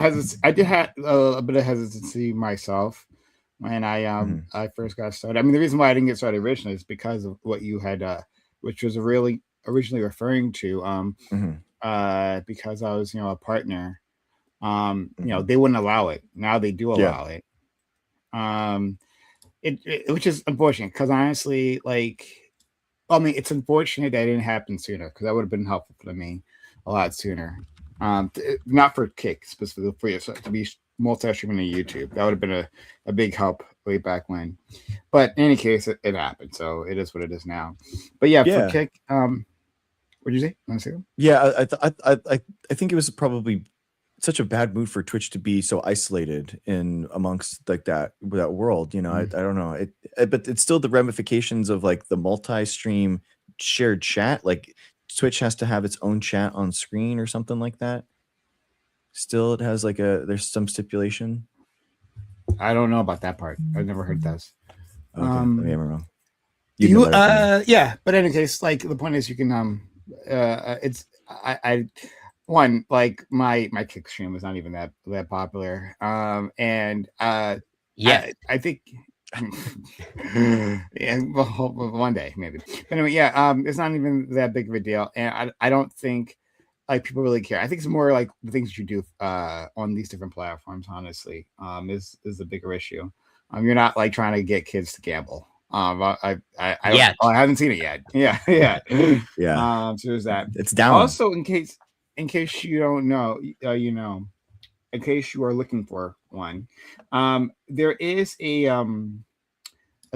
I did have a bit of hesitancy myself when I first got started. I mean, the reason why I didn't get started originally is because of what you had, which was really originally referring to, Mm-hmm. because I was a partner. Mm-hmm. They wouldn't allow it. Now they do Yeah. allow it. Um, which is unfortunate because honestly, like, I mean, it's unfortunate that it didn't happen sooner because that would have been helpful for me a lot sooner. Not for Kick specifically for you, so to be multi-streaming on YouTube. That would have been a big help way back when. But in any case, it happened, so it is what it is now. But yeah, for Yeah. Kick, what'd you say? Want to say that? Yeah. I think it was probably such a bad move for Twitch to be so isolated in amongst like that world. I don't know but it's still the ramifications of like the multi-stream shared chat. Like Twitch has to have its own chat on screen or something like that. Still, it has like there's some stipulation. I don't know about that part. I've never heard this. Okay, maybe I'm wrong. You'd know You better than me. yeah, but in any case, like the point is you can it's I one like my Kick stream is not even that popular. And Yeah. I think yeah, well, one day maybe. But anyway, yeah, it's not even that big of a deal, and I don't think like people really care. I think it's more like the things you do on these different platforms. Honestly, is the bigger issue. You're not like trying to get kids to gamble. I haven't seen it yet. Yeah, yeah, Yeah. So there's that. It's down. Also, in case you don't know, in case you are looking for one, there is a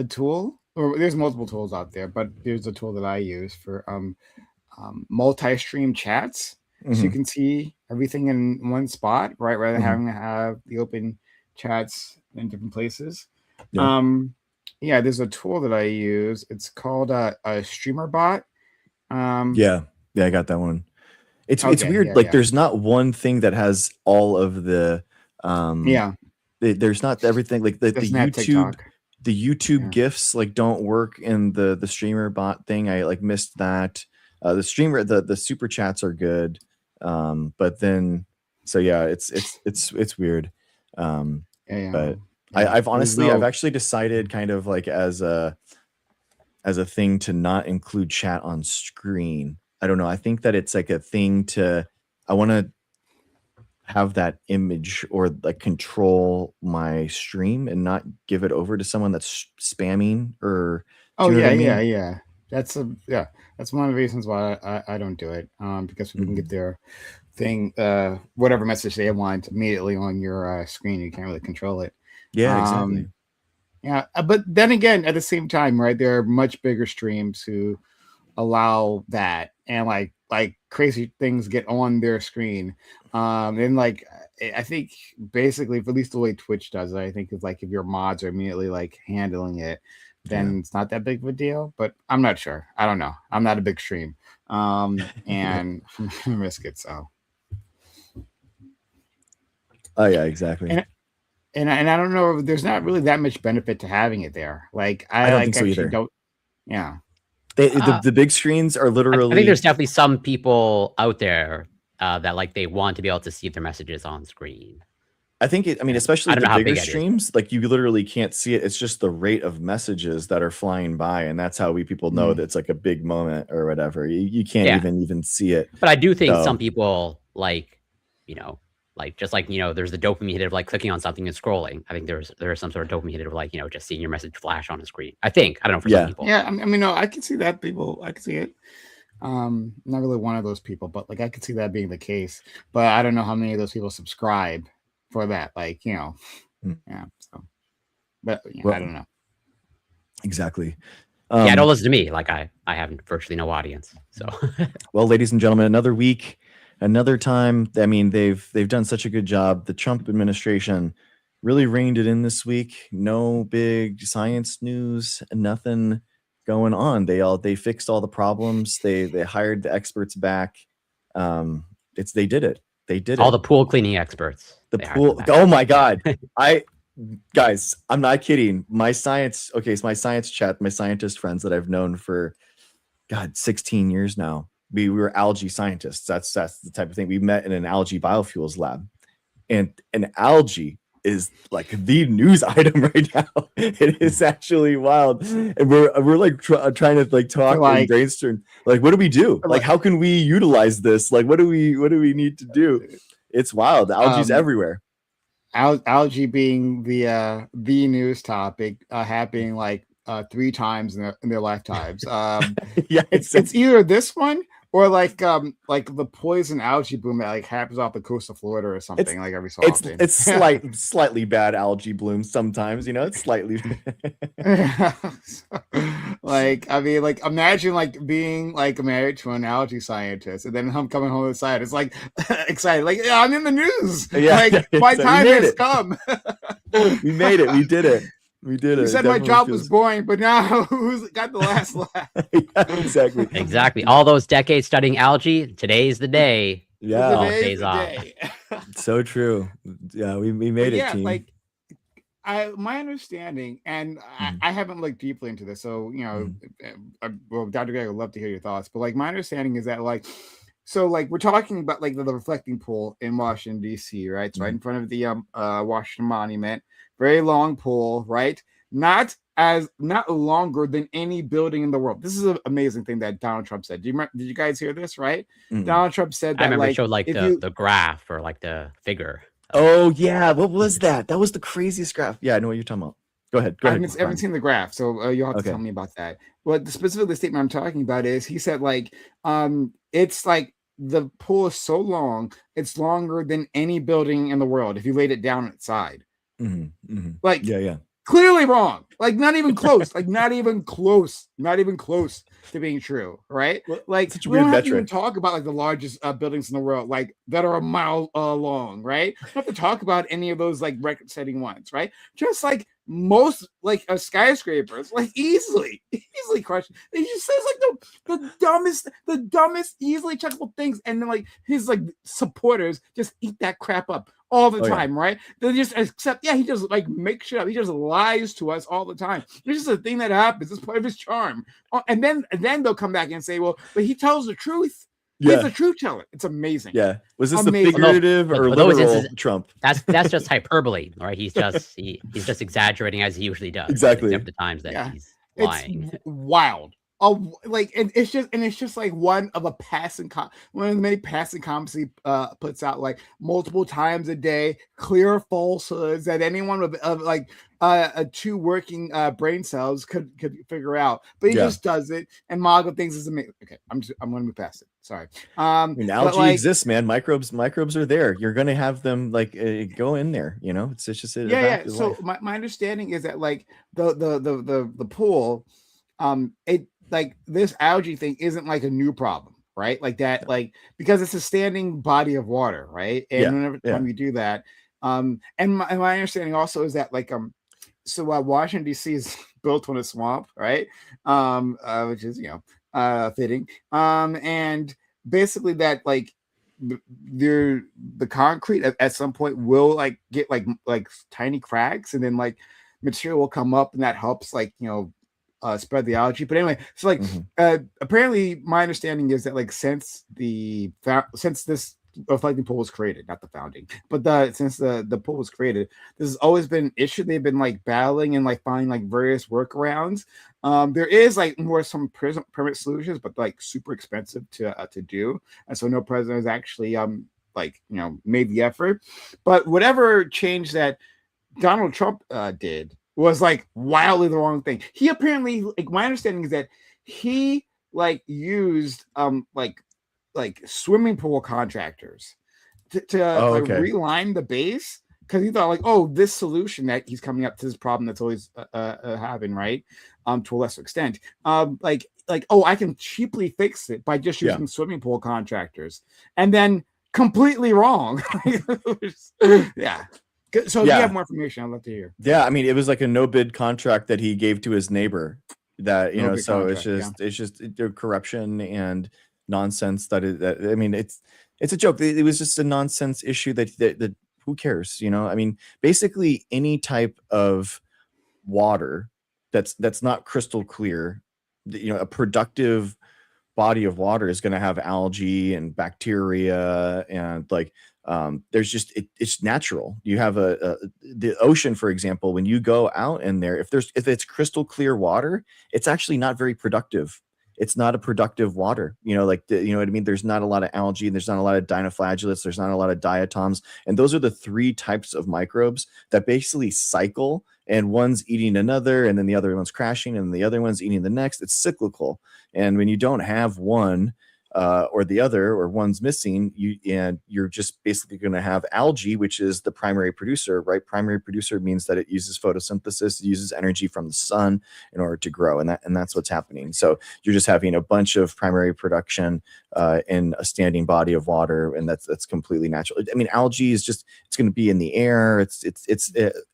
tool, or there's multiple tools out there, but there's a tool that I use for multi-stream chats, so you can see everything in one spot, right? Rather than having to have the open chats in different places. Yeah. Yeah, there's a tool that I use. It's called a streamer bot. Yeah, I got that one. It's weird. Yeah, Like yeah. there's not one thing that has all of the Yeah, there's not everything. Like the doesn't have YouTube TikTok. the YouTube gifs like don't work in the streamer bot thing. I like missed that. The streamer the super chats are good. But then so yeah, it's weird. Yeah. But Yeah. I've There's honestly I've actually decided kind of like as a thing to not include chat on screen. I don't know. I think that it's like a thing I want to have that image or like control my stream and not give it over to someone that's spamming or Oh do you know yeah, what I mean? yeah. That's one of the reasons why I don't do it. Because people can get their thing, whatever message they want immediately on your screen. You can't really control it. Yeah, exactly. Um, yeah, but then again, at the same time, right, there are much bigger streams who allow that, and like crazy things get on their screen. And like I think basically, at least the way Twitch does it, I think is like if your mods are immediately like handling it, then it's not that big of a deal. But I'm not sure. I don't know. I'm not a big stream, and I'm gonna risk it. So. Oh yeah, exactly. And I don't know. There's not really that much benefit to having it there. Like I don't like think so actually either. don't. Yeah. The big screens are literally. I think there's definitely some people out there that like they want to be able to see their messages on screen. I think I mean, especially I don't the know how bigger big it is. streams, like you literally can't see it. It's just the rate of messages that are flying by, and that's how people know that it's like a big moment or whatever. You can't even see it. But I do think some people like, like just like there's the dopamine hit of like clicking on something and scrolling. I think there's some sort of dopamine hit of like just seeing your message flash on a screen. I don't know for some people. Yeah, I mean, no, I can see that I can see it. Not really one of those people, but like I could see that being the case. But I don't know how many of those people subscribe for that. Like yeah. So, but I don't know. Exactly. Don't listen to me. Like I have virtually no audience. So well, ladies and gentlemen, another week. Another time. I mean, they've done such a good job. The Trump administration really reined it in this week. No big science news, nothing going on. They fixed all the problems. They hired the experts back. They did it. They did all the pool cleaning experts. The pool. Oh my God. Guys, I'm not kidding. My science chat, my scientist friends that I've known for 16 years now. We were algae scientists. That's the type of thing. We met in an algae biofuels lab. and algae is like the news item right now. It is actually wild, and we're like trying to like talk and brainstorm. Like, what do we do? Like, how can we utilize this? Like, what do we need to do? It's wild. The algae's everywhere. Algae being the news topic, happening like 3 times in their lifetimes. Yeah, it's either this one or like the poison algae bloom that like happens off the coast of Florida or something like every so often. It's slightly bad algae bloom sometimes, you know. It's slightly like, I mean, like, imagine like being like married to an algae scientist and then him coming home inside. It's like excited, like, yeah, I'm in the news. Yeah, like my time has come. We made it. We did it. We did it. You said my job was boring, but now who's got the last laugh? Yeah, exactly. Exactly. All those decades studying algae, today's the day. Yeah. All days off. So true. Yeah, we made it, team. Like, my understanding, and I haven't looked deeply into this, so you know, well, Dr. Greg, I'd love to hear your thoughts. But like, my understanding is that like, so like we're talking about like the reflecting pool in Washington D.C., right? It's right in front of the Washington Monument. Very long pool, right? Not longer than any building in the world. This is an amazing thing that Donald Trump said. Did you guys hear this? Right? Donald Trump said that. I remember like, it showed like the graph or like the figure. Oh yeah, what was that? That was the craziest graph. Yeah, I know what you're talking about. Go ahead. I haven't seen the graph, so you'll have to tell me about that. What specifically the statement I'm talking about is he said like it's like the pool is so long, it's longer than any building in the world if you laid it down on its side. Like, yeah, clearly wrong. Like, not even close. Like, not even close to being true, right? Like, such a we weird don't have to metric. even talk about like the largest buildings in the world, like that are a mile long, right? We don't have to talk about any of those like record-setting ones, right? Just like most like skyscrapers, like easily crushed. He just says like the dumbest, easily checkable things, and then like his like supporters just eat that crap up all the time, right? They just accept, he just like makes shit up. He just lies to us all the time. It's just a thing that happens. It's part of his charm. And then they'll come back and say, well, but he tells the truth. He's the truth teller. It's amazing. Yeah. Was this the figurative or literal Trump? That's just hyperbole, right? He's just exaggerating as he usually does. Exactly. Except the times that he's lying. It's wild. Like, and it's just like one of the many passing comments he puts out like multiple times a day, clear falsehoods that anyone of like two working brain cells could figure out, but he just does it, and Mago thinks it's amazing. Okay, I'm gonna move past it. Sorry. I mean, algae exists, man. Microbes are there. You're gonna have them like go in there. You know, it's just So my understanding is that like the pool, it like this algae thing isn't like a new problem, right? Like that, like because it's a standing body of water, right? And whenever time you do that, and my understanding also is that like so Washington D.C. is built on a swamp, right? Which is fitting, and basically that like the concrete at some point will like get like tiny cracks, and then like material will come up, and that helps like spread the algae. But anyway, so like apparently my understanding is that like since this reflecting pool was created, not the founding, but since the pool was created, this has always been an issue they've been like battling and like finding like various workarounds. There is like more some permit solutions, but like super expensive to do, and so no president has actually made the effort. But whatever change that Donald Trump did was like wildly the wrong thing. He apparently, like, my understanding is that he like used like swimming pool contractors to reline the base, because he thought like, oh, this solution that he's coming up to this problem that's always having, right, to a lesser extent, like oh, I can cheaply fix it by just using swimming pool contractors, and then completely wrong. So if you have more information, I'd love to hear. Yeah, I mean, it was like a no bid contract that he gave to his neighbor. That so it's just corruption and nonsense. I mean, it's a joke. It was just a nonsense issue that who cares? I mean, basically any type of water that's not crystal clear, a productive body of water is going to have algae and bacteria and like There's just it's natural. You have the ocean, for example. When you go out in there, if it's crystal clear water, it's actually not very productive. It's not a productive water, you know, like you know what I mean? There's not a lot of algae, and there's not a lot of dinoflagellates, there's not a lot of diatoms. And those are the 3 types of microbes that basically cycle, and one's eating another, and then the other one's crashing, and the other one's eating the next. It's cyclical. And when you don't have one or the other, or one's missing, you're just basically going to have algae, which is the primary producer, right? Primary producer means that it uses photosynthesis, it uses energy from the sun in order to grow, and that's what's happening. So you're just having a bunch of primary production in a standing body of water, and that's completely natural. I mean, algae is just, it's going to be in the air. It's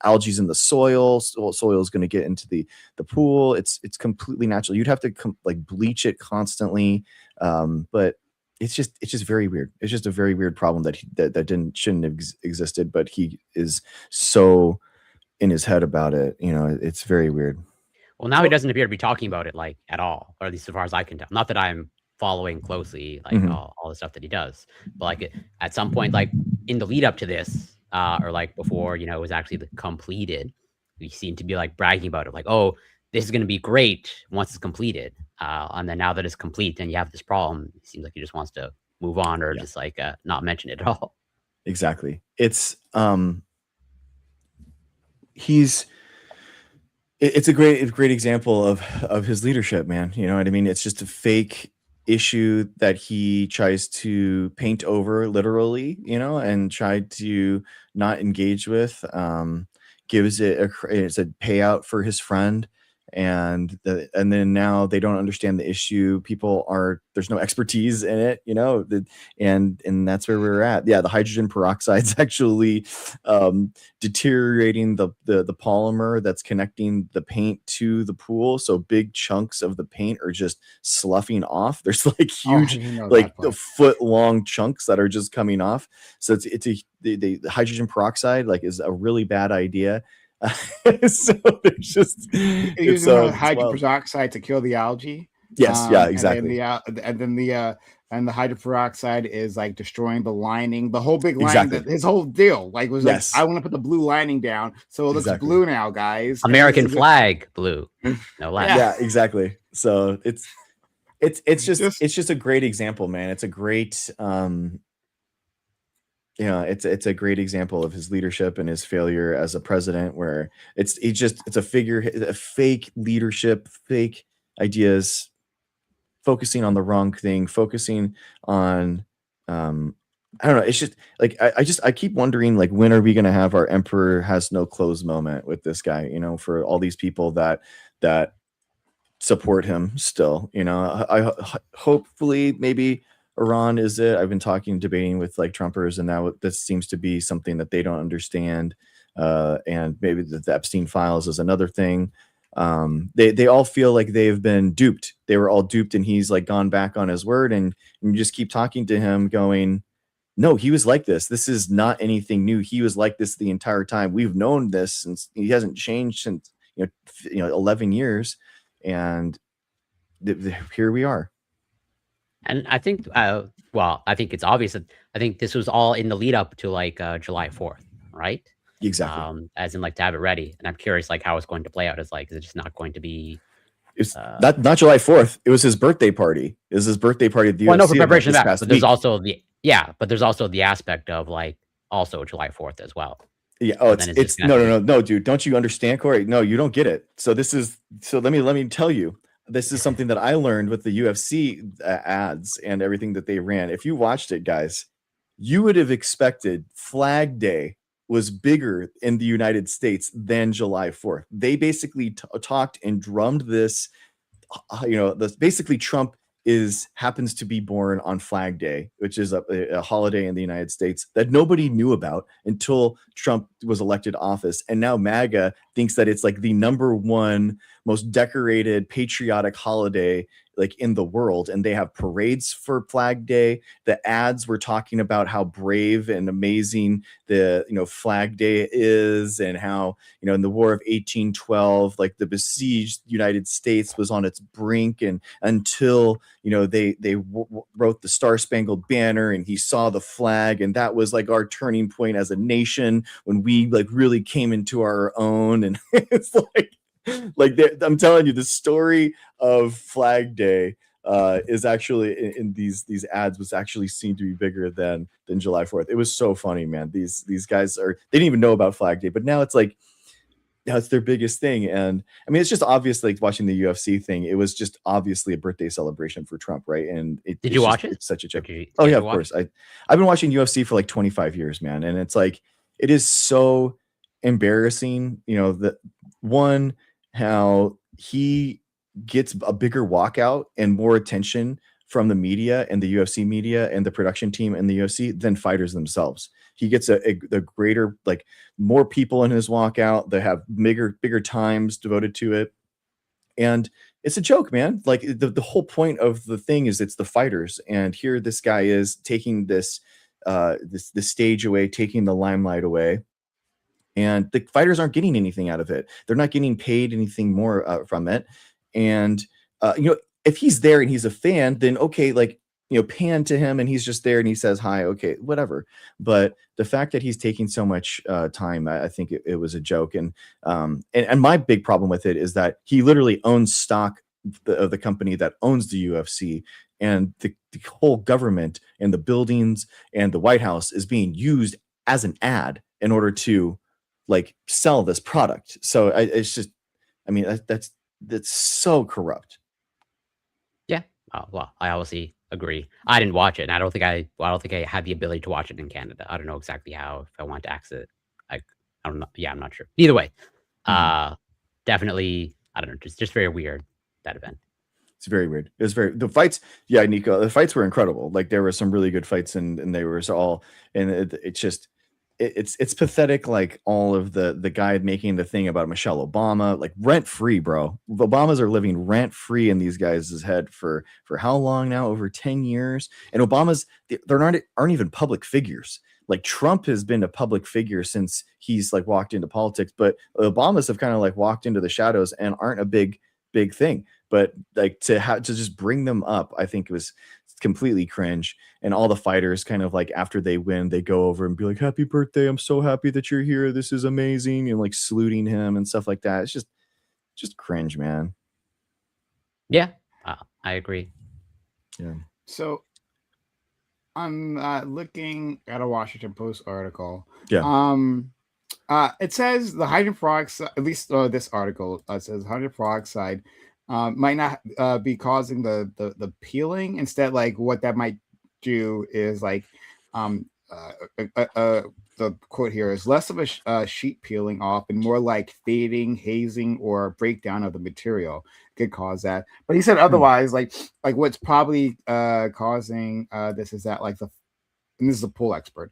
algae's in the soil. Soil is going to get into the pool. It's completely natural. You'd have to like bleach it constantly. But it's just very weird. It's just a very weird problem that shouldn't have existed, but he is so in his head about it. You know, it's very weird. Well, now he doesn't appear to be talking about it like at all, or at least as far as I can tell. Not that I'm following closely like all the stuff that he does, but like at some point, like in the lead up to this, or like before, you know, it was actually completed, we seem to be like bragging about it, like, oh, this is going to be great once it's completed. And then now that it's complete, then you have this problem. It seems like he just wants to move on, or just like not mention it at all. Exactly. It's it's a great example of his leadership, man. You know what I mean? It's just a fake issue that he tries to paint over literally, you know, and tried to not engage with. Gives it's a payout for his friend. And then now they don't understand the issue. There's no expertise in it, you know, and that's where we're at. Yeah, the hydrogen peroxide is actually deteriorating the polymer that's connecting the paint to the pool. So big chunks of the paint are just sloughing off. There's like huge, like the foot long chunks that are just coming off. So the hydrogen peroxide like is a really bad idea. So there's just using hydrogen peroxide to kill the algae. Yes, yeah, exactly. And then the hydrogen peroxide is like destroying the lining, the whole big lining. Exactly. His whole deal like was like, I want to put the blue lining down, so it looks blue now, guys. American flag blue, no lag. Yeah, exactly. So it's just a great example, man. It's a great it's a great example of his leadership and his failure as a president, where it's a fake leadership, fake ideas, focusing on the wrong thing, focusing on I don't know. It's just like I keep wondering, like, when are we going to have our emperor has no clothes moment with this guy, you know, for all these people that support him still, you know. I hopefully maybe Iran is it. I've been debating with like Trumpers, and now this seems to be something that they don't understand. And maybe the Epstein files is another thing. They all feel like they've been duped. They were all duped, and he's like gone back on his word. And you just keep talking to him going, no, he was like this. This is not anything new. He was like this the entire time. We've known this since. He hasn't changed since 11 years. And here we are. And I think, I think it's obvious that I think this was all in the lead up to like July 4th, right? Exactly. As in like to have it ready. And I'm curious like how it's going to play out. Is it just not going to be? It's not July 4th. It was his birthday party. It was his birthday party at the UFC. Well, no, for preparation of that. But there's also there's also the aspect of like also July 4th as well. Yeah. Oh, it's no, dude. Don't you understand, Corey? No, you don't get it. So let me tell you. This is something that I learned with the UFC ads and everything that they ran. If you watched it, guys, you would have expected Flag Day was bigger in the United States than July 4th. They basically talked and drummed this, basically Trump happens to be born on Flag Day, which is a holiday in the United States that nobody knew about until Trump was elected office. And now MAGA thinks that it's like the #1 most decorated patriotic holiday like in the world, and they have parades for Flag Day. The ads were talking about how brave and amazing the Flag Day is, and how in the War of 1812, like the besieged United States was on its brink, and until they wrote the Star Spangled Banner, and he saw the flag, and that was like our turning point as a nation when we like really came into our own. And it's like I'm telling you, the story of Flag Day is actually in these ads was actually seen to be bigger than July 4th. It was so funny, man. These guys they didn't even know about Flag Day, but now it's like, now it's their biggest thing. And I mean, it's just obvious, like watching the UFC thing, it was just obviously a birthday celebration for Trump, right? And did you watch it? It's such a joke. Oh yeah, of course. I've been watching UFC for like 25 years, man. And it's like, it is so embarrassing, that one, how he gets a bigger walkout and more attention from the media and the UFC media and the production team and the UFC than fighters themselves. He gets a greater, like more people in his walkout. They have bigger times devoted to it. And it's a joke, man. Like the whole point of the thing is it's the fighters. And here this guy is taking this stage away, taking the limelight away. And the fighters aren't getting anything out of it. They're not getting paid anything more from it. And, if he's there and he's a fan, then okay, like, pan to him and he's just there and he says hi, okay, whatever. But the fact that he's taking so much time, I think it was a joke. And my big problem with it is that he literally owns stock of the company that owns the UFC, and the whole government and the buildings and the White House is being used as an ad in order to like sell this product. So it's just, I mean, that's so corrupt. Yeah. Oh, well, I obviously agree. I didn't watch it, and I don't think I had the ability to watch it in Canada. I don't know exactly how, if I want to access it. I don't know. Yeah, I'm not sure. Either way, definitely, I don't know, just very weird, that event. It's very weird. It was the fights. Yeah, Nico, the fights were incredible. Like there were some really good fights, and they were all, and it's just, it's pathetic. Like all of the guy making the thing about Michelle Obama, like rent free, bro. Obamas are living rent free in these guys' head for how long now? Over 10 years. And Obama's, they're aren't even public figures. Like Trump has been a public figure since he's like walked into politics, but Obamas have kind of like walked into the shadows and aren't a big thing. But like to just bring them up, I think it was completely cringe. And all the fighters kind of like after they win, they go over and be like, happy birthday, I'm so happy that you're here, this is amazing, and like saluting him and stuff like that. It's just cringe, man. Yeah, I agree. Yeah. So I'm looking at a Washington Post article. Yeah. It says the hydrogen peroxide, at least this article says hydrogen peroxide might not be causing the peeling. Instead, like what that might do is like the quote here is less of a sheet peeling off and more like fading, hazing, or breakdown of the material could cause that. But he said otherwise, like what's probably causing this is that like and this is a pool expert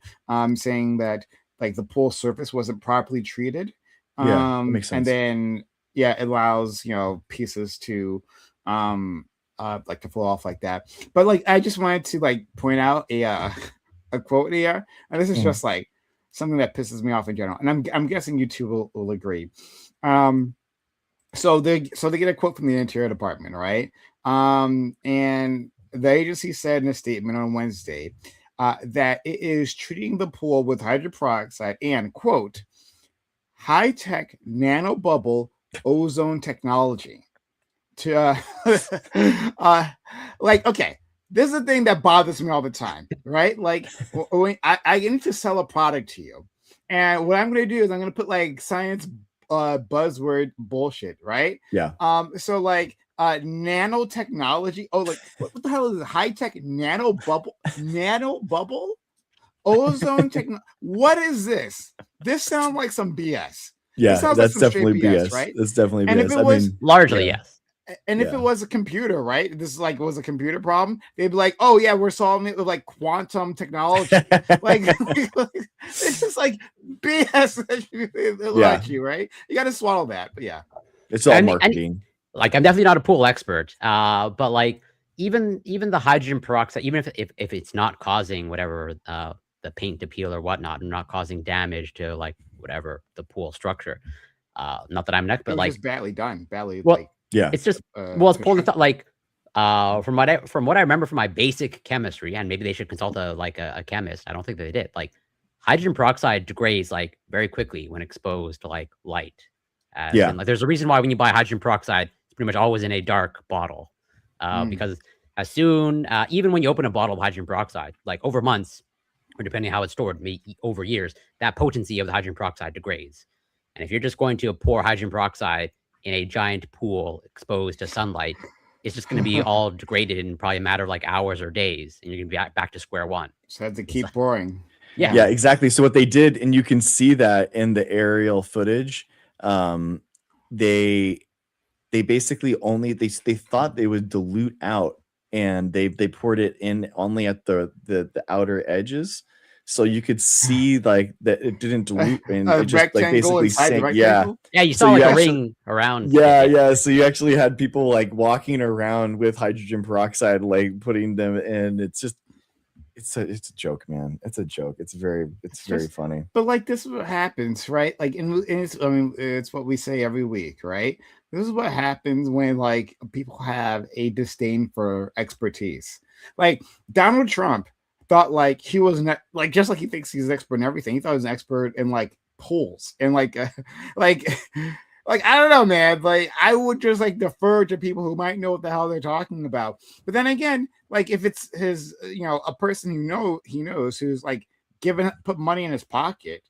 saying that like the pool surface wasn't properly treated. Yeah, that makes sense. And then it allows pieces to like to fall off like that. But like I just wanted to like point out a quote here, and this is just like something that pisses me off in general, and I'm guessing you two will agree. So they get a quote from the Interior Department, right? And the agency said in a statement on Wednesday that it is treating the pool with hydrogen peroxide and quote high-tech nanobubble ozone technology to like, okay, this is the thing that bothers me all the time, right? Like when I need to sell a product to you, and what I'm going to do is I'm going to put like science buzzword bullshit, right? Yeah. So like nanotechnology, like what the hell is it? High-tech nanobubble ozone technology. What is this? This sounds like some BS. Yeah, that's like definitely BS, right? That's definitely BS. And if it was largely yes. And if it was a computer, right? This is like was a computer problem, they'd be like, "Oh yeah, we're solving it with like quantum technology." like it's just like BS. Like you, right? You got to swallow that. But yeah, it's all marketing. Like I'm definitely not a pool expert, but like even the hydrogen peroxide, even if it's not causing whatever the paint to peel or whatnot, and not causing damage to like whatever the pool structure. Not that I'm an It expert, was like just badly done, badly well, like Yeah. it's just it's poorly thought. constructed. Like from what I remember from my basic chemistry, and maybe they should consult a chemist. I don't think they did. Like hydrogen peroxide degrades like very quickly when exposed to like light. As Yeah. in, like there's a reason why when you buy hydrogen peroxide, it's pretty much always in a dark bottle, because as soon even when you open a bottle of hydrogen peroxide, like over months, or depending on how it's stored, maybe over years, that potency of the hydrogen peroxide degrades. And if you're just going to pour hydrogen peroxide in a giant pool exposed to sunlight, it's just going to be all degraded in probably a matter of like hours or days, and you're going to be back to square one. So had to It's keep like, pouring. Yeah, exactly. So what they did, and you can see that in the aerial footage, they basically only they thought they would dilute out, and they poured it in only at the outer edges, so you could see like that it didn't dilute, and A it just like rectangle basically inside the sank. Yeah. rectangle? yeah, you So saw you like a actually- ring around. Yeah, it. yeah. So you actually had people like walking around with hydrogen peroxide, like putting them in. It's just, it's a joke, man. It's a joke. It's very funny. But like this is what happens, right? Like, and it's, I mean, it's what we say every week, right? This is what happens when like people have a disdain for expertise. Like Donald Trump thought like he was not like, just like he thinks he's an expert in everything. He thought he was an expert in like polls and like like like I don't know, man. Like I would just like defer to people who might know what the hell they're talking about. But then again, like if it's his, a person he knows who's like put money in his pocket,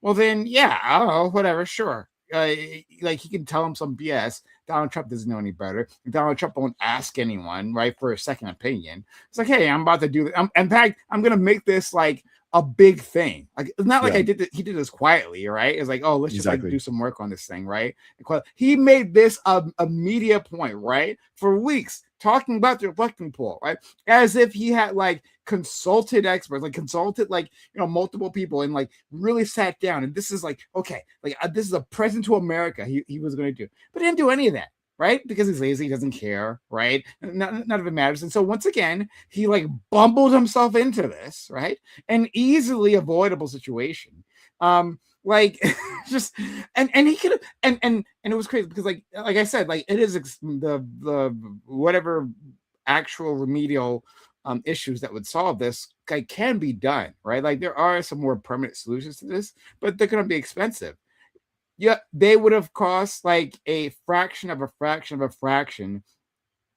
well then yeah, I don't know, whatever, sure. Like he can tell him some BS. Donald Trump doesn't know any better. Donald Trump won't ask anyone, right, for a second opinion. It's like, hey, I'm about to do this. In fact, I'm gonna make this like a big thing. Like it's not like he did this quietly, right? It's like, oh, let's just like do some work on this thing, right? He made this a media point, right, for weeks, talking about the reflecting pool, right, as if he had like consulted experts, like consulted like multiple people, and like really sat down. And this is like, okay, like this is a present to America. He was going to do, but he didn't do any of that. Right, because he's lazy, he doesn't care, right? None of it matters. And so once again, he like bumbled himself into this, right? An easily avoidable situation. Like just and he could have and it was crazy because like I said, like it is the whatever actual remedial issues that would solve this like can be done, right? Like there are some more permanent solutions to this, but they're going to be expensive. Yeah, they would have cost like a fraction of a fraction of a fraction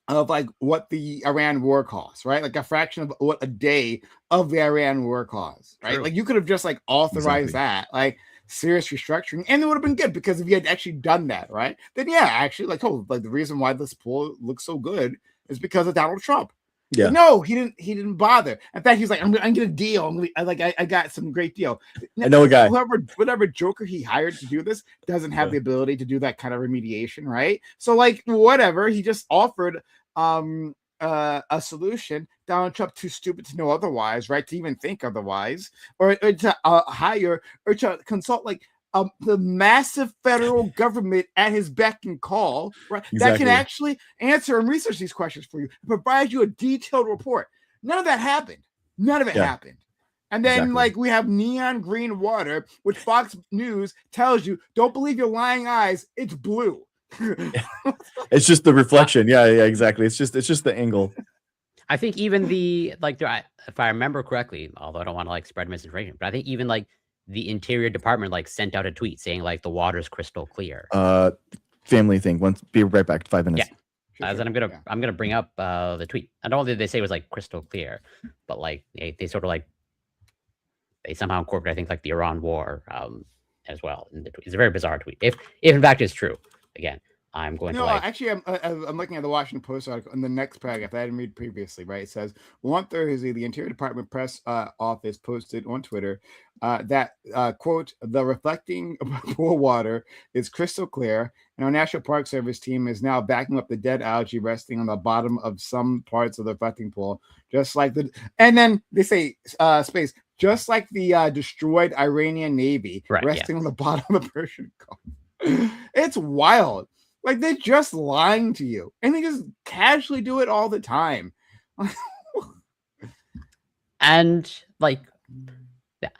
of like what the Iran war costs, right? Like a fraction of what a day of the Iran war costs, right? True. Like you could have just like authorized that, like serious restructuring, and it would have been good because if you had actually done that, right? Then yeah, actually, like the reason why this pool looks so good is because of Donald Trump. Yeah. But no, he didn't bother. In fact, he's like, I'm gonna get a deal. I got some great deal. I know a guy. Whatever joker he hired to do this doesn't have the ability to do that kind of remediation, right? So like whatever, he just offered a solution. Donald Trump too stupid to know otherwise, right? To even think otherwise, or to hire or to consult like the massive federal government at his beck and call, right? Exactly. That can actually answer and research these questions for you, provide you a detailed report. None of that happened. None of it happened. And then like we have neon green water, which Fox News tells you, don't believe your lying eyes, it's blue. It's just the reflection. Yeah, exactly. It's just the angle. I think even if I remember correctly, although I don't want to like spread misinformation, but I think even like the Interior Department like sent out a tweet saying like the water's crystal clear. Family thing. Be right back. 5 minutes. Yeah. As I'm gonna bring up the tweet. I don't know if they say it was like crystal clear, but like they sort of like they somehow incorporate I think like the Iran war as well in the tweet. It's a very bizarre tweet. If in fact it's true. Again, I'm going to like... Actually, I'm looking at the Washington Post article in the next paragraph that I didn't read previously, right? It says, on Thursday, the Interior Department press office posted on Twitter that, quote, the reflecting pool water is crystal clear, and our National Park Service team is now backing up the dead algae resting on the bottom of some parts of the reflecting pool, just like and then they say, space, just like the destroyed Iranian Navy resting on the bottom of the Persian Gulf. It's wild. Like they're just lying to you, and they just casually do it all the time. And like, yeah,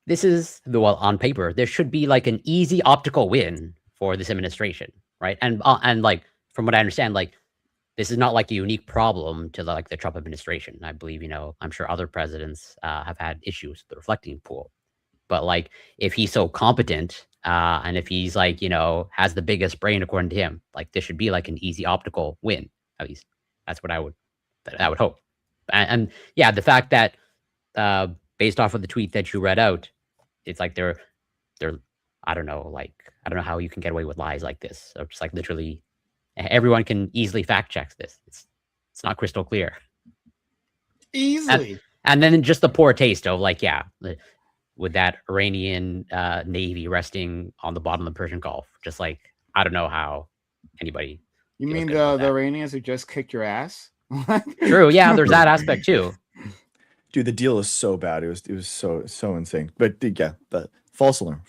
this is on paper, there should be like an easy optical win for this administration, right? And like from what I understand, like this is not like a unique problem to the Trump administration. I believe, I'm sure other presidents have had issues with the reflecting pool. But like, if he's so competent, and if he's like, has the biggest brain according to him, like this should be like an easy optical win. At least that's what I would hope. And yeah, the fact that based off of the tweet that you read out, it's like they're I don't know, how you can get away with lies like this. So just like literally everyone can easily fact check this. It's not crystal clear. Easily. And then just the poor taste of like, yeah, with that Iranian Navy resting on the bottom of the Persian Gulf. Just like, I don't know how anybody. You mean the Iranians who just kicked your ass? True. Yeah, there's that aspect too. Dude, the deal is so bad. It was so insane. But yeah, but false alarm.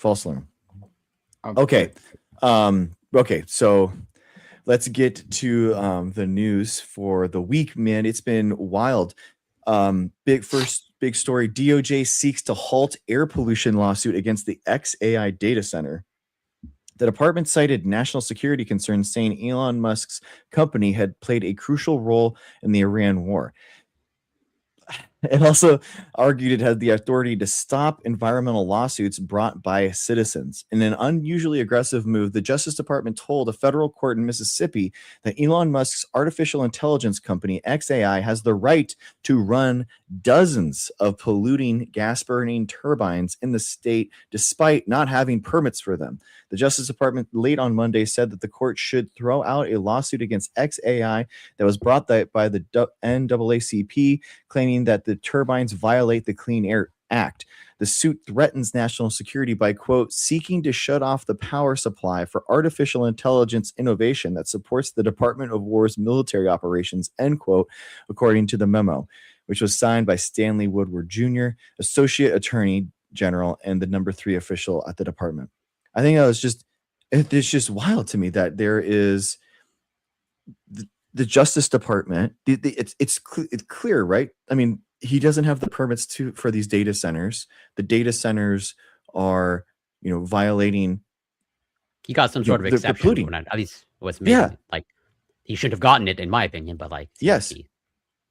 Okay. Okay, so let's get to the news for the week, man. It's been wild. Big story. DOJ seeks to halt air pollution lawsuit against the XAI data center. The department cited national security concerns, saying Elon Musk's company had played a crucial role in the Iran war. It also argued it had the authority to stop environmental lawsuits brought by citizens. In an unusually aggressive move, the Justice Department told a federal court in Mississippi that Elon Musk's artificial intelligence company, XAI, has the right to run dozens of polluting gas-burning turbines in the state despite not having permits for them. The Justice Department late on Monday said that the court should throw out a lawsuit against XAI that was brought by the NAACP, claiming that the turbines violate the Clean Air Act. The suit threatens national security by, quote, seeking to shut off the power supply for artificial intelligence innovation that supports the Department of War's military operations, end quote, according to the memo, which was signed by Stanley Woodward Jr., Associate Attorney General and the number 3 official at the department. I think that was it's just wild to me that there is the Justice Department. It's clear, right? I mean, he doesn't have the permits for these data centers. The data centers are, violating. He got some sort of exception. At least what's made. Yeah. Like he should have gotten it, in my opinion. But like, yes,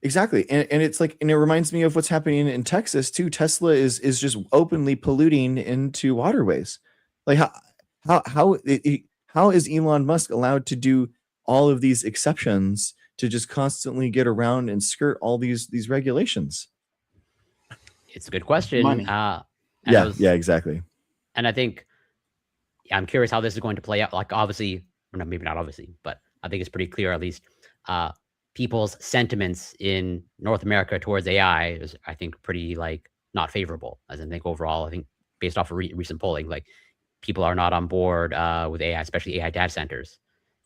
exactly. And it's like, and it reminds me of what's happening in Texas too. Tesla is just openly polluting into waterways. Like how is Elon Musk allowed to do all of these exceptions to just constantly get around and skirt all these regulations? It's a good question. Yeah, exactly. And I think I'm curious how this is going to play out. Like obviously, maybe not obviously, but I think it's pretty clear at least people's sentiments in North America towards AI is, I think, pretty like not favorable. As I think overall, I think based off of recent polling, like people are not on board with AI, especially AI data centers.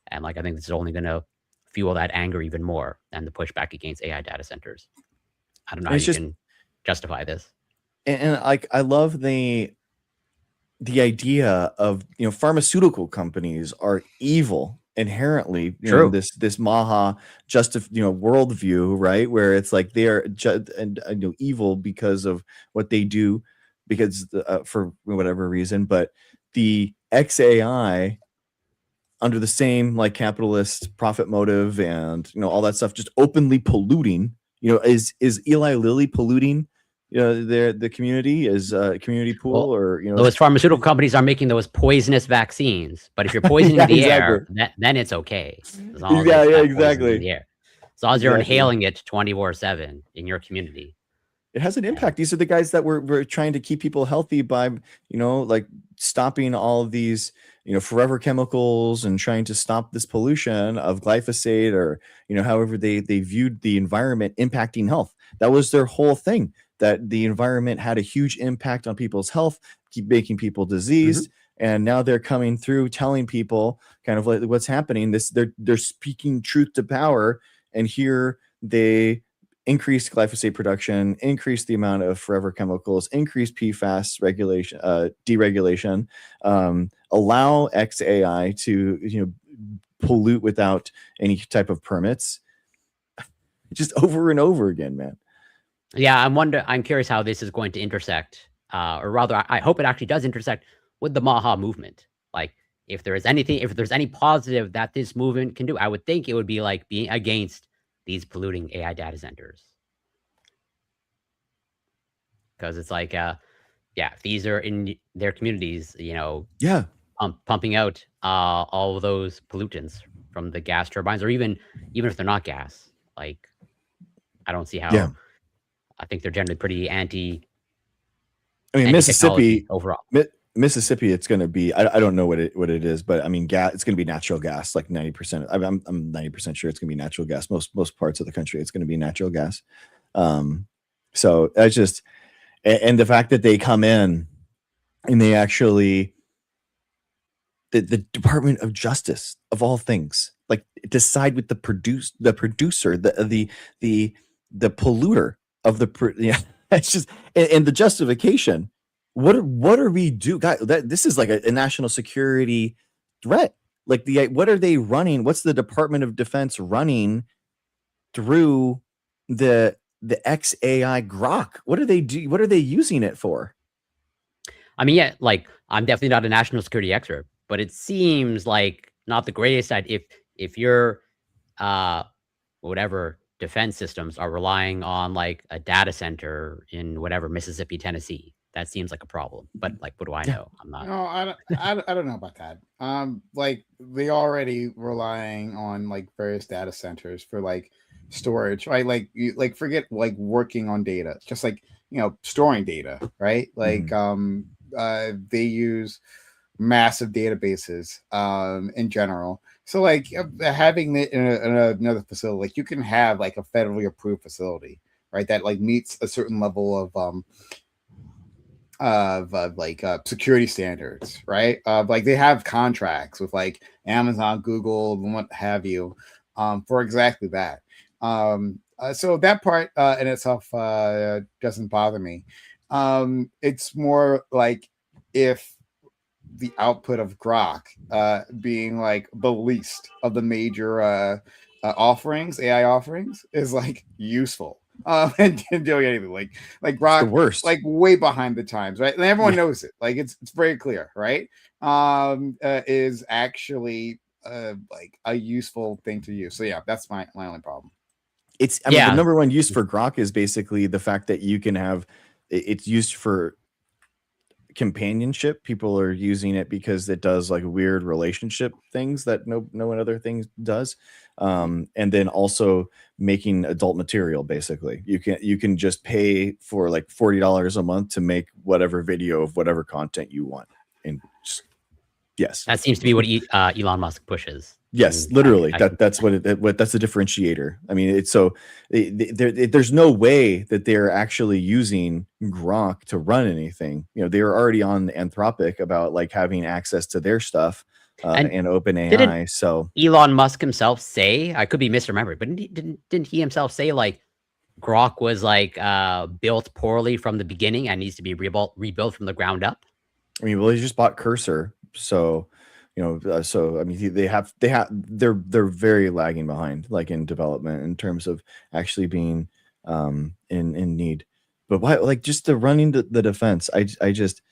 And like, I think this is only going to fuel that anger even more and the pushback against AI data centers. I don't know how you can justify this. And like, I love the idea of, pharmaceutical companies are evil inherently. True. This MAHA worldview, right? Where it's like they are evil because of what they do, because for whatever reason. But the XAI, under the same like capitalist profit motive and all that stuff, just openly polluting. Is Eli Lilly polluting the community? Is a community pool? Well, or those pharmaceutical companies are making those poisonous vaccines, but if you're poisoning the air, then it's okay. As long as exactly. The air. As long as you're inhaling it 24/7 in your community. It has an impact. These are the guys that were trying to keep people healthy by, like stopping all of these, forever chemicals and trying to stop this pollution of glyphosate or, however they viewed the environment impacting health. That was their whole thing, that the environment had a huge impact on people's health, keep making people diseased. Mm-hmm. And now they're coming through telling people kind of like what's happening. They're speaking truth to power. And here they increase glyphosate production, increase the amount of forever chemicals, increase PFAS deregulation, allow XAI to, pollute without any type of permits, just over and over again, man. Yeah, I'm curious how this is going to intersect, or rather, I hope it actually does intersect with the MAHA movement. Like, if there's any positive that this movement can do, I would think it would be like being against these polluting AI data centers. Because it's like, yeah, if these are in their communities, Yeah. Pumping out all of those pollutants from the gas turbines, or even if they're not gas, like, I don't see how. Yeah. I think they're generally pretty anti. I mean, Mississippi overall. Mississippi, it's going to be, I don't know what it is, but I mean, it's going to be natural gas, like 90%. I'm 90% sure it's going to be natural gas. Most parts of the country, it's going to be natural gas. So that's just, and the fact that they come in and they actually, the Department of Justice of all things, like, decide with the producer, the polluter of it's just, and the justification. What are we do, guys? This is like a national security threat. Like, what are they running? What's the Department of Defense running through the XAI Grok? What do they do? What are they using it for? I mean, yeah, like, I'm definitely not a national security expert, but it seems like not the greatest idea if your whatever defense systems are relying on like a data center in whatever Mississippi, Tennessee. That seems like a problem. But like, what do I know? I'm not. No, I don't know about that. Like, they already relying on like various data centers for like storage, right? Like, forget like working on data, just like, storing data, right? Like, they use massive databases in general. So like, having it in another facility, like, you can have like a federally approved facility, right, that like meets a certain level of security standards, right? Like, they have contracts with like Amazon, Google, and what have you, for exactly that. So that part in itself doesn't bother me. It's more like if the output of Grok being like the least of the major offerings, AI offerings, is like useful and doing anything like Grok, the worst, like way behind the times, right? And everyone knows it. Like, it's very clear, right? Is actually like a useful thing to use. So yeah, that's my only problem. I mean, the number one use for Grok is basically the fact that you can have it's used for companionship. People are using it because it does like weird relationship things that no one other thing does. And then also making adult material. Basically, you can just pay for like $40 a month to make whatever video of whatever content you want. And yes, that seems to be what Elon Musk pushes. Yes, literally. That's that's the differentiator. I mean, it's so there's no way that they're actually using Grok to run anything. They were already on Anthropic about like having access to their stuff and OpenAI. So Elon Musk himself say, I could be misremembering, but didn't he himself say like Grok was like built poorly from the beginning and needs to be rebuilt from the ground up? I mean, well, he just bought Cursor, so. So I mean, they're very lagging behind, like in development, in terms of actually being in need. But why, like, just the running the defense? I just,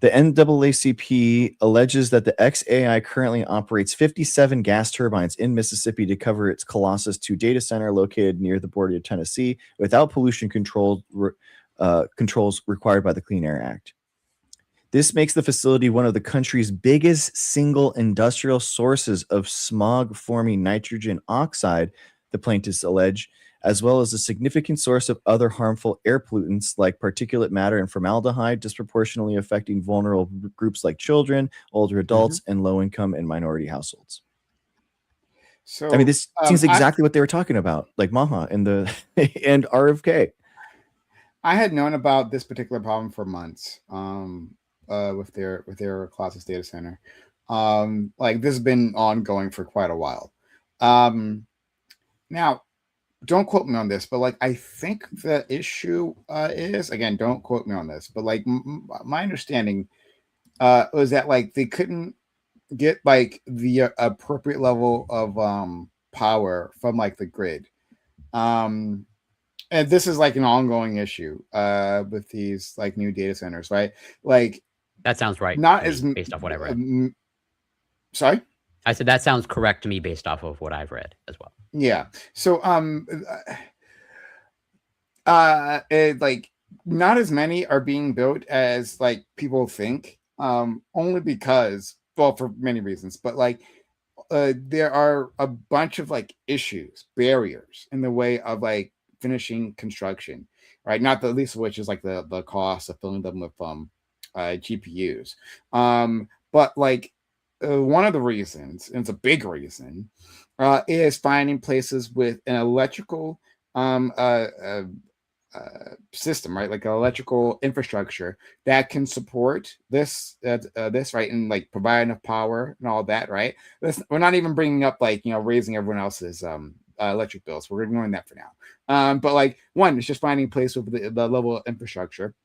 the NAACP alleges that the XAI currently operates 57 gas turbines in Mississippi to cover its Colossus 2 data center located near the border of Tennessee without pollution controls required by the Clean Air Act. This makes the facility one of the country's biggest single industrial sources of smog-forming nitrogen oxide, the plaintiffs allege, as well as a significant source of other harmful air pollutants like particulate matter and formaldehyde, disproportionately affecting vulnerable groups like children, older adults, and low-income and minority households. So, I mean, this seems exactly what they were talking about, like MAHA and and RFK. I had known about this particular problem for months. With their Colossus data center, like, this has been ongoing for quite a while. Now, don't quote me on this, but like, I think the issue is, again, don't quote me on this, but like my understanding was that like they couldn't get like the appropriate level of power from like the grid. Um, and this is like an ongoing issue with these like new data centers, right? Like That sounds right not to as me based off what I read. Sorry. I said that sounds correct to me based off of what I've read as well. Yeah. So like not as many are being built as like people think. Only because, well, for many reasons, but like there are a bunch of like issues, barriers in the way of like finishing construction, right? Not the least of which is like the cost of filling them with GPUs. But like one of the reasons, and it's a big reason, is finding places with an electrical system, right? Like an electrical infrastructure that can support this, right, and like provide enough power and all that, right? We're not even bringing up like raising everyone else's electric bills. We're ignoring that for now. But like one, it's just finding a place with the level of infrastructure,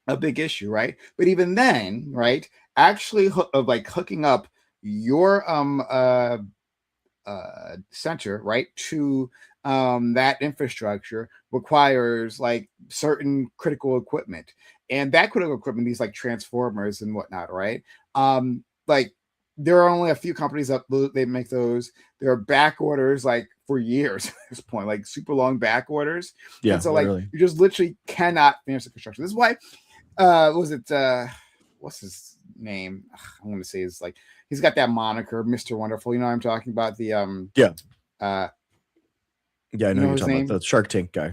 a big issue, right? But even then, right, actually like hooking up your center, right, to that infrastructure requires like certain critical equipment, and that critical equipment, these like transformers and whatnot, right? Like there are only a few companies that they make those. There are back orders like for years at this point, like super long back orders. Yeah, and so literally. like you just literally cannot finish the construction. This is why what's his name? I'm gonna say is like he's got that moniker, Mr. Wonderful. You know what I'm talking about? The yeah, I know you're talking about the Shark Tank guy.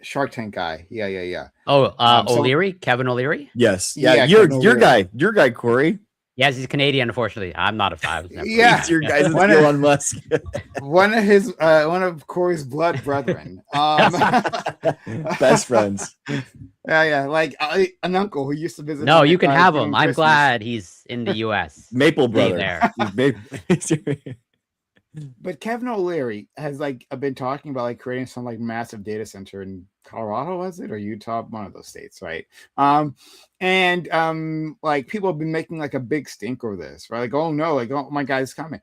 Shark Tank guy. Yeah. Oh, O'Leary, Kevin O'Leary. Yes, yeah, your guy, Corey. Yes, he's Canadian. Unfortunately, I'm not a fan. Yeah, he's your guy's Elon Musk. one of Corey's blood brethren. Best friends. Yeah, like an uncle who used to visit. No, you can have him. I'm glad he's in the U.S. Maple brother. There. But Kevin O'Leary has like been talking about like creating some like massive data center in Colorado, was it, or Utah, one of those states, right? And like people have been making like a big stink over this, right? Like, oh no, like, oh my guy's coming.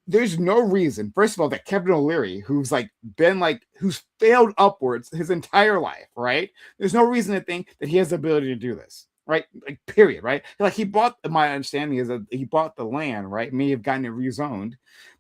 There's no reason, first of all, that Kevin O'Leary, who's like been like who's failed upwards his entire life, right? There's no reason to think that he has the ability to do this. Right, like period, right? Like he bought. My understanding is that he bought the land, right? May have gotten it rezoned,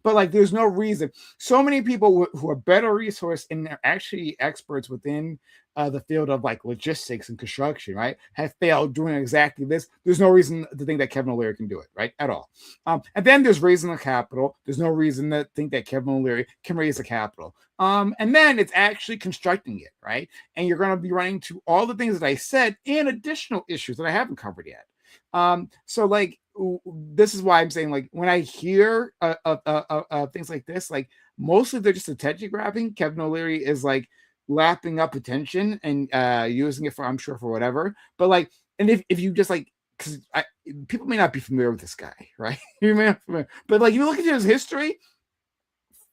but like there's no reason. So many people who are better resourced and they're actually experts within the field of like logistics and construction, right, have failed doing exactly this. There's no reason to think that Kevin O'Leary can do it, right, at all. And then there's raising the capital. There's no reason to think that Kevin O'Leary can raise the capital. And then it's actually constructing it, right? And you're going to be running to all the things that I said and additional issues that I haven't covered yet. So like this is why I'm saying like when I hear things like this, like mostly they're just attention grabbing. Kevin O'Leary is like lapping up attention and using it for, I'm sure, for whatever. But like, and if you just like, because people may not be familiar with this guy, right? You may not be familiar, but like you look at his history,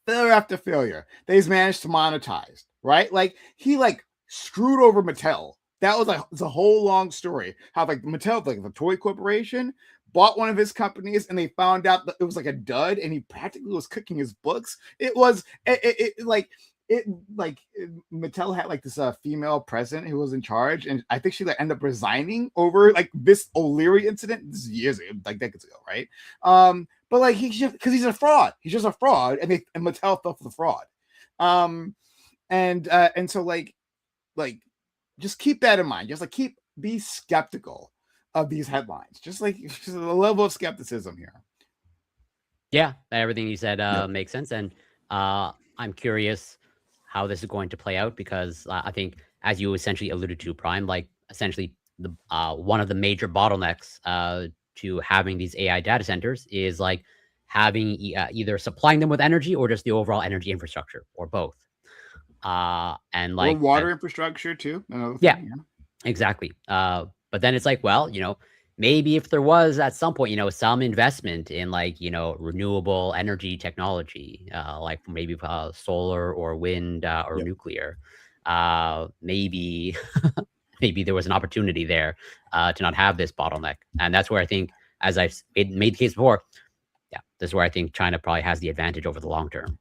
failure after failure that he's managed to monetize, right? Like he like screwed over Mattel. That was like it's a whole long story. How like Mattel, like the toy corporation, bought one of his companies and they found out that it was like a dud and he practically was cooking his books. Mattel had like this female president who was in charge, and I think she like ended up resigning over like this O'Leary incident. This is years ago, like decades ago, right? But like because he's a fraud. He's just a fraud, and Mattel fell for the fraud. And so like just keep that in mind. Just like be skeptical of these headlines. Just a level of skepticism here. Yeah, everything you said makes sense, and I'm curious how this is going to play out because I think, as you essentially alluded to, Prime, like essentially the one of the major bottlenecks to having these AI data centers is like having either supplying them with energy or just the overall energy infrastructure or both. And like or water infrastructure too. Yeah, exactly. But then it's like, well, maybe if there was at some point, some investment in like, renewable energy technology, like maybe solar or wind or nuclear, maybe maybe there was an opportunity there to not have this bottleneck. And that's where I think, as I've made the case before, this is where I think China probably has the advantage over the long term.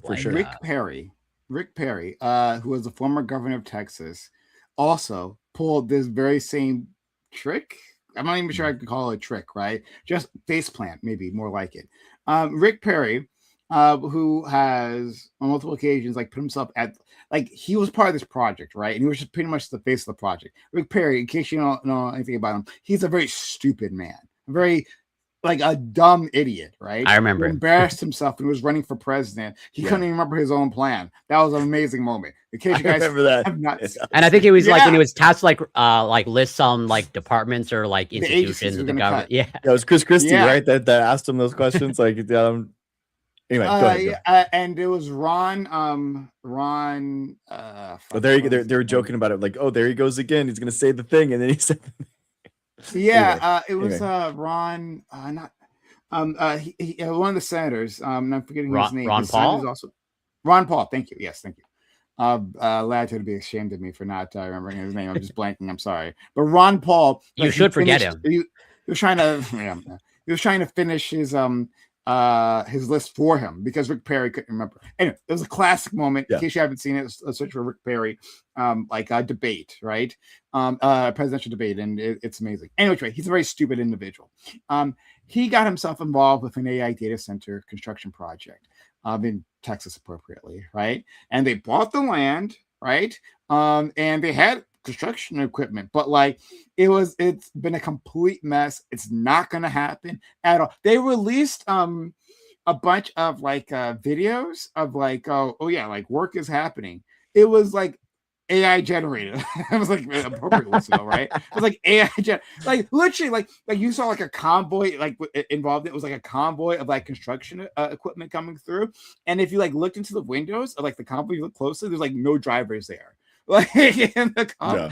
For sure. Rick Perry, who was the former governor of Texas, also pulled this very same trick. I'm not even sure I could call it a trick, right? Just faceplant, maybe more like it. Rick Perry, who has on multiple occasions like put himself at like he was part of this project, right? And he was just pretty much the face of the project. Rick Perry, in case you don't know anything about him, he's a very stupid man, very like a dumb idiot, right? I remember He embarrassed himself and was running for president. He couldn't even remember his own plan. That was an amazing moment. In case you guys remember that. have not and I think it was like when he was tasked like list some like departments or like The agencies institutions were of the gonna government. cut. Yeah. That was Chris Christie, Yeah. right? That asked him those questions. Like, anyway, go ahead. And it was Ron. But they were joking about it, like, oh, there he goes again. He's gonna say the thing, and then he said. Yeah, it was Ron. Not he, one of the senators. I'm forgetting his name. Ron His son Paul? is also Ron Paul. Thank you. Yes, thank you. Lad would be ashamed of me for not remembering his name. I'm just blanking. I'm sorry. But Ron Paul. You should forget him. He was trying to. He was trying to finish his list for him because Rick Perry couldn't remember. Anyway, it was a classic moment. In case you haven't seen it, search for Rick Perry, like a debate, right? Presidential debate, and it's amazing. Anyway, he's a very stupid individual. He got himself involved with an AI data center construction project in Texas, appropriately, right? And they bought the land, right? And they had construction equipment, but like it's been a complete mess. It's not going to happen at all. They released a bunch of like videos of like oh yeah, like work is happening. It was like AI generated. It was like appropriate ago, right? It was like AI like literally like you saw like a convoy like involved. It was like a convoy of like construction equipment coming through, and if you like looked into the windows of like the convoy, you look closely, there's like no drivers there. Like in the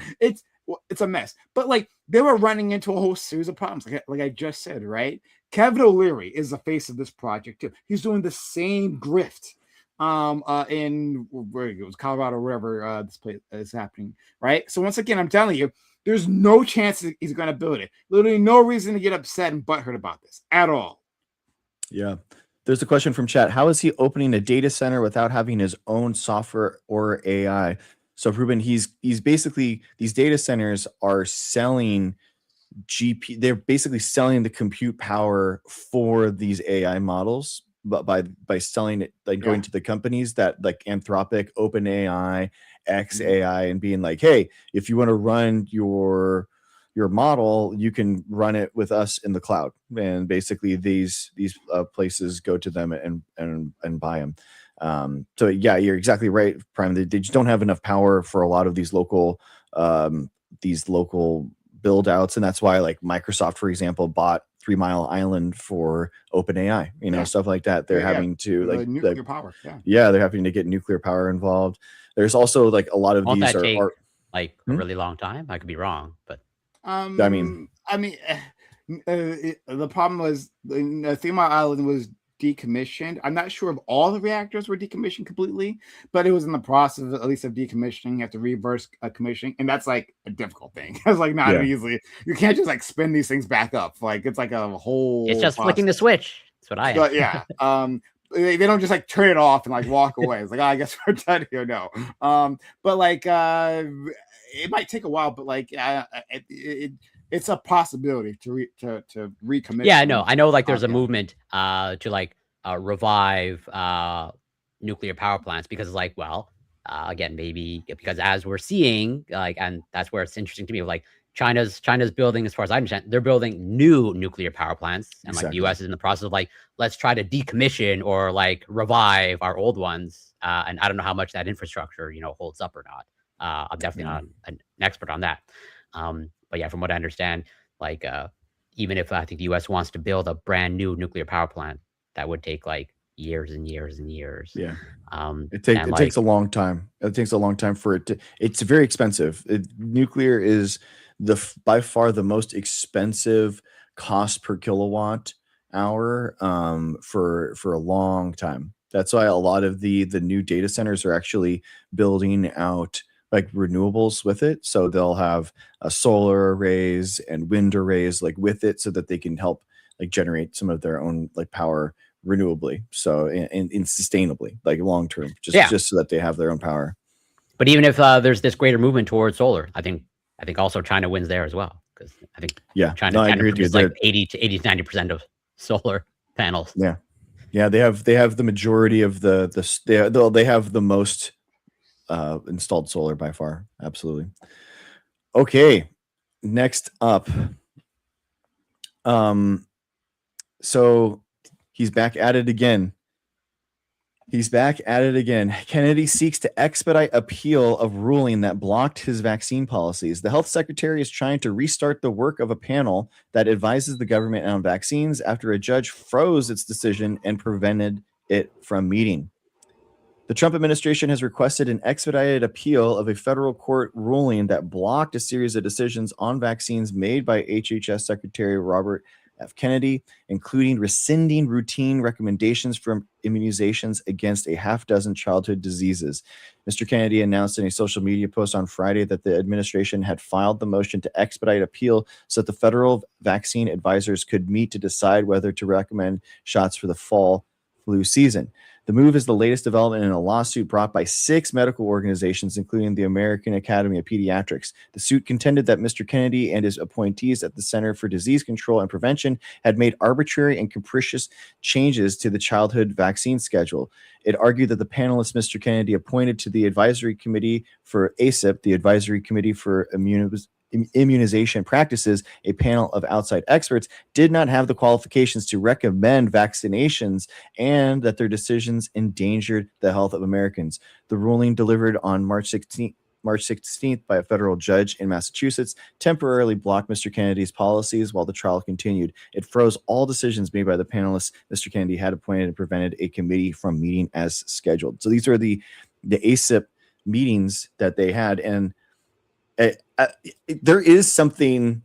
it's a mess. But like they were running into a whole series of problems, like I just said, right? Kevin O'Leary is the face of this project too. He's doing the same grift in where it was Colorado or wherever this place is happening, right? So once again, I'm telling you, there's no chance that he's going to build it. Literally no reason to get upset and butthurt about this at all. Yeah. There's a question from chat. How is he opening a data center without having his own software or AI? So Ruben, he's basically, these data centers are selling they're basically selling the compute power for these AI models, but by selling it, like going to the companies that like Anthropic, OpenAI, XAI, and being like, hey, if you want to run your model, you can run it with us in the cloud. And basically these places go to them and buy them. So yeah, you're exactly right, Prime. They just don't have enough power for a lot of these local build outs, and that's why like Microsoft, for example, bought 3 Mile Island for OpenAI, stuff like that. They're having to like nuclear power. They're having to get nuclear power involved. There's also like a lot of Won't these that take, are like a really long time. I could be wrong, but the problem was the 3 Mile Island was decommissioned. I'm not sure if all the reactors were decommissioned completely, but it was in the process at least of decommissioning. You have to reverse commissioning, and that's like a difficult thing. It's like not easily. You can't just like spin these things back up. Like it's like a whole. It's just flicking the switch. That's what I. But yeah. They don't just like turn it off and like walk away. It's like, I guess we're done here. No. But like it might take a while, but like it's a possibility to recommit. Yeah, no, I know. Like, there's a movement to like revive nuclear power plants because it's like, well, again, maybe because as we're seeing, like, and that's where it's interesting to me. Like, China's building, as far as I understand, they're building new nuclear power plants, and like the U.S. is in the process of like, let's try to decommission or like revive our old ones. And I don't know how much that infrastructure holds up or not. I'm definitely not an expert on that. But yeah, from what I understand, like even if I think the U.S. wants to build a brand new nuclear power plant, that would take like years and years and years. Yeah. It takes a long time. It takes a long time for it to. It's very expensive. Nuclear is by far the most expensive cost per kilowatt hour for a long time. That's why a lot of the new data centers are actually building out like renewables with it. So they'll have solar arrays and wind arrays like with it so that they can help like generate some of their own like power renewably, so and sustainably, like long term, Yeah. just so that they have their own power. But even if there's this greater movement towards solar, I think also China wins there as well, because I think China I agree with you. produces like 80 to 90% of solar panels. Yeah, they have the majority of they have the most installed solar by far. Absolutely. Okay, next up. So he's back at it again. Kennedy seeks to expedite appeal of ruling that blocked his vaccine policies. The health secretary is trying to restart the work of a panel that advises the government on vaccines after a judge froze its decision and prevented it from meeting. The Trump administration has requested an expedited appeal of a federal court ruling that blocked a series of decisions on vaccines made by HHS Secretary Robert F. Kennedy, including rescinding routine recommendations from immunizations against a half dozen childhood diseases. Mr. Kennedy announced in a social media post on Friday that the administration had filed the motion to expedite appeal so that the federal vaccine advisors could meet to decide whether to recommend shots for the fall flu season. The move is the latest development in a lawsuit brought by 6 medical organizations, including the American Academy of Pediatrics. The suit contended that Mr. Kennedy and his appointees at the Center for Disease Control and Prevention had made arbitrary and capricious changes to the childhood vaccine schedule. It argued that the panelists Mr. Kennedy appointed to the Advisory Committee for ACIP, the Advisory Committee for Immunization Practices, a panel of outside experts, did not have the qualifications to recommend vaccinations and that their decisions endangered the health of Americans. The ruling, delivered on March 16th by a federal judge in Massachusetts, temporarily blocked Mr. Kennedy's policies while the trial continued. It froze all decisions made by the panelists Mr. Kennedy had appointed and prevented a committee from meeting as scheduled. So these are the ACIP meetings that they had, and there is something.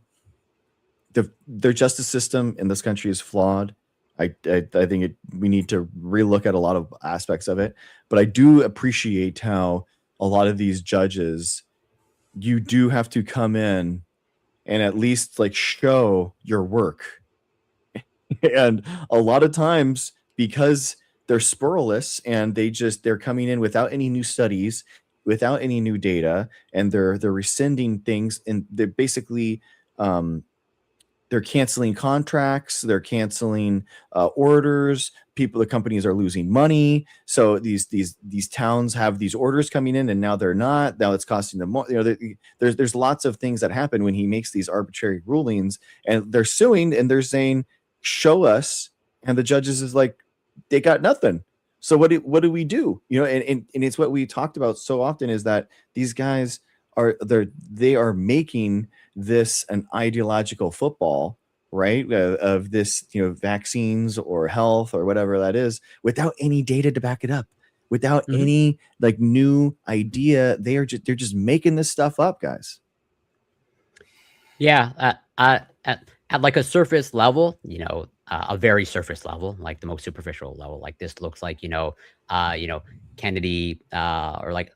Their justice system in this country is flawed. I think we need to relook at a lot of aspects of it, but I do appreciate how a lot of these judges, you do have to come in and at least like show your work. And a lot of times, because they're spurless and they're coming in without any new studies, without any new data, and they're rescinding things, and they're basically they're canceling contracts, they're canceling orders. The companies are losing money. So these towns have these orders coming in, and now they're not. Now it's costing them more. There's lots of things that happen when he makes these arbitrary rulings, and they're suing and they're saying, "Show us," and the judges is like, they got nothing. So what do we do? And it's what we talked about so often, is that these guys they are making this an ideological football, right? Of this, vaccines or health or whatever that is, without any data to back it up, without any like new idea. They're just making this stuff up, guys. Yeah, at like a surface level, a very surface level, like the most superficial level, like this looks like, Kennedy, or like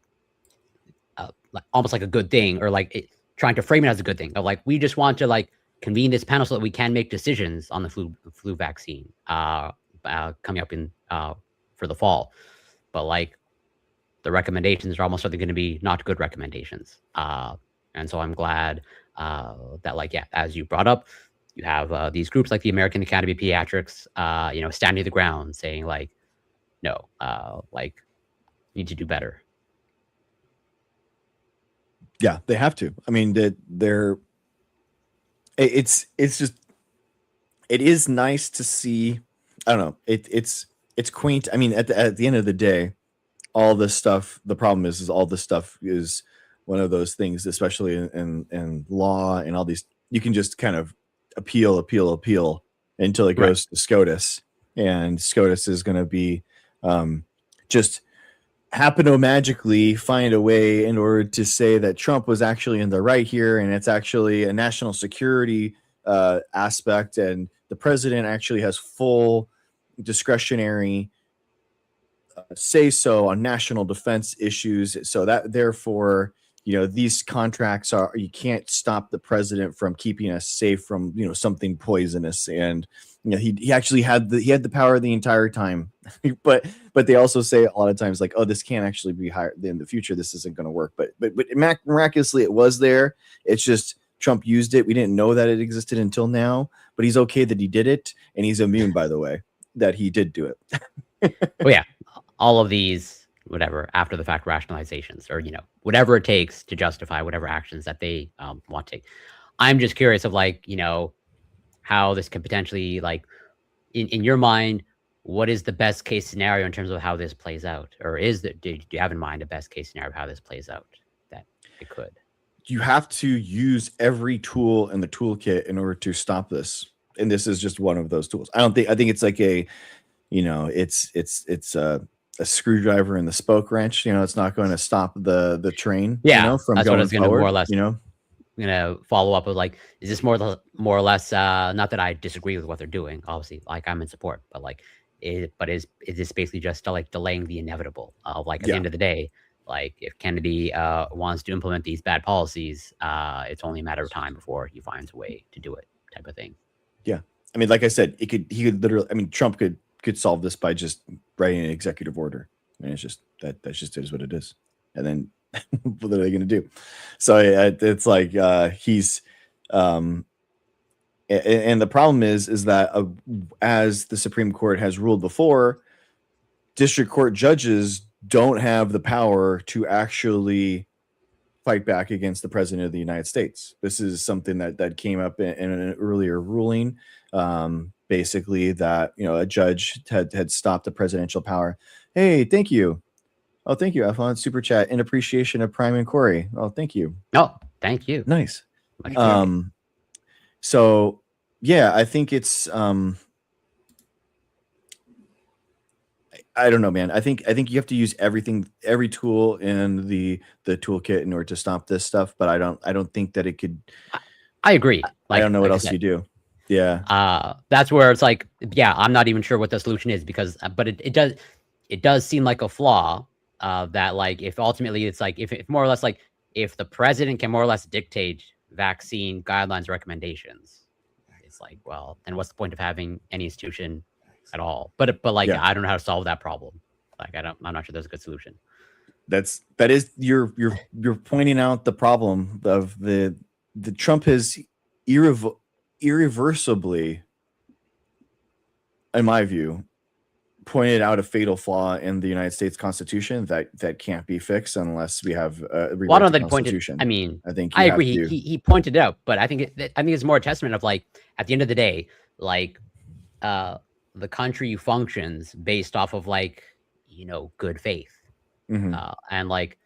almost like a good thing, or like trying to frame it as a good thing, of like, we just want to like convene this panel so that we can make decisions on the flu vaccine coming up in for the fall. But like the recommendations are almost certainly going to be not good recommendations. And so I'm glad that, like, yeah, as you brought up, you have these groups like the American Academy of Pediatrics, standing the ground saying like, no, like, need to do better. Yeah, they have to. I mean, it's just, it is nice to see. I don't know. It's quaint. I mean, at the end of the day, all this stuff, the problem is all this stuff is one of those things, especially in law and all these, you can just kind of appeal until it goes to SCOTUS, and SCOTUS is going to be just happen to magically find a way in order to say that Trump was actually in the right here, and it's actually a national security aspect, and the president actually has full discretionary say so on national defense issues, so that therefore these contracts are, you can't stop the president from keeping us safe from, something poisonous. And, he actually had the power the entire time. but they also say a lot of times like, oh, this can't actually be higher in the future. This isn't going to work. But miraculously it was there. It's just Trump used it. We didn't know that it existed until now, but he's okay that he did it. And he's immune, by the way, that he did do it. Well, yeah, all of these, whatever, after the fact rationalizations, or, whatever it takes to justify whatever actions that they want to take. I'm just curious of like, how this could potentially, like, in your mind, what is the best case scenario in terms of how this plays out? Or do you have in mind a best case scenario of how this plays out that it could? You have to use every tool in the toolkit in order to stop this. And this is just one of those tools. I think it's like a, it's a screwdriver in the spoke wrench. It's not going to stop the train. Yeah, from that's going what I was going to more or less. You gonna follow up with like, is this more or less? Not that I disagree with what they're doing. Obviously, like I'm in support, but like, is this basically just like delaying the inevitable? Of like at the end of the day, like if Kennedy wants to implement these bad policies, it's only a matter of time before he finds a way to do it, type of thing. Yeah, I mean, like I said, he could literally. I mean, Trump could solve this by just writing an executive order. I mean, it's just that's just is what it is. And then what are they going to do? So it's like he's and the problem is that as the Supreme Court has ruled before, district court judges don't have the power to actually fight back against the president of the United States. This is something that came up in an earlier ruling, basically that a judge had stopped the presidential power. Hey, thank you. Oh, thank you, F1 super chat in appreciation of Prime and Corey. Oh, thank you. Oh, thank you. Nice. So yeah, I think it's I don't know, man. I think you have to use every tool in the toolkit in order to stop this stuff. But I don't think that it could. I agree. I don't know what else you do. Yeah. That's where it's like, yeah, I'm not even sure what the solution is because, but it does seem like a flaw. That like if ultimately it's like if more or less like if the president can more or less dictate vaccine guidelines recommendations, it's like, well, then what's the point of having any institution at all? But like I don't know how to solve that problem. Like I'm not sure there's a good solution. That is you're pointing out the problem of the Trump has irreversibly, in my view, pointed out a fatal flaw in the United States Constitution that can't be fixed unless we have a well, I don't think Constitution. I mean, I think I agree. He pointed it out, but I think it's more a testament of like at the end of the day, like the country functions based off of like good faith, and like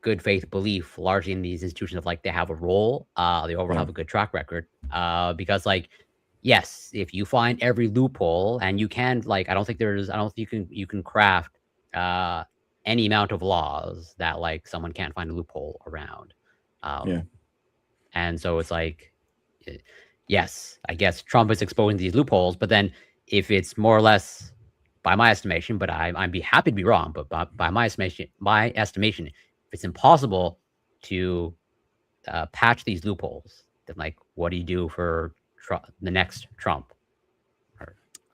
good faith belief largely in these institutions of like they have a role, they overall have a good track record, because like. Yes, if you find every loophole and you can like, I don't think you can craft any amount of laws that like someone can't find a loophole around. And so it's like, yes, I guess Trump is exposing these loopholes, but then if it's more or less by my estimation, but I'd be happy to be wrong, but by my estimation, if it's impossible to patch these loopholes, then like, what do you do for the next Trump?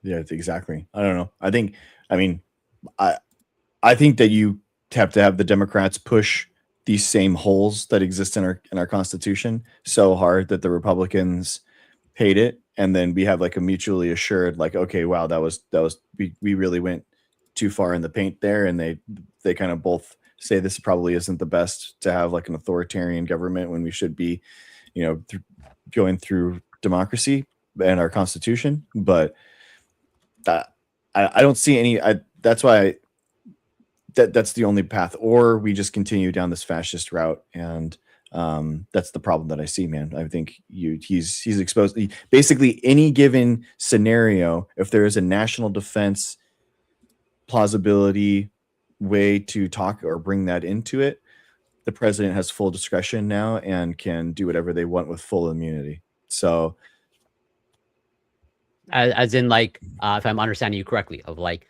Yeah, exactly. I don't know. I think that you have to have the Democrats push these same holes that exist in our Constitution so hard that the Republicans hate it, and then we have like a mutually assured like, okay, wow, that was we really went too far in the paint there, and they kind of both say this probably isn't the best to have like an authoritarian government when we should be going through democracy and our Constitution. But I don't see any. That's why that's the only path, or we just continue down this fascist route, and that's the problem that I see, man. I think he's exposed. Basically, any given scenario, if there is a national defense plausibility way to talk or bring that into it, the president has full discretion now and can do whatever they want with full immunity. So, as in like, if I'm understanding you correctly, of like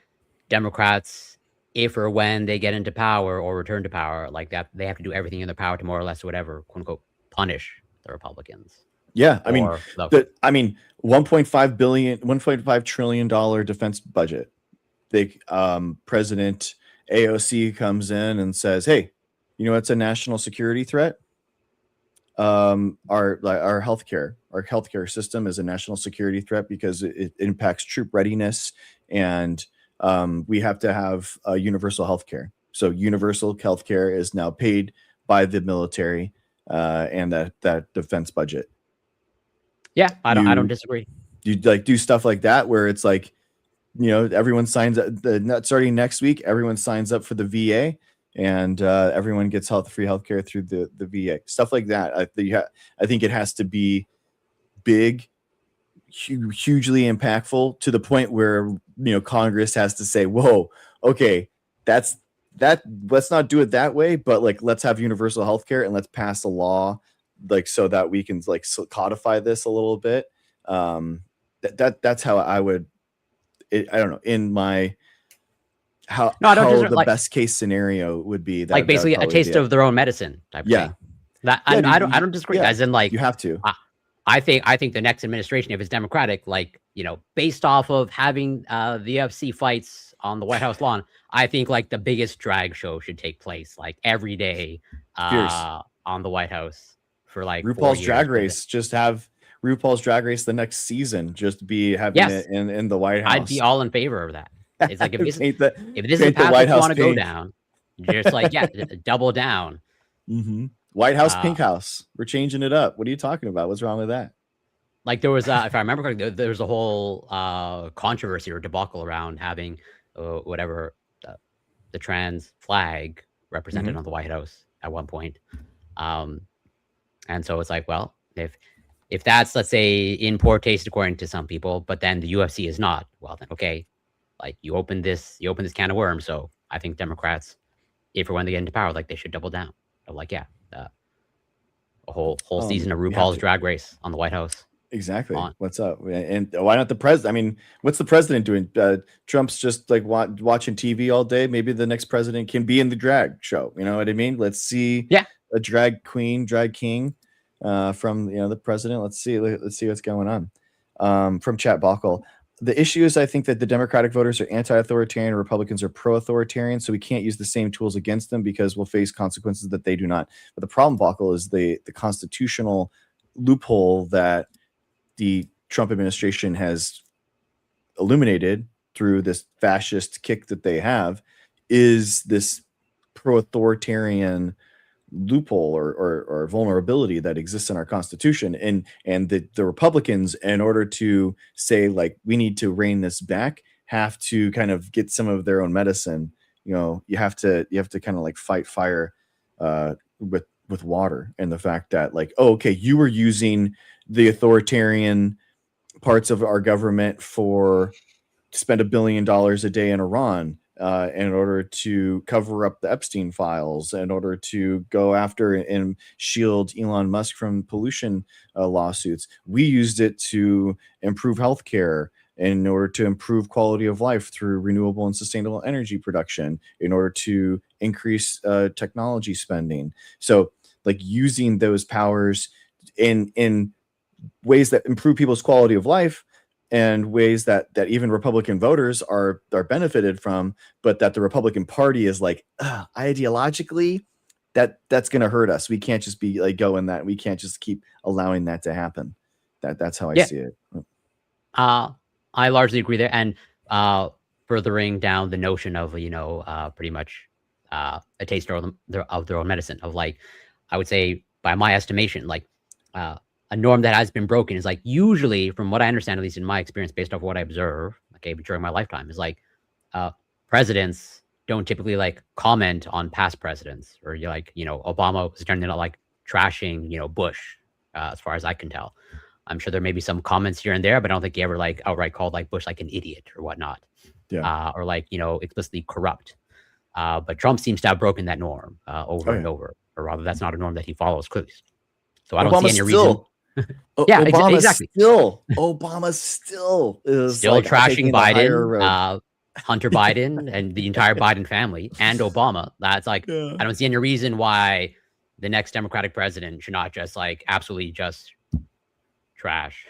Democrats if or when they get into power or return to power, like that, they have to do everything in their power to more or less whatever, quote unquote, punish the Republicans. Yeah, I mean, Or the, 1.5 trillion dollar defense budget. President AOC comes in and says, "Hey, you know what's a national security threat? Our healthcare system is a national security threat because it impacts troop readiness, and we have to have universal healthcare. So universal healthcare is now paid by the military and that defense budget." Yeah, I don't disagree. You like do stuff like that where it's like, you know, everyone signs up. Starting next week, everyone signs up for the VA, and everyone gets free healthcare through the VA. Stuff like that. I think it has to be big, hugely impactful, to the point where, you know, Congress has to say, "Whoa, okay, let's not do it that way, but like let's have universal healthcare and let's pass a law like so that we can like codify this a little bit." That's how I would. I don't know, in my how the best case scenario would be, that like basically a taste of their own medicine type of thing. That I don't disagree. As in, like, you have to. I think the next administration, if it's Democratic, like, you know, based off of having the UFC fights on the White House lawn, I think like the biggest drag show should take place like every day on the White House for like RuPaul's Drag Race. Just have RuPaul's Drag Race the next season just be having it in the White House. I'd be all in favor of that. It's like if it isn't past what you want to go down, just like double down. White House Pink House. We're changing it up. What are you talking about? What's wrong with that? Like there was, if I remember correctly, there was a whole controversy or debacle around having whatever the trans flag represented on the White House at one point. And so it's like, well, if that's, let's say, in poor taste according to some people, but then the UFC is not, well then okay, like you open this can of worms. So I think Democrats, if or when they get into power, like they should double down. Like a whole season of RuPaul's Drag Race on the White House. Exactly. What's up? And why not the president? I mean, what's the president doing? Trump's just like watching TV all day. Maybe the next president can be in the drag show. You know what I mean? Let's see a drag queen, drag king from, you know, the president. Let's see what's going on. From Chat Buckle. The issue is, I think that the Democratic voters are anti-authoritarian, Republicans are pro-authoritarian, so we can't use the same tools against them because we'll face consequences that they do not. But the problem, Buckle, is the constitutional loophole that the Trump administration has illuminated through this fascist kick that they have is this pro-authoritarian loophole or vulnerability that exists in our Constitution, and the Republicans, in order to say like we need to rein this back, have to kind of get some of their own medicine. You know, you have to kind of like fight fire with water, and the fact that like, oh, okay, you were using the authoritarian parts of our government to spend $1 billion a day in Iran in order to cover up the Epstein files, in order to go after and shield Elon Musk from pollution lawsuits. We used it to improve healthcare, in order to improve quality of life through renewable and sustainable energy production, in order to increase technology spending. So like using those powers in ways that improve people's quality of life, and ways that even Republican voters are benefited from, but that the Republican Party is like, ideologically, that's going to hurt us. We can't just be like going that. We can't just keep allowing that to happen. That's how I see it. I largely agree there, and furthering down the notion of, you know, pretty much a taste of their own medicine. Of like, I would say, by my estimation, like a norm that has been broken is like, usually, from what I understand, at least in my experience, based off what I observe, okay, during my lifetime, is like presidents don't typically like comment on past presidents, or you like, you know, Obama was generally not like trashing, you know, Bush, as far as I can tell. I'm sure there may be some comments here and there, but I don't think he ever like outright called like Bush like an idiot or whatnot, or like, you know, explicitly corrupt. But Trump seems to have broken that norm over and over, or rather, that's not a norm that he follows clearly. So I don't see any reason. Obama exactly. Obama still is still like trashing Biden. Hunter Biden and the entire Biden family and Obama. That's like, I don't see any reason why the next Democratic president should not just like absolutely just trash.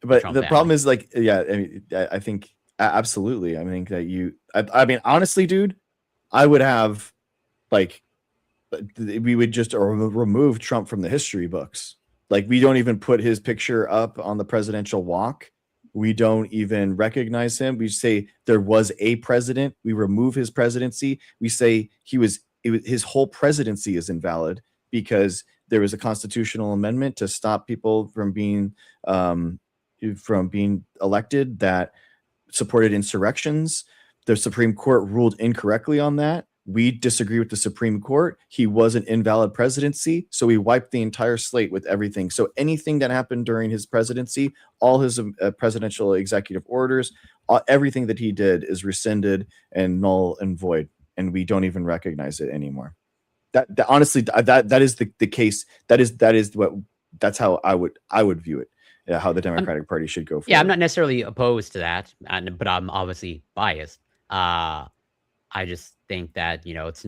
But the problem is like, yeah, I mean, I think absolutely. I think that I mean, honestly, dude, I would have like, we would just remove Trump from the history books. Like, we don't even put his picture up on the presidential walk. We don't even recognize him. We say there was a president. We remove his presidency. We say his whole presidency is invalid because there was a constitutional amendment to stop people from being elected that supported insurrections. The Supreme Court ruled incorrectly on that. We disagree with the Supreme Court. He was an invalid presidency, so we wiped the entire slate with everything. So anything that happened during his presidency, all his presidential executive orders, everything that he did is rescinded and null and void, and we don't even recognize it anymore. That honestly, that is the case. That's how I would view it. How the Democratic Party should go forward. Yeah, I'm not necessarily opposed to that, but I'm obviously biased. I just think that, you know, it's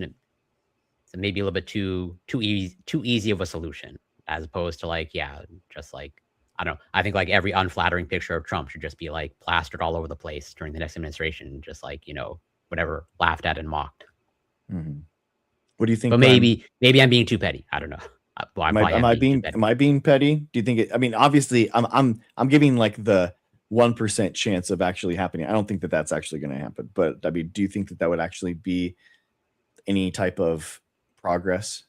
maybe a little bit too easy of a solution, as opposed to like, yeah, just like, I don't know. I think like every unflattering picture of Trump should just be like plastered all over the place during the next administration, just like, you know, whatever, laughed at and mocked. Mm-hmm. What do you think? But maybe I'm being too petty. I don't know. Am I being petty? Do you think it? I mean, obviously, I'm giving like the 1% chance of actually happening. I don't think that that's actually going to happen. But I mean, do you think that would actually be any type of progress?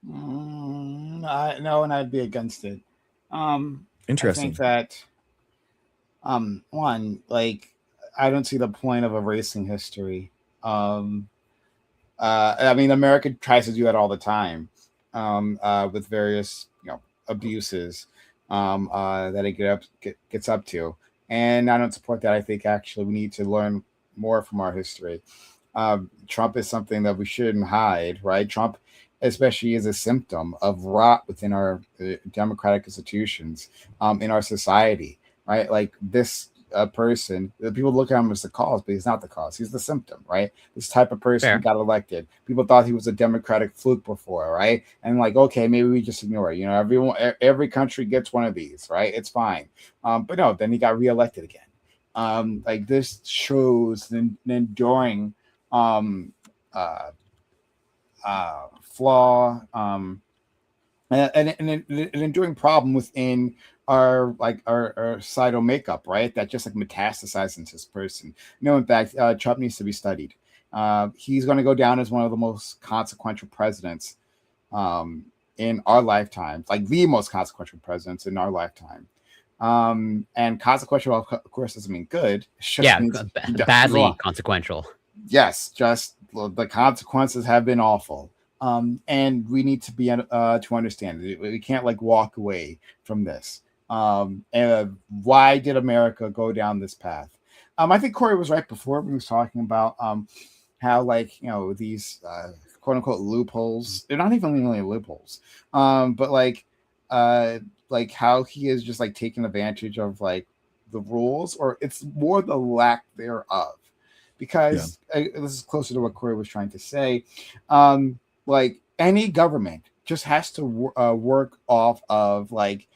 No, and I'd be against it. Interesting. I think that one, like, I don't see the point of erasing history. I mean, America tries to do that all the time with various, you know, abuses that it gets up to, and I don't support that. I think actually we need to learn more from our history. Trump is something that we shouldn't hide, right? Trump, especially, is a symptom of rot within our democratic institutions, in our society, right? Like this person, people look at him as the cause, but he's not the cause. He's the symptom, right? This type of person got elected. People thought he was a democratic fluke before, right? And like, okay, maybe we just ignore it. You know, every country gets one of these, right? It's fine. But no, then he got reelected again. Like, this shows the enduring flaw, and an enduring problem within our societal makeup, right? That just like metastasizes into this person. No, in fact, Trump needs to be studied. He's going to go down as one of the most consequential presidents in our lifetime, like the most consequential presidents in our lifetime. And consequential, of course, doesn't mean good. Badly consequential. Yes, just the consequences have been awful. And we need to be to understand it. We can't like walk away from this. And why did America go down this path? I think Corey was right before we was talking about how, like, you know, these quote unquote loopholes, they're not even really loopholes, but like how he is just like taking advantage of like the rules, or it's more the lack thereof. Because this is closer to what Corey was trying to say. Like, any government just has to work off of like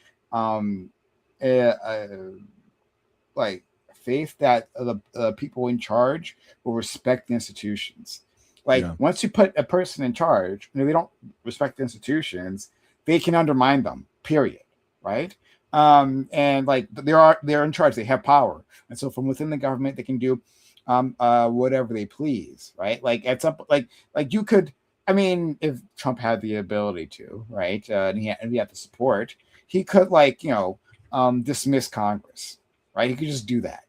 faith that the people in charge will respect the institutions. Like, once you put a person in charge and they don't respect the institutions, they can undermine them, period. Right? And like, they're in charge, they have power. And so from within the government, they can do whatever they please, right? Like, it's up, like you could, I mean, if Trump had the ability to, right, and he had the support, he could, like, you know, dismiss Congress, right? He could just do that.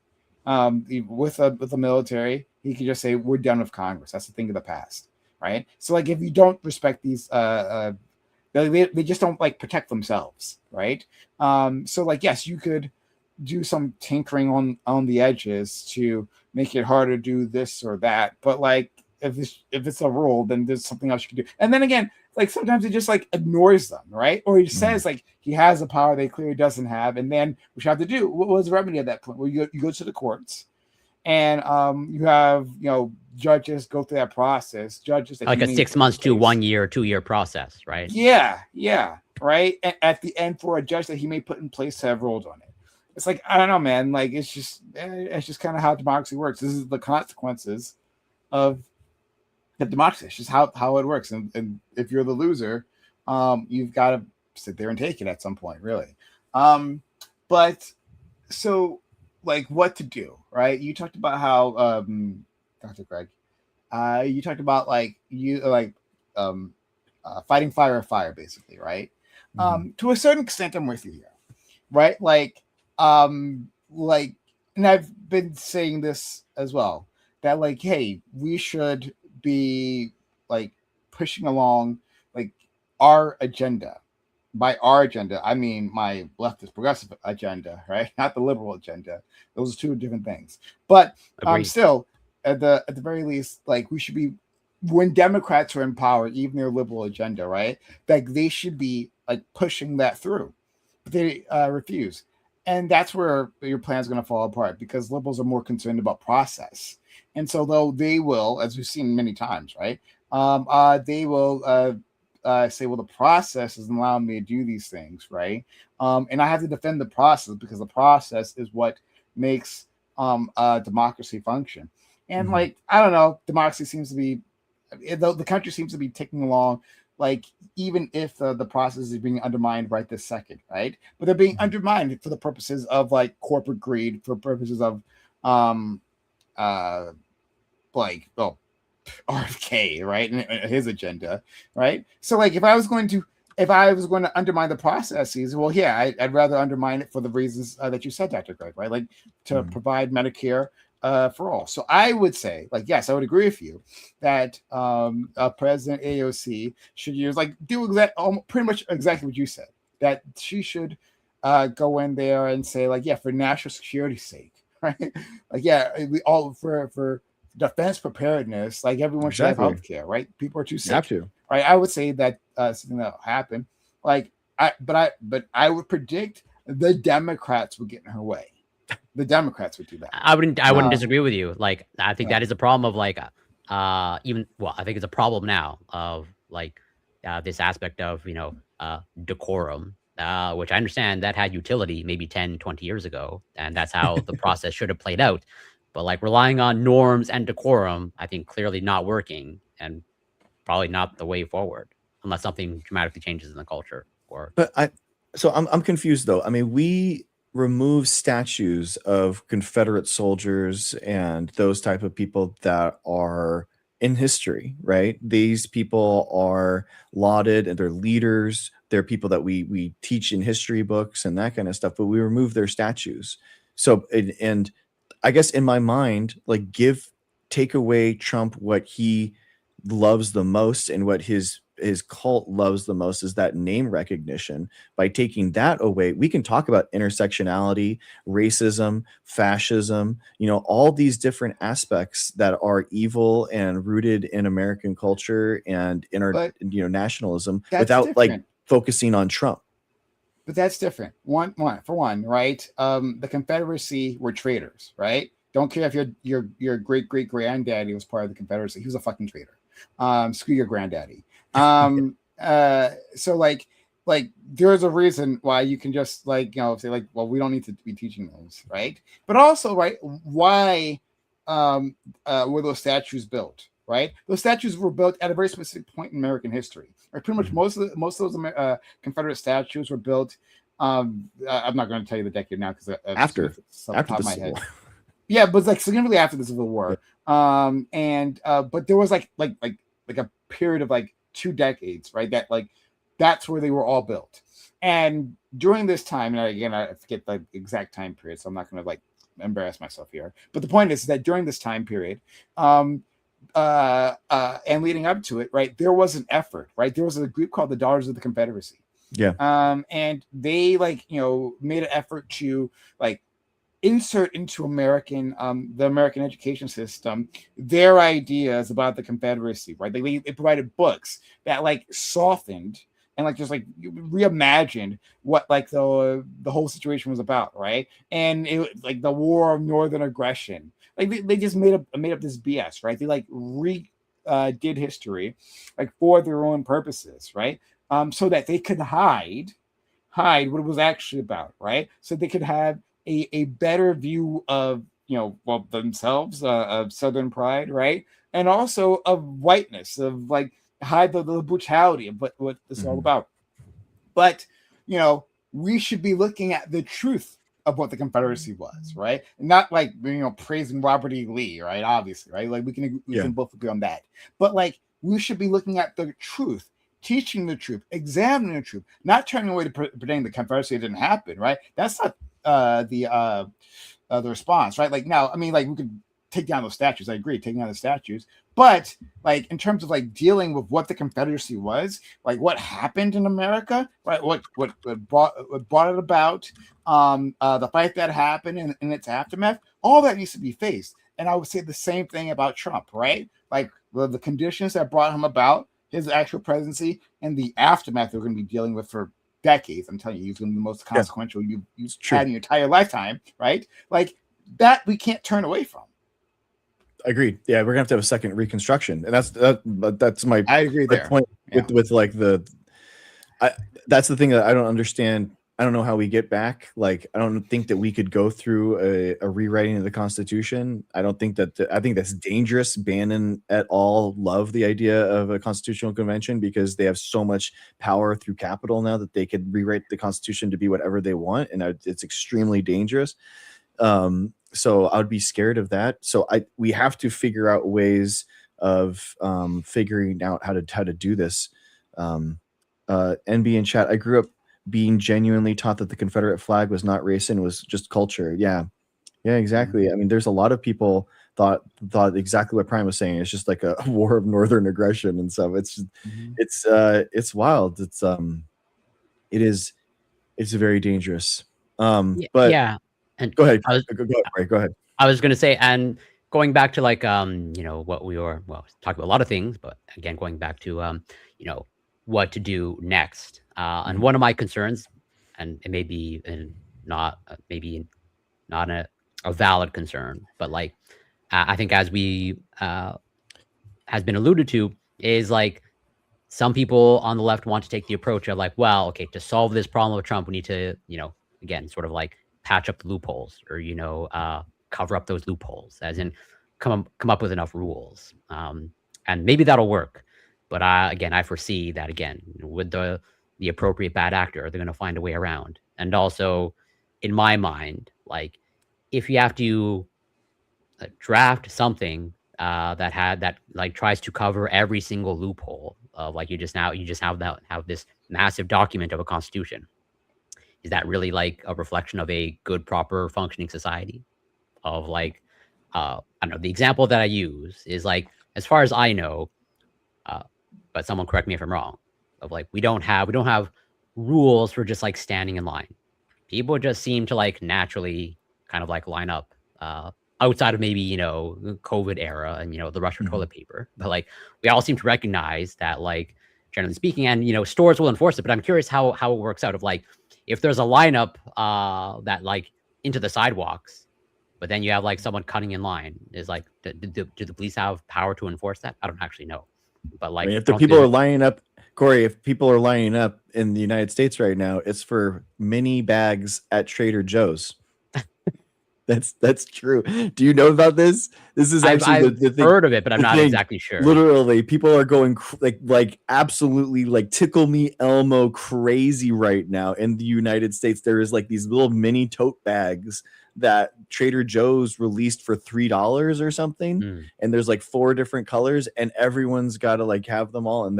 With the military, he could just say, we're done with Congress. That's the thing of the past, right? So like, if you don't respect these, they just don't like protect themselves, right? So like, yes, you could do some tinkering on the edges to make it harder to do this or that, but like, if it's a rule, then there's something else you can do. And then again, like sometimes he just like ignores them, right? Or he says like he has a power they clearly doesn't have, and then what you have to do? What was the remedy at that point? Well, you go to the courts, and you have judges go through that process. Judges that like a 6 months to 1 year, 2 year process, right? Yeah, right. And at the end, for a judge that he may put in place to have ruled on it. It's like, I don't know, man. Like it's just kind of how democracy works. This is the consequences of the democracy. It's just how it works. And if you're the loser, you've got to sit there and take it at some point, really. But so like what to do, right? You talked about how Dr. Greg, you talked about like fighting fire with fire, basically, right? To a certain extent, I'm with you here, right? Like, and I've been saying this as well, that like, hey, we should be like pushing along like our agenda. By our agenda, I mean my leftist progressive agenda, right? Not the liberal agenda. Those are two different things. But still, at the very least, like we should be, when Democrats are in power, even their liberal agenda, right? Like they should be like pushing that through, but they refuse, and that's where your plan is going to fall apart because liberals are more concerned about process, and so though they will, as we've seen many times, right? They will say, well, the process isn't allowing me to do these things, right? And I have to defend the process because the process is what makes democracy function. And like, I don't know, democracy seems to be, the country seems to be ticking along, like even if the process is being undermined right this second, right? But they're being undermined for the purposes of like corporate greed, for purposes of RFK, right, and his agenda, right? So like if I was going to undermine the processes, well, yeah, I'd rather undermine it for the reasons that you said, Dr. Greg, right? Like to provide Medicare for all. So I would say, like, yes, I would agree with you that President AOC should use pretty much exactly what you said, that she should go in there and say, like, yeah, for national security's sake, right? Like, yeah, we all for defense preparedness, like everyone should have health care, right? People are too sick. Have to. Right. I would say that something that'll happen. Like I would predict the Democrats would get in her way. The Democrats would do that. I wouldn't disagree with you. Like I think that is a problem of like I think it's a problem now of like this aspect of decorum, which I understand that had utility maybe 10, 20 years ago, and that's how the process should have played out. But like relying on norms and decorum, I think clearly not working and probably not the way forward unless something dramatically changes in the culture. But I'm confused though. I mean, we remove statues of Confederate soldiers and those type of people that are in history, right? These people are lauded and they're leaders. They're people that we teach in history books and that kind of stuff, but we remove their statues. So, and I guess in my mind, like take away Trump what he loves the most and what his cult loves the most is that name recognition. By taking that away, we can talk about intersectionality, racism, fascism, all these different aspects that are evil and rooted in American culture and in our nationalism without like focusing on Trump. But that's different. One, right? The Confederacy were traitors, right? Don't care if your great granddaddy was part of the Confederacy. He was a fucking traitor. Screw your granddaddy. So like there's a reason why you can just say like, well, we don't need to be teaching those, right? But also, right, why were those statues built? Right, those statues were built at a very specific point in American history. Right, pretty much most of those Confederate statues were built. I'm not going to tell you the decade now because after the Civil War. Yeah, but it's like significantly after the Civil War. Yeah. But there was like a period of like 2 decades, right? That like that's where they were all built. And during this time, and again, I forget the exact time period, so I'm not going to like embarrass myself here. But the point is that during this time period, and leading up to it, right, there was an effort, right? There was a group called the Daughters of the Confederacy. Yeah. And they made an effort to like insert into the American education system their ideas about the Confederacy, right? They provided books that like softened and like just like reimagined what like the whole situation was about, right? And it was like the war of northern aggression. Like they just made up this BS, right? They like did history like for their own purposes, right? So that they could hide what it was actually about, right? So they could have a better view of well themselves, of Southern pride, right, and also of whiteness, of like hide the brutality of what this is all about. But we should be looking at the truth of what the Confederacy was, right? Not like praising Robert E. Lee, right? Obviously, right? Like we can both agree on that. But like we should be looking at the truth, teaching the truth, examining the truth, not turning away to pretending the Confederacy didn't happen, right? That's not the response, right? Like now, I mean, like we could take down those statues. I agree, taking down the statues, but like in terms of like dealing with what the Confederacy was, like what happened in America, right? What brought it about, the fight that happened in its aftermath, all that needs to be faced. And I would say the same thing about Trump, right? Like the conditions that brought him about, his actual presidency, and the aftermath we're going to be dealing with for decades. I'm telling you, he's going to be the most consequential you've had in your entire lifetime, right? Like that we can't turn away from. Agreed. Yeah, we're gonna have to have a second reconstruction, and that's my I agree my there. point with like that's the thing that I don't understand. I don't know how we get back. Like, I don't think that we could go through a rewriting of the Constitution. I don't think that I think that's dangerous. Bannon et al. Love the idea of a constitutional convention because they have so much power through capital now that they could rewrite the Constitution to be whatever they want, and it's extremely dangerous. So I would be scared of that. So we have to figure out ways of figuring out how to do this. NB in chat, I grew up being genuinely taught that the Confederate flag was not racist, was just culture. Yeah, exactly. I mean, there's a lot of people thought exactly what Prime was saying. It's just like a war of northern aggression and stuff. It's it's wild. It's very dangerous. But yeah. And go ahead. Go ahead. I was going to say, and going back to like, what we were, talking about a lot of things, but again, going back to, what to do next. And one of my concerns, and it may be not a valid concern, but like, I think as we, has been alluded to, is like some people on the left want to take the approach of like, well, okay, to solve this problem with Trump, we need to, again, sort of like patch up the loopholes or, cover up those loopholes, as in come up with enough rules. And maybe that'll work. But again, I foresee that again, with the appropriate bad actor, they're going to find a way around. And also, in my mind, like if you have to draft something that like tries to cover every single loophole of like you just have this massive document of a constitution, is that really like a reflection of a good, proper, functioning society? Of like, I don't know. The example that I use is like, as far as I know, but someone correct me if I'm wrong, of like, we don't have rules for just like standing in line. People just seem to like naturally kind of like line up, outside of maybe, COVID era and, the rush for toilet paper. But like, we all seem to recognize that, like, generally speaking, and, stores will enforce it. But I'm curious how it works out of like, if there's a lineup that like into the sidewalks, but then you have like someone cutting in line, is like, do the police have power to enforce that? I don't actually know. But like, I mean, if the people are lining up, Corey, if people are lining up in the United States right now, it's for mini bags at Trader Joe's. That's true. Do you know about this? This is actually the thing. I've heard of it, but I'm not exactly sure. Literally, people are going like absolutely like tickle me Elmo crazy right now in the United States. There is like these little mini tote bags that Trader Joe's released for $3 or something, and there's like 4 different colors, and everyone's got to like have them all, and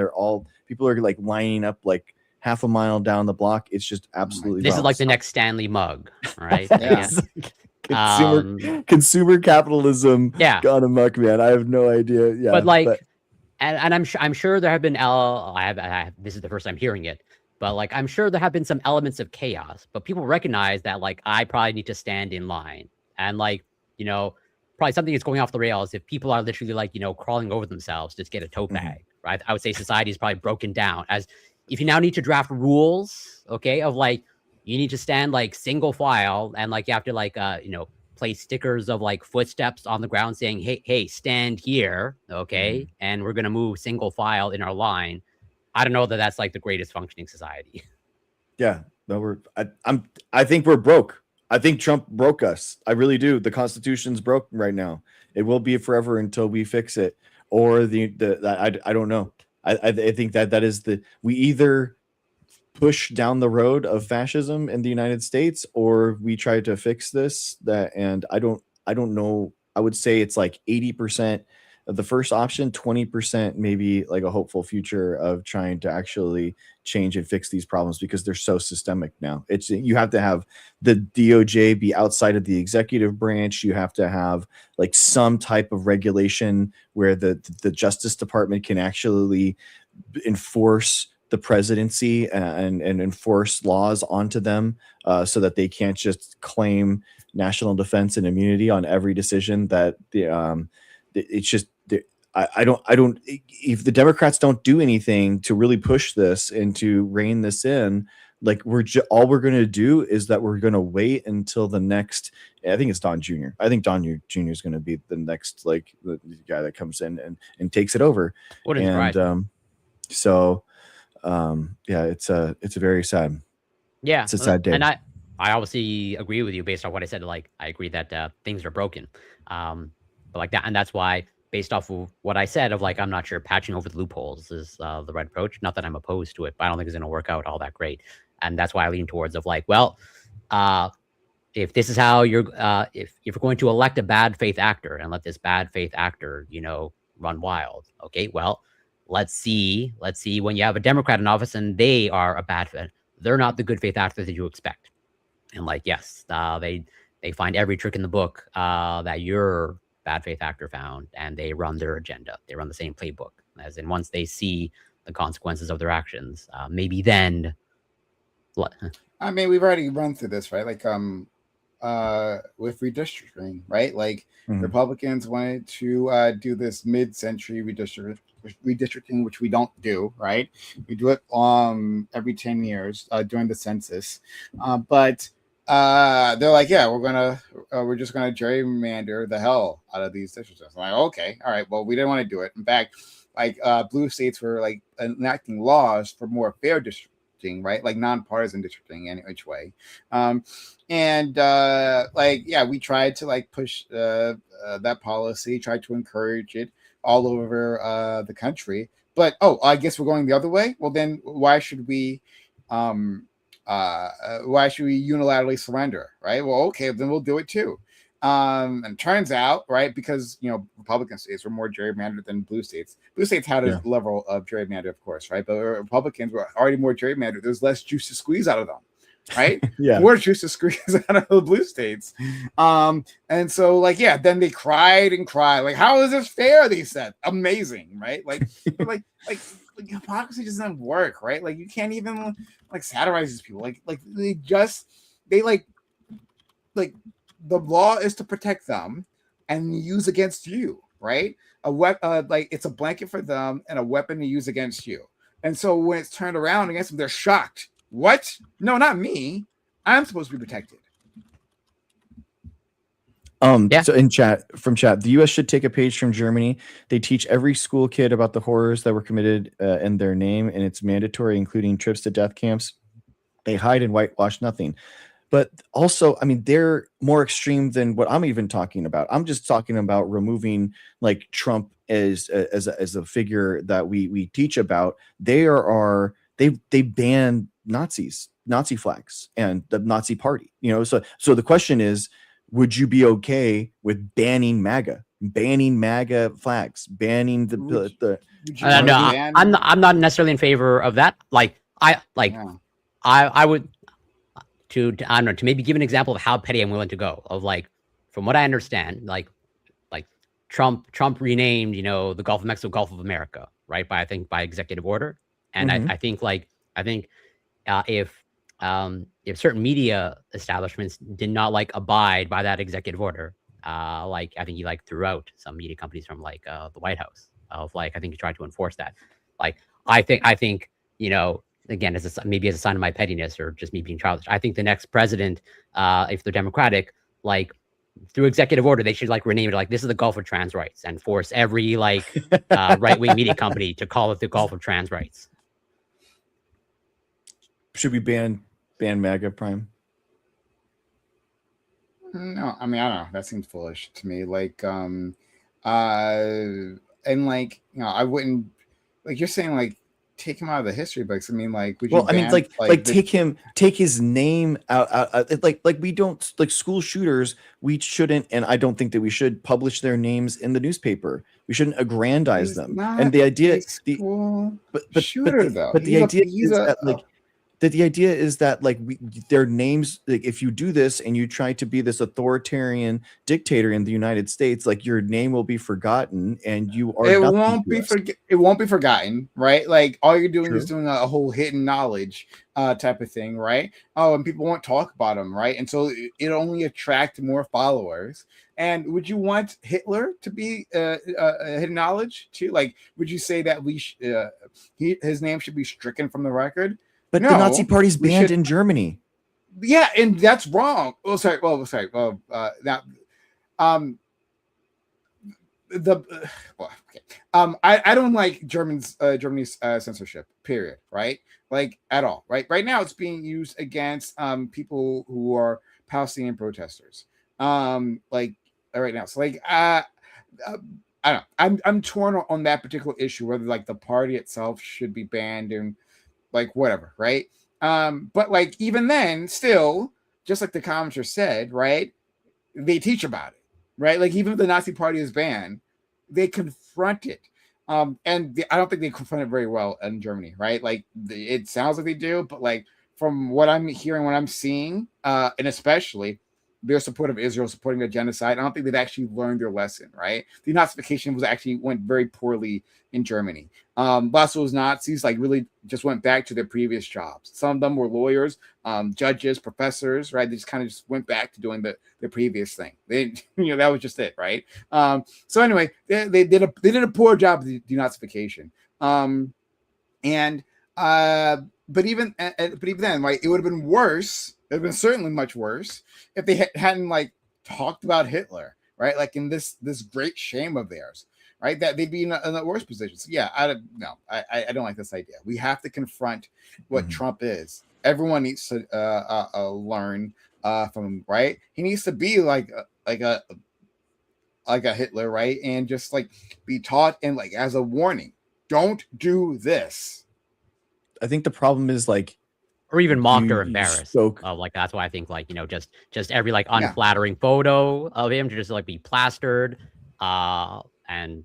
people are like lining up like half a mile down the block. It's just absolutely. This is like the next Stanley mug, right? Consumer capitalism gone amok, man. I have no idea. Yeah, but like, and I'm sure there have been this is the first time hearing it, but like I'm sure there have been some elements of chaos. But people recognize that like I probably need to stand in line, And like, probably something that's going off the rails if people are literally like, crawling over themselves to get a tote bag, right? I would say society is probably broken down as if you now need to draft rules, okay, of like, you need to stand like single file and like you have to like, place stickers of like footsteps on the ground saying, hey, stand here, okay? And we're going to move single file in our line. I don't know that that's like the greatest functioning society. Yeah, no, I think we're broke. I think Trump broke us. I really do. The Constitution's broken right now. It will be forever until we fix it, or I don't know. I think that is we either push down the road of fascism in the United States, or we try to fix this. And I don't know. I would say it's like 80% of the first option, 20% maybe like a hopeful future of trying to actually change and fix these problems, because they're so systemic now. You have to have the DOJ be outside of the executive branch. You have to have like some type of regulation where the Justice Department can actually enforce the presidency and enforce laws onto them, so that they can't just claim national defense and immunity on every decision that it's just, I don't, if the Democrats don't do anything to really push this and to rein this in, like all we're going to do is that we're going to wait until the next, I think it's Don Jr. I think Don Jr. is going to be the next, like the guy that comes in and takes it over. Yeah, it's very sad. Yeah, it's a sad day. And I obviously agree with you based on what I said. Like, I agree that things are broken, but like that, and that's why, based off of what I said, of like, I'm not sure patching over the loopholes is the right approach. Not that I'm opposed to it, but I don't think it's going to work out all that great. And that's why I lean towards of like, well, if this is how you're, if you're going to elect a bad faith actor and let this bad faith actor, run wild, okay, well, let's see when you have a Democrat in office and they are a bad faith, they're not the good faith actor that you expect. And like, yes, they find every trick in the book that your bad faith actor found, and they run their agenda. They run the same playbook. As in, once they see the consequences of their actions, maybe then. I mean, we've already run through this, right? Like, with redistricting, right? Like, Republicans wanted to do this mid-century redistricting, which we don't do, right? We do it every 10 years during the census, but they're like, yeah, we're just gonna gerrymander the hell out of these districts. I'm like, okay, all right, well, we didn't want to do it. In fact, like blue states were like enacting laws for more fair districting, right? Like nonpartisan districting in each way. Like, yeah, we tried to like push that policy, tried to encourage it all over the country. But I guess we're going the other way. Well, then why should we unilaterally surrender, right? Well, okay, then we'll do it too. And it turns out, right, because Republican states were more gerrymandered than blue states. Blue states had a level of gerrymander, of course, right? But Republicans were already more gerrymandered. There's less juice to squeeze out of them, right? More juice to squeeze out of the blue states. And so, like, yeah, then they cried and cried, like, how is this fair? They said, amazing, right? Like, like hypocrisy doesn't work, right? Like, you can't even like satirize these people. Like the law is to protect them and use against you, right? Like, it's a blanket for them and a weapon to use against you. And so when it's turned around against them, they're shocked. What? No, not me. I'm supposed to be protected. So in from chat, the U.S. should take a page from Germany. They teach every school kid about the horrors that were committed in their name, and it's mandatory, including trips to death camps. They hide and whitewash nothing. But also, I mean, they're more extreme than what I'm even talking about. I'm just talking about removing like Trump as a figure that we teach about. They ban Nazi flags and the Nazi party. So the question is, would you be okay with banning MAGA flags, banning the no, I'm not necessarily in favor of that. Like, I would to I don't know, to maybe give an example of how petty I'm willing to go. Of like, from what I understand, like Trump renamed the Gulf of Mexico Gulf of America, right? By executive order. And I think if if certain media establishments did not like abide by that executive order, like I think he like threw out some media companies from like the White House of like I think he tried to enforce that. Like I think again as maybe as a sign of my pettiness or just me being childish, I think the next president, if they're Democratic, like through executive order, they should like rename it like this is the Gulf of Trans Rights and force every like right wing media company to call it the Gulf of Trans Rights. Should we ban MAGA, Prime? No, I mean I don't know. That seems foolish to me. Like, and like I wouldn't like you're saying like take him out of the history books. I mean, like, would you? Well, I mean, take his name out. Like we don't like school shooters. We shouldn't, and I don't think that we should publish their names in the newspaper. We shouldn't aggrandize them. And the idea, but the idea is that like. The idea is that like their names, like if you do this and you try to be this authoritarian dictator in the United States, like your name will be forgotten and you are. It won't be forgotten, right? Like all you're doing is doing a whole hidden knowledge type of thing, right? Oh, and people won't talk about them, right? And so it only attract more followers. And would you want Hitler to be hidden knowledge too? Like, would you say that his name should be stricken from the record? But no, the Nazi Party's banned in Germany. Yeah, and that's wrong. Oh, sorry. Well, sorry. Well, that okay. I don't like Germany's censorship. Period. Right? Like at all. Right now, it's being used against people who are Palestinian protesters. Like right now. So like I don't know. I'm torn on that particular issue whether like the party itself should be banned and. Like whatever, right? But like even then, still, just like the commenter said, right? They teach about it, right? Like even if the Nazi Party is banned, they confront it, and I don't think they confront it very well in Germany, right? Like it sounds like they do, but like from what I'm hearing, what I'm seeing, and especially their support of Israel supporting the genocide, I don't think they've actually learned their lesson, right? The Nazification went very poorly in Germany. Lots of those Nazis like really just went back to their previous jobs. Some of them were lawyers, judges, professors, right? They just kind of just went back to doing the previous thing. They, that was just it, right? So anyway, they did a poor job of the denazification. But even then, right, it would have been worse. It would have been certainly much worse if they hadn't like talked about Hitler, right? Like in this great shame of theirs, right? That they'd be in a worse position. So yeah, I don't like this idea. We have to confront what Trump is. Everyone needs to learn from him, right? He needs to be like a Hitler, right? And just like be taught and like as a warning, don't do this. I think the problem is like, or even mocked or embarrassed. Like that's why I think like just every like unflattering photo of him to just like be plastered, and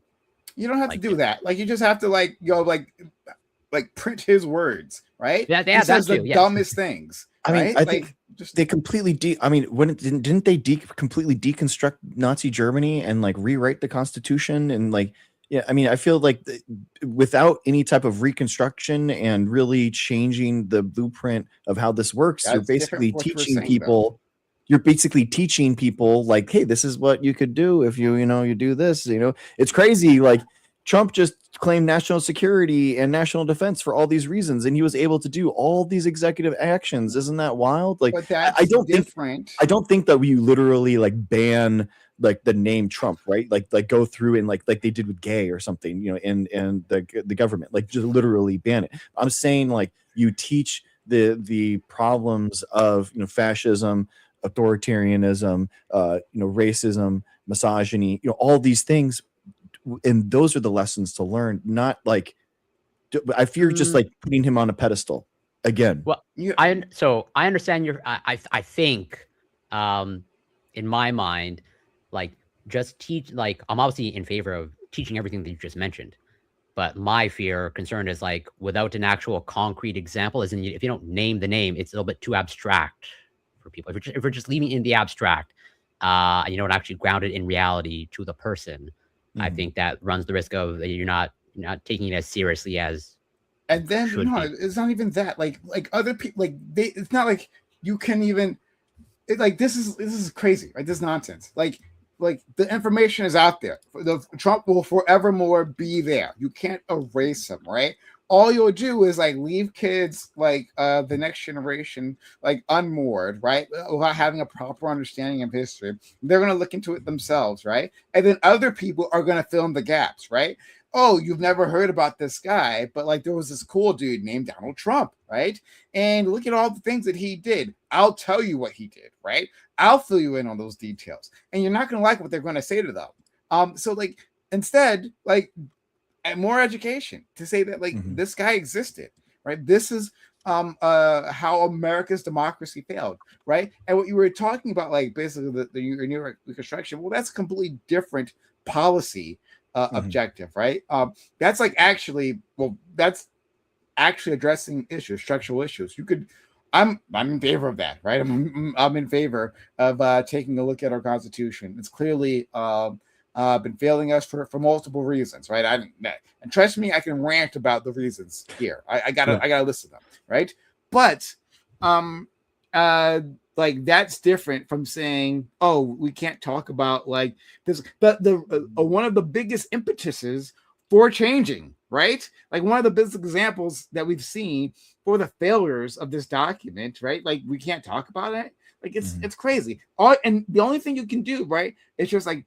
you don't have to do that. Like you just have to like go like print his words, right? Yeah, he says the dumbest things. I mean, right? I think they completely didn't they completely deconstruct Nazi Germany and like rewrite the Constitution and like. Yeah, I mean, I feel like without any type of reconstruction and really changing the blueprint of how this works, you're basically teaching people. You're basically teaching people like, hey, this is what you could do if you do this. It's crazy. Like Trump just claimed national security and national defense for all these reasons, and he was able to do all these executive actions. Isn't that wild? Like, I don't think that we literally like ban. Like the name Trump, right? Like go through and like they did with gay or something, and the government like just literally ban it. I'm saying like you teach the problems of fascism, authoritarianism, racism, misogyny, all these things, and those are the lessons to learn. Not like I fear just like putting him on a pedestal again. Well, I understand your. I think, in my mind. Like just teach, like I'm obviously in favor of teaching everything that you just mentioned, but my concern is like without an actual concrete example, as in if you don't name the name, it's a little bit too abstract for people. If we're just leaving it in the abstract, and you don't actually ground it in reality to the person, I think that runs the risk of you're not taking it as seriously as And then Should no, be. it's not even that. Like other people, like it's not like you can even. Like this is crazy, right? This is nonsense. Like the information is out there. The Trump will forevermore be there. You can't erase him, right? All you'll do is like leave kids like the next generation like unmoored, right? Without having a proper understanding of history. They're gonna look into it themselves, right? And then other people are gonna fill in the gaps, right? Oh, you've never heard about this guy, but like there was this cool dude named Donald Trump, right? And look at all the things that he did. I'll tell you what he did, right? I'll fill you in on those details. And you're not going to like what they're going to say to them. So like instead, like more education to say that like this guy existed, right? This is how America's democracy failed, right? And what you were talking about, like basically the New York Reconstruction, well, that's a completely different policy objective, right? That's like actually, well, that's actually addressing issues, structural issues. You could, I'm in favor of that, right? I'm in favor of taking a look at our Constitution. It's clearly been failing us for multiple reasons, right? And trust me, I can rant about the reasons here. I gotta list them, right? But like that's different from saying, oh, we can't talk about like this. But the one of the biggest impetuses for changing, right? Like one of the biggest examples that we've seen for the failures of this document, right? Like we can't talk about it. Like it's crazy. And the only thing you can do, right, is just like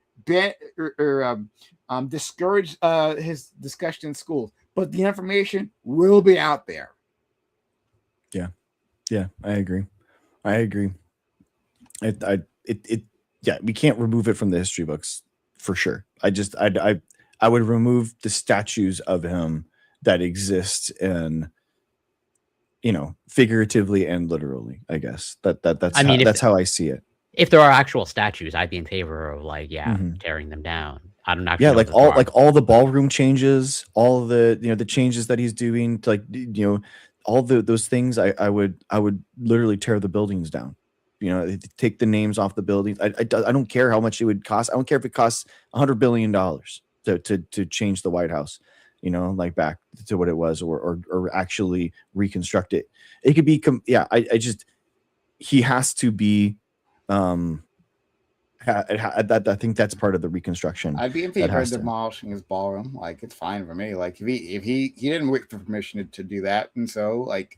discourage his discussion in schools. But the information will be out there. Yeah, I agree. Yeah, we can't remove it from the history books for sure. I would remove the statues of him that exist in, figuratively and literally, I guess. That's how I see it. If there are actual statues, I'd be in favor of like, tearing them down. I don't actually know all the ballroom changes, all the the changes that he's doing, to, like all those things. I would literally tear the buildings down. Take the names off the buildings. I don't care how much it would cost. I don't care if it costs $100 billion to change the White House, like back to what it was, or actually reconstruct it. It could be, he has to be, I think that's part of the reconstruction. I'd be in favor of demolishing his ballroom. Like it's fine for me. Like if he didn't wait for permission to do that, and so like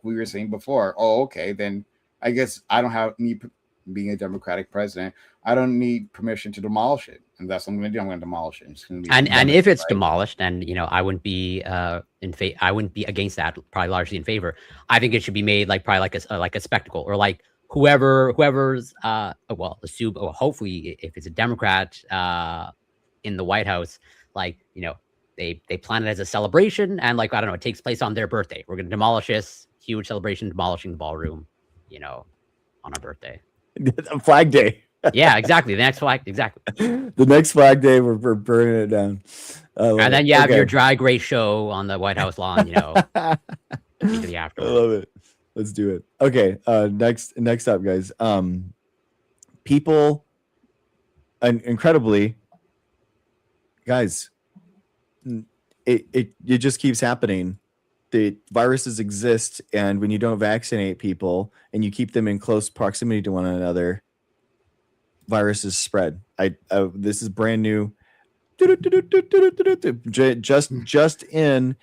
we were saying before, oh okay, then I guess I don't need, being a Democratic president, I don't need permission to demolish it, and that's what I'm going to do. I'm going to demolish it. And if it's demolished, and I wouldn't be I wouldn't be against that. Probably largely in favor. I think it should be made like probably like a spectacle, or like whoever's hopefully if it's a Democrat in the White House, like they plan it as a celebration, and like I don't know, it takes place on their birthday. We're going to demolish this huge celebration, demolishing the ballroom, on our birthday. Flag Day. Yeah, exactly. The next flag, exactly. The next Flag Day, we're burning it down. And then you have your drag race show on the White House lawn, into the afterwards. I love it. Let's do it. Okay. Next up, guys. People, and incredibly, guys, it just keeps happening. The viruses exist, and when you don't vaccinate people and you keep them in close proximity to one another, viruses spread. This is brand new. Just in,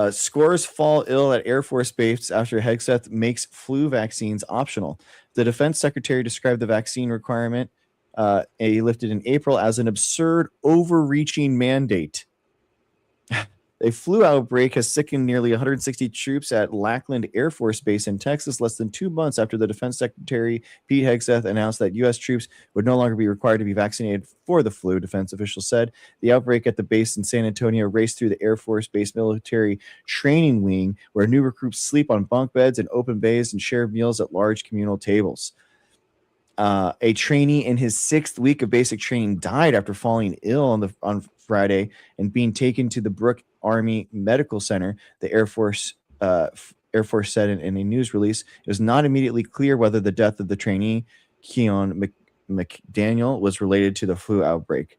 scores fall ill at Air Force Base after Hegseth makes flu vaccines optional. The defense secretary described the vaccine requirement he lifted in April as an absurd, overreaching mandate. A flu outbreak has sickened nearly 160 troops at Lackland Air Force Base in Texas less than 2 months after the Defense Secretary Pete Hegseth announced that U.S. troops would no longer be required to be vaccinated for the flu, defense officials said. The outbreak at the base in San Antonio raced through the Air Force Base military training wing, where new recruits sleep on bunk beds in open bays and share meals at large communal tables. A trainee in his 6th week of basic training died after falling ill on Friday and being taken to the Brooke Army Medical Center, the Air Force said in a news release. It was not immediately clear whether the death of the trainee, Keon McDaniel, was related to the flu outbreak.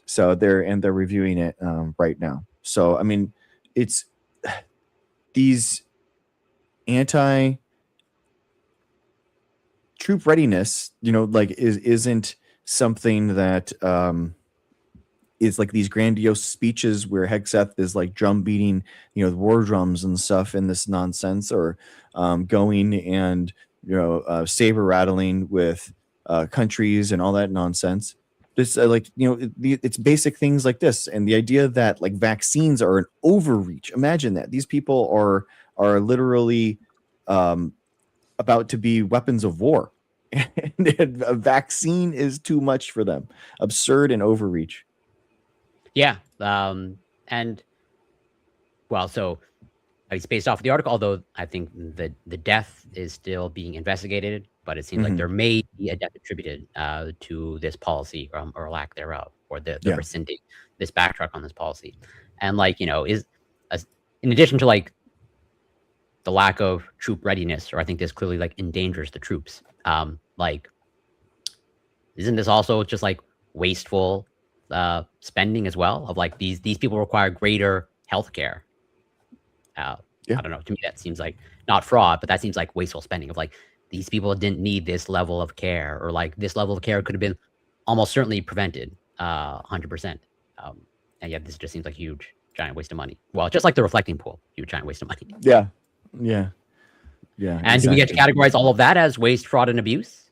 So they're reviewing it right now. So I mean, it's these anti troop readiness, like isn't something that is like these grandiose speeches where Hegseth is like drum beating, the war drums and stuff in this nonsense, or going and saber rattling with countries and all that nonsense. This it's basic things like this, and the idea that like vaccines are an overreach. Imagine that these people are literally about to be weapons of war, and a vaccine is too much for them. Absurd and overreach. Yeah. And well, so it's based off of the article, although I think the death is still being investigated, but it seems like there may be a death attributed to this policy or lack thereof, or the rescinding this backtrack on this policy. And like, is in addition to like the lack of troop readiness, or I think this clearly like endangers the troops. Like, isn't this also just like wasteful spending as well? Of like these people require greater healthcare. I don't know. To me, that seems like not fraud, but that seems like wasteful spending. Of like these people didn't need this level of care, or like this level of care could have been almost certainly prevented 100%. And yet this just seems like a huge, giant waste of money. Well, just like the reflecting pool, huge, giant waste of money. Yeah. And Exactly. do we get to categorize all of that as waste, fraud, and abuse?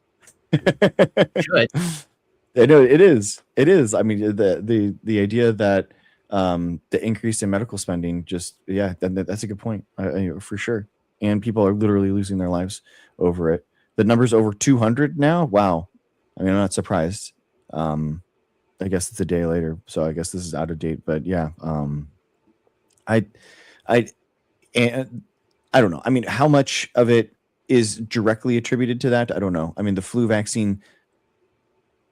Should. I know it is. It is. I mean, the idea that the increase in medical spending, that's a good point, for sure. And people are literally losing their lives over it. The number's over 200 now. Wow. I mean, I'm not surprised. I guess it's a day later, so I guess this is out of date. But yeah, I don't know. I mean, how much of it is directly attributed to that? I don't know. I mean, the flu vaccine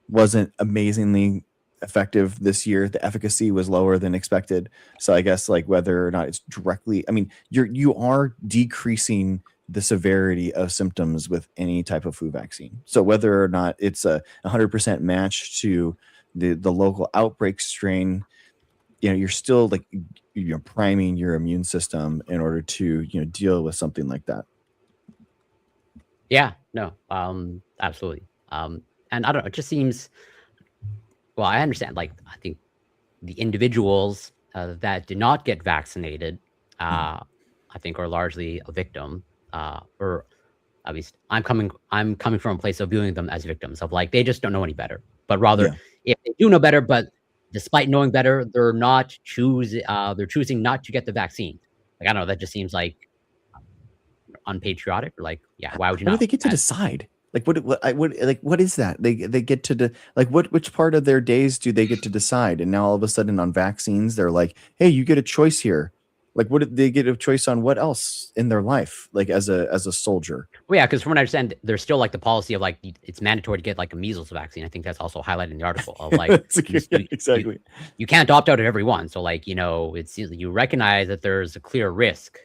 wasn't amazingly effective this year. The efficacy was lower than expected. So I guess like whether or not it's directly, I mean, you are decreasing the severity of symptoms with any type of flu vaccine. So whether or not it's a 100% match to the local outbreak strain, you're still like priming your immune system in order to deal with something like that. Yeah, no, absolutely. And I don't know, it just seems, well, I understand, like, I think the individuals that did not get vaccinated, I think are largely a victim, or at least I'm coming from a place of viewing them as victims of like, they just don't know any better, but rather if they do know better, but despite knowing better, they're choosing not to get the vaccine. Like, I don't know, that just seems like unpatriotic, or like, why would you not? They get to decide. Like what is that? They get to which part of their days do they get to decide? And now all of a sudden on vaccines, they're like, hey, you get a choice here. Like, what did they get a choice on? What else in their life, like as a soldier? Well, yeah, because from what I understand, there's still like the policy of like it's mandatory to get like a measles vaccine. I think that's also highlighted in the article of like exactly. You can't opt out of every one. So like it's you recognize that there's a clear risk,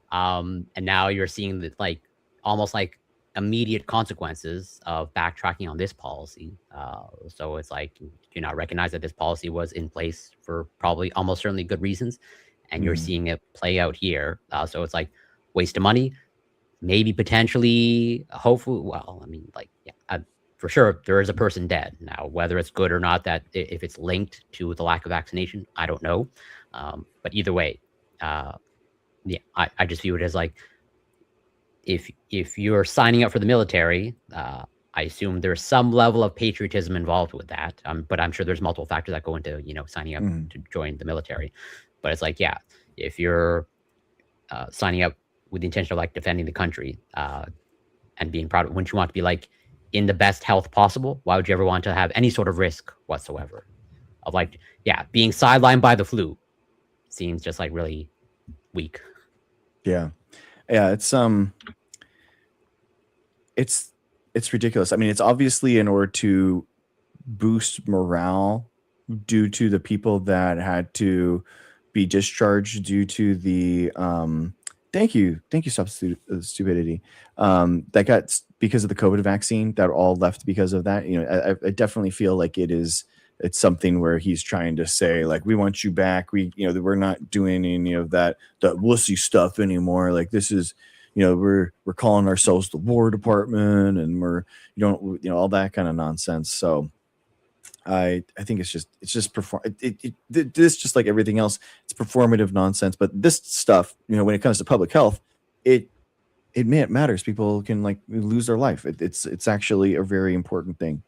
and now you're seeing that like almost like immediate consequences of backtracking on this policy. So it's like, do you not recognize that this policy was in place for probably almost certainly good reasons, and you're seeing it play out here. So it's like waste of money, maybe potentially, hopefully. Well, I mean, like, for sure there is a person dead now. Whether it's good or not, that if it's linked to the lack of vaccination, I don't know. But either way, I just view it as like, if you're signing up for the military, I assume there's some level of patriotism involved with that. But I'm sure there's multiple factors that go into, signing up to join the military. But it's like, if you're signing up with the intention of like defending the country and being proud, wouldn't you want to be like in the best health possible? Why would you ever want to have any sort of risk whatsoever of like, being sidelined by the flu? Seems just like really weak. Yeah, it's ridiculous. I mean, it's obviously in order to boost morale due to the people that had to be discharged due to the thank you stop stupidity that got because of the COVID vaccine, that all left because of that. I definitely feel like it is it's something where he's trying to say like, we want you back. We're not doing any of that wussy stuff anymore. Like this is, we're calling ourselves the War Department, and we're all that kind of nonsense. So I think it's just this, just like everything else, it's performative nonsense. But this stuff, when it comes to public health, it matters. People can like lose their life. It's actually a very important thing.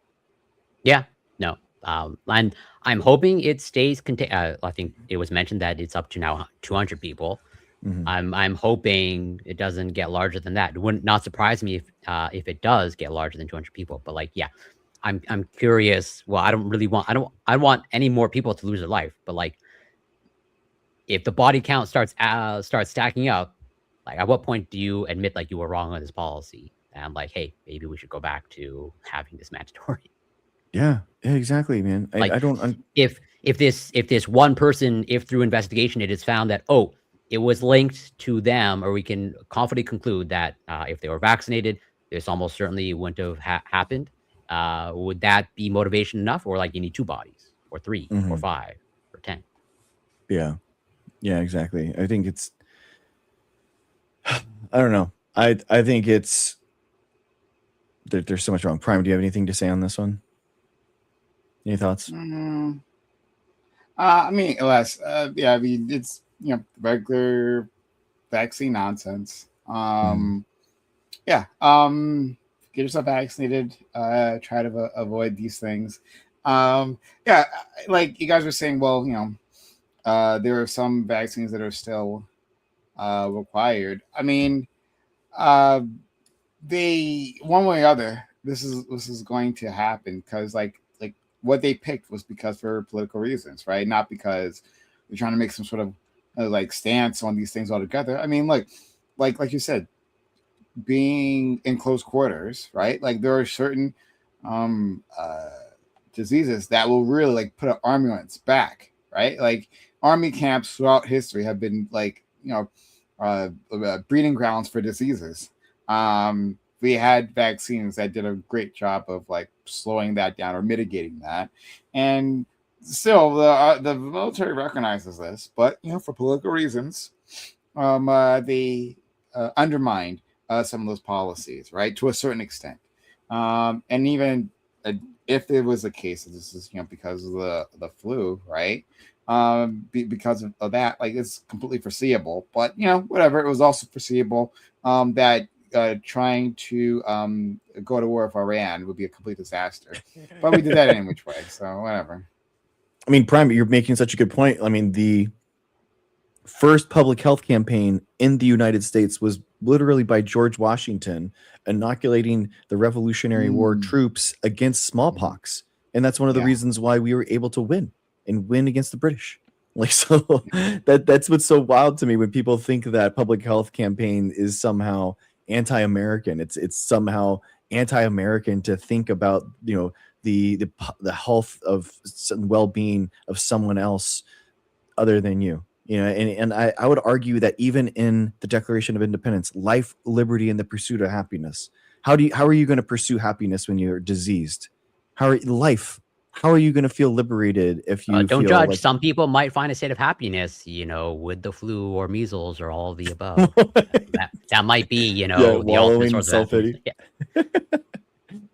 Yeah, no. And I'm hoping it stays contained. I think it was mentioned that it's up to now 200 people. Mm-hmm. I'm hoping it doesn't get larger than that. It would not surprise me if it does get larger than 200 people. But like, yeah, I'm curious. Well, I don't want any more people to lose their life. But like, if the body count starts stacking up, like at what point do you admit like you were wrong on this policy? And like, hey, maybe we should go back to having this mandatory. Yeah, exactly, man. Like, I don't. If this one person, if through investigation it is found that it was linked to them, or we can confidently conclude that if they were vaccinated, this almost certainly wouldn't have happened. Would that be motivation enough, or like you need 2 bodies, or 3, or 5, or 10? Yeah, exactly. I think it's. I don't know. I think it's. There's so much wrong. Prime, do you have anything to say on this one? Any thoughts? I mean, less. Yeah, I mean, it's regular vaccine nonsense. Yeah. Get yourself vaccinated. Try to avoid these things. Yeah, like you guys were saying. Well, there are some vaccines that are still required. I mean, they one way or other, this is going to happen because like what they picked was because for political reasons, right? Not because they're trying to make some sort of like stance on these things altogether. I mean, like you said, being in close quarters, right? Like there are certain diseases that will really like put an army on its back, right? Like army camps throughout history have been like breeding grounds for diseases. We had vaccines that did a great job of like slowing that down or mitigating that, and still the military recognizes this, but for political reasons, they undermined some of those policies, right, to a certain extent, and even if there was a case of this is because of the flu, right, because of that, like it's completely foreseeable, but whatever, it was also foreseeable that trying to go to war with Iran would be a complete disaster. But we did that any which way, so whatever. I mean, Prime, you're making such a good point. I mean, the first public health campaign in the United States was literally by George Washington inoculating the Revolutionary War troops against smallpox. And that's one of the reasons why we were able to win against the British. Like, so that's what's so wild to me when people think that public health campaign is somehow anti-American. It's somehow anti-American to think about the health of well-being of someone else other than you. And I would argue that even in the Declaration of Independence, life, liberty, and the pursuit of happiness. How are you going to pursue happiness when you're diseased? How are you going to feel liberated if you don't feel judge? like... Some people might find a state of happiness, with the flu or measles or all of the above. that might be, the ultimate source of self-pity.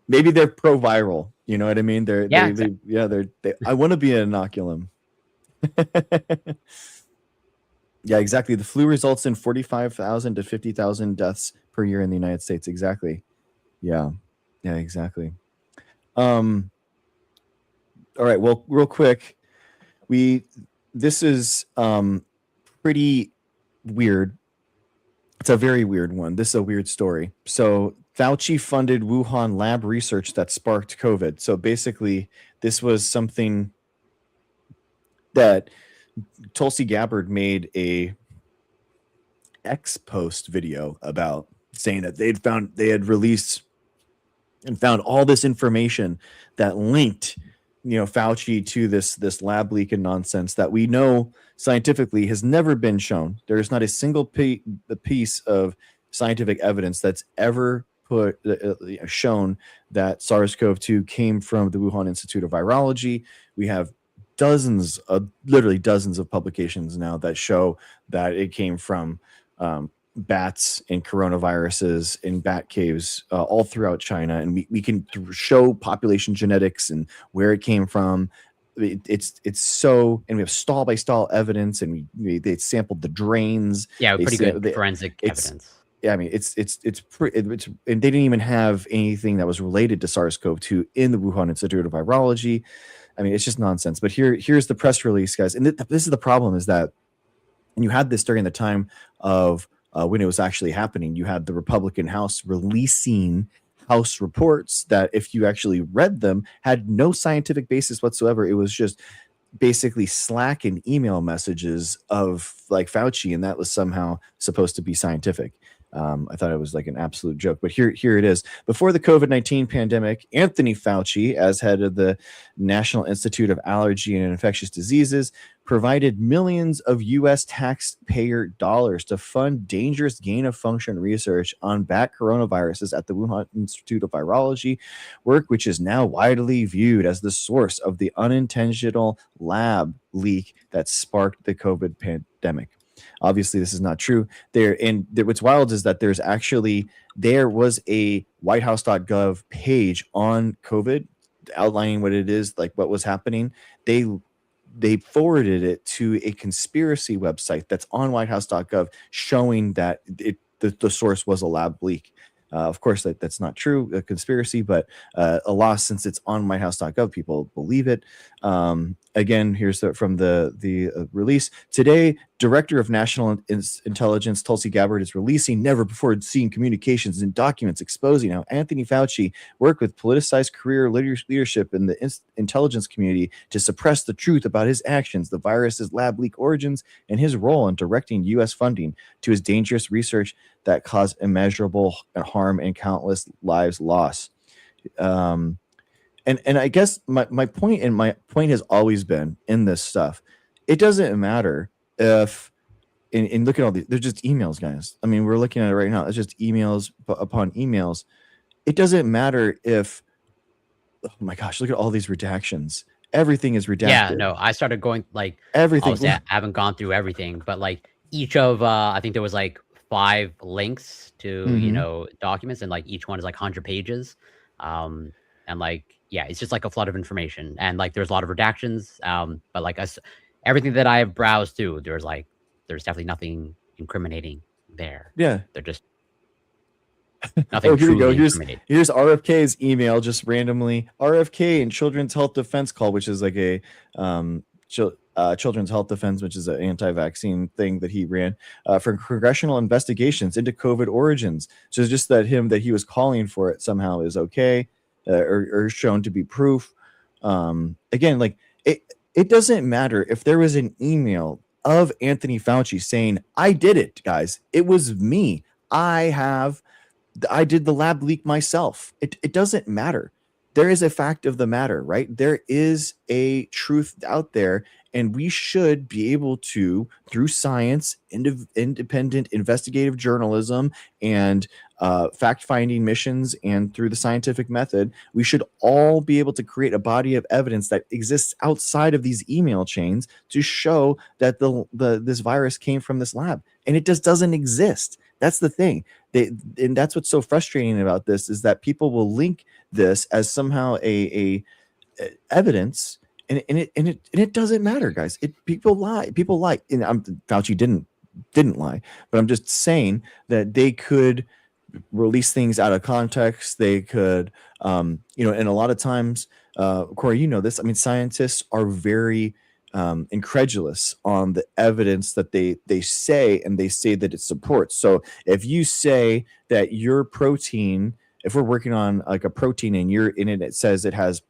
Maybe they're pro-viral. You know what I mean? I want to be an inoculum. Yeah, exactly. The flu results in 45,000 to 50,000 deaths per year in the United States. Exactly. Yeah, exactly. All right. Well, real quick, this is pretty weird. It's a very weird one. This is a weird story. So Fauci funded Wuhan lab research that sparked COVID. So basically, this was something that Tulsi Gabbard made a X post video about, saying that they had released and found all this information that linked Fauci to this lab leak and nonsense that we know scientifically has never been shown. There is not a single piece of scientific evidence that's ever shown that SARS-CoV-2 came from the Wuhan Institute of Virology. We have literally dozens of publications now that show that it came from bats and coronaviruses in bat caves all throughout China, and we can show population genetics and where it came from. It's so, and we have stall by stall evidence, and they sampled the drains. Yeah, pretty good forensic evidence. Yeah, I mean, and they didn't even have anything that was related to SARS-CoV-2 in the Wuhan Institute of Virology. I mean, it's just nonsense. But here's the press release, guys. And this is the problem, is that, and you had this during the time of when it was actually happening, you had the Republican House releasing House reports that, if you actually read them, had no scientific basis whatsoever. It was just basically Slack and email messages of like Fauci, and that was somehow supposed to be scientific. I thought it was like an absolute joke, but here it is. Before the COVID-19 pandemic, Anthony Fauci, as head of the National Institute of Allergy and Infectious Diseases, provided millions of U.S. taxpayer dollars to fund dangerous gain-of-function research on bat coronaviruses at the Wuhan Institute of Virology, work which is now widely viewed as the source of the unintentional lab leak that sparked the COVID pandemic. Obviously, this is not true. What's wild is that there was a whitehouse.gov page on COVID outlining what it is, like what was happening. They forwarded it to a conspiracy website that's on whitehouse.gov showing that the source was a lab leak. Of course, that's not true, a conspiracy, but a loss since it's on whitehouse.gov. People believe it. Again, here's from the release. Today, Director of National Intelligence Tulsi Gabbard is releasing never-before-seen communications and documents exposing how Anthony Fauci worked with politicized career leadership in the intelligence community to suppress the truth about his actions, the virus's lab leak origins, and his role in directing U.S. funding to his dangerous research that caused immeasurable harm and countless lives lost. And I guess my point has always been in this stuff, it doesn't matter if, and look at all these, they're just emails, guys. I mean, we're looking at it right now. It's just emails upon emails. It doesn't matter if, oh my gosh, look at all these redactions. Everything is redacted. Yeah, no, I started going like everything. Obviously, I haven't gone through everything, but like each of, I think there was like 5 links to, documents, and like each one is like 100 pages. And like, yeah, it's just like a flood of information, and like there's a lot of redactions. But like everything that I have browsed through, there's definitely nothing incriminating there. Yeah, they're just nothing. Oh, here we go. Incriminating. Here's RFK's email, just randomly. RFK and Children's Health Defense Call, which is like a Children's Health Defense, which is an anti-vaccine thing that he ran for congressional investigations into COVID origins. So it's just that he was calling for it somehow is okay. Or shown to be proof. Again, like it doesn't matter if there was an email of Anthony Fauci saying, "I did it, guys. It was me. I did the lab leak myself." It doesn't matter. There is a fact of the matter, right? There is a truth out there, and we should be able to, through science, independent investigative journalism, and fact-finding missions, and through the scientific method, we should all be able to create a body of evidence that exists outside of these email chains to show that this virus came from this lab, and it just doesn't exist. That's the thing. And that's what's so frustrating about this, is that people will link this as somehow a evidence, and it doesn't matter, guys. People lie. And Fauci didn't lie, but I'm just saying that they could release things out of context. They could, and a lot of times, Corey, you know this. I mean, scientists are very incredulous on the evidence that they say, and they say that it supports. So if you say that your protein, if we're working on like a protein and you're in it, it says it has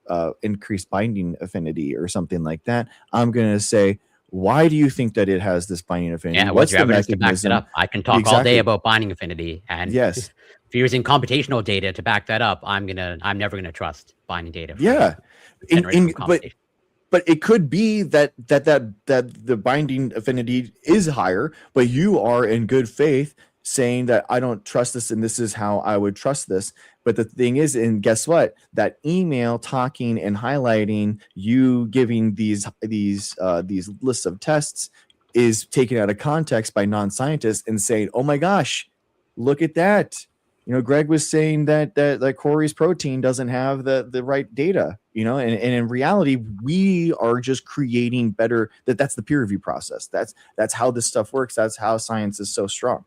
increased binding affinity or something like that, I'm going to say, why do you think that it has this binding affinity? Yeah, what's your evidence to back that up? I can talk all day about binding affinity, and yes, if you're using computational data to back that up, I'm never gonna trust binding data. Yeah, but it could be that the binding affinity is higher, but you are in good faith saying that I don't trust this and this is how I would trust this. But the thing is, and guess what? That email talking and highlighting you giving these lists of tests is taken out of context by non-scientists and saying, oh my gosh, look at that. Greg was saying that Corey's protein doesn't have the right data, and in reality, we are just creating better. That's the peer review process. That's how this stuff works. That's how science is so strong.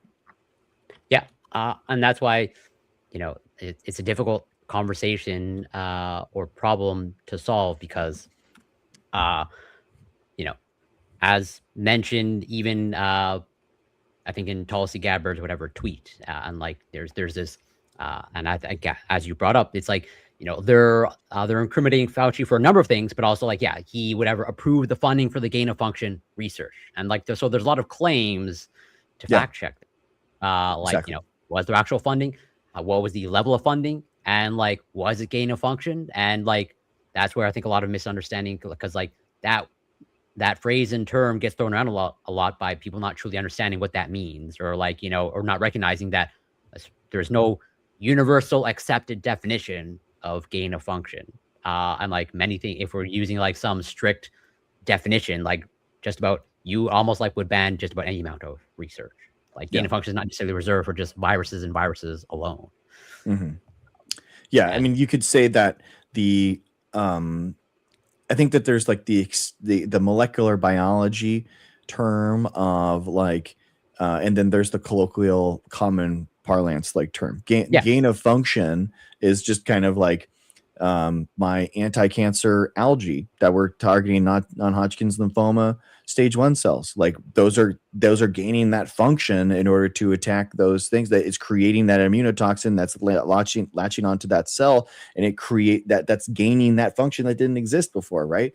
Yeah, and that's why, it's a difficult conversation or problem to solve because, as mentioned, even I think in Tulsi Gabbard's whatever tweet, and like there's this, and I think as you brought up, it's like they're incriminating Fauci for a number of things, but also like he would ever approve the funding for the gain of function research, and like so there's a lot of claims to fact check, Exactly. was there actual funding, what was the level of funding, and like was it gain of function, and like that's where I think a lot of misunderstanding, because like that phrase and term gets thrown around a lot by people not truly understanding what that means, or like, or not recognizing that there's no universal accepted definition of gain of function. And like many things, if we're using like some strict definition, like just about, you almost like would ban just about any amount of research. Like gain of function is not necessarily reserved for just viruses and viruses alone. Mm-hmm. Yeah. I mean, you could say that I think that there's like the molecular biology term of like, and then there's the colloquial common parlance like term. Gain of function is just kind of like my anti-cancer algae that we're targeting non-Hodgkin's lymphoma stage 1 cells. Like those are gaining that function in order to attack those things. That it's creating that immunotoxin that's latching onto that cell, and it that's gaining that function that didn't exist before, right?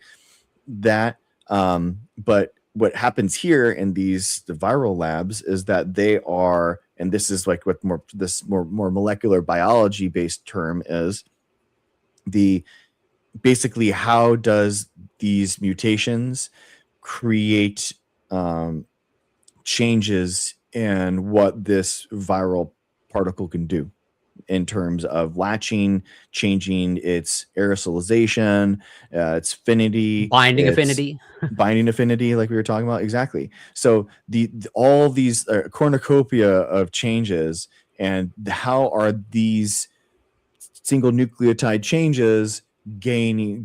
But what happens here in the viral labs is that they are, and this is like what more molecular biology based term is, basically how does these mutations create changes in what this viral particle can do in terms of latching, changing its aerosolization, its affinity, binding affinity, like we were talking about. Exactly. So all these cornucopia of changes, and how are these single nucleotide changes gaining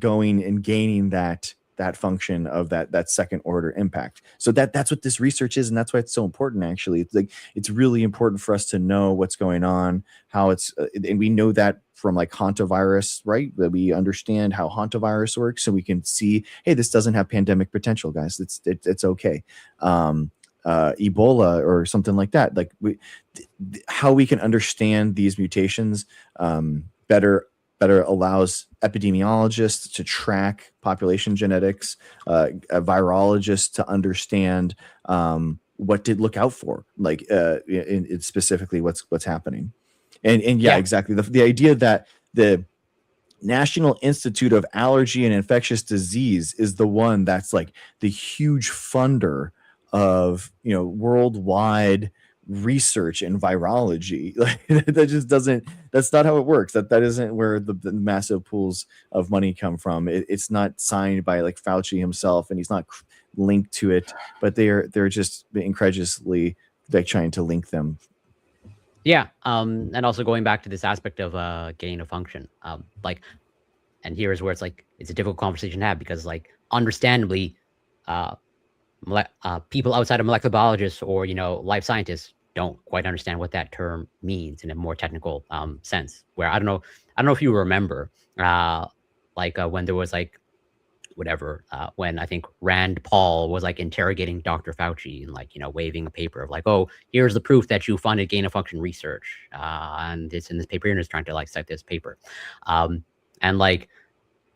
that function of that second order impact. So that's what this research is, and that's why it's so important. Actually, it's like it's really important for us to know what's going on, how it's, and we know that from like hantavirus, right? That we understand how hantavirus works, so we can see, hey, this doesn't have pandemic potential, guys. It's okay. Ebola or something like that. Like how we can understand these mutations better allows epidemiologists to track population genetics, virologists to understand what to look out for, like in specifically what's happening. And exactly. The idea that the National Institute of Allergy and Infectious Disease is the one that's like the huge funder of worldwide research in virology. Like that just doesn't, that's not how it works. That isn't where the massive pools of money come from. It's not signed by like Fauci himself, and he's not linked to it, but they're just incredulously like trying to link them. And also going back to this aspect of gain of function, like, and here's where it's like it's a difficult conversation to have, because like understandably people outside of molecular biologists or life scientists don't quite understand what that term means in a more technical sense. Where I don't know if you remember, when there was like whatever, when I think Rand Paul was like interrogating Dr. Fauci and like waving a paper of like, oh, here's the proof that you funded gain of function research, and it's in this paper, and is trying to like cite this paper, and like,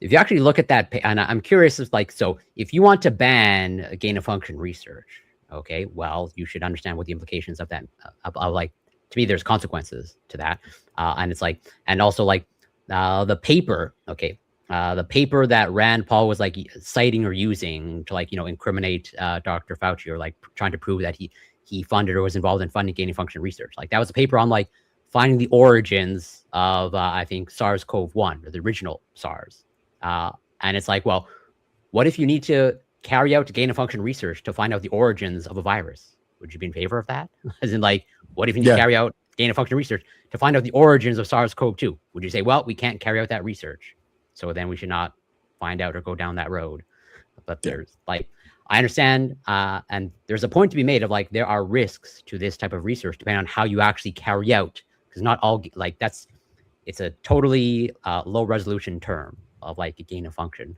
if you actually look at that, and I'm curious, if like, so if you want to ban gain of function research, okay, well, you should understand what the implications of that, like, to me, there's consequences to that. And it's like, and also like the paper, okay, the paper that Rand Paul was like citing or using to like, incriminate Dr. Fauci, or like trying to prove that he funded or was involved in funding gain of function research. Like that was a paper on like finding the origins of I think SARS-CoV-1 or the original SARS. And it's like, well, what if you need to carry out gain of function research to find out the origins of a virus? Would you be in favor of that? As in, like, what if you need to carry out gain of function research to find out the origins of SARS-CoV-2? Would you say, well, we can't carry out that research, so then we should not find out or go down that road? But there's like, I understand, and there's a point to be made of like there are risks to this type of research depending on how you actually carry out, because not all like it's a totally low resolution term of like a gain of function.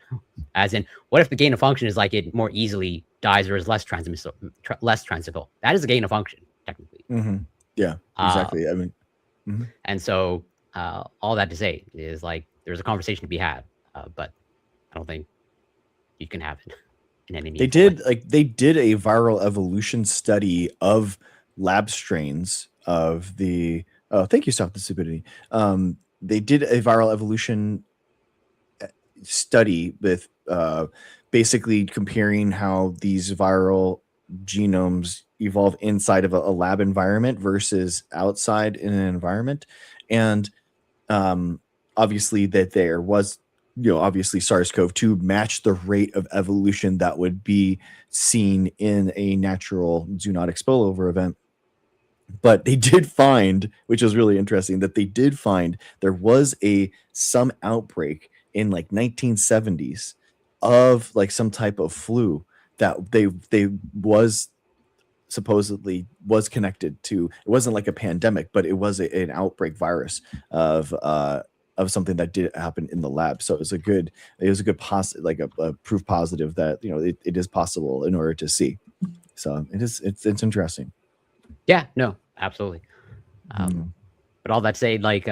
As in, what if the gain of function is like it more easily dies or is less transmissible? That is a gain of function technically. Yeah, exactly. I mean, and so all that to say is like there's a conversation to be had, but I don't think you can have it in any. They did a viral evolution study of lab strains of the. Oh, thank you, Stop the Stupidity. They did a viral evolution study with basically comparing how these viral genomes evolve inside of a lab environment versus outside in an environment. And obviously that there was, obviously SARS-CoV-2 matched the rate of evolution that would be seen in a natural zoonotic spillover event. But they did find, which was really interesting, that they did find there was some outbreak in like 1970s of like some type of flu that they was supposedly was connected to. It wasn't like a pandemic, but it was an outbreak virus of something that did happen in the lab. So it was a good a proof positive that it is possible in order to see. So it's interesting. Yeah, no, absolutely. But all that said, like,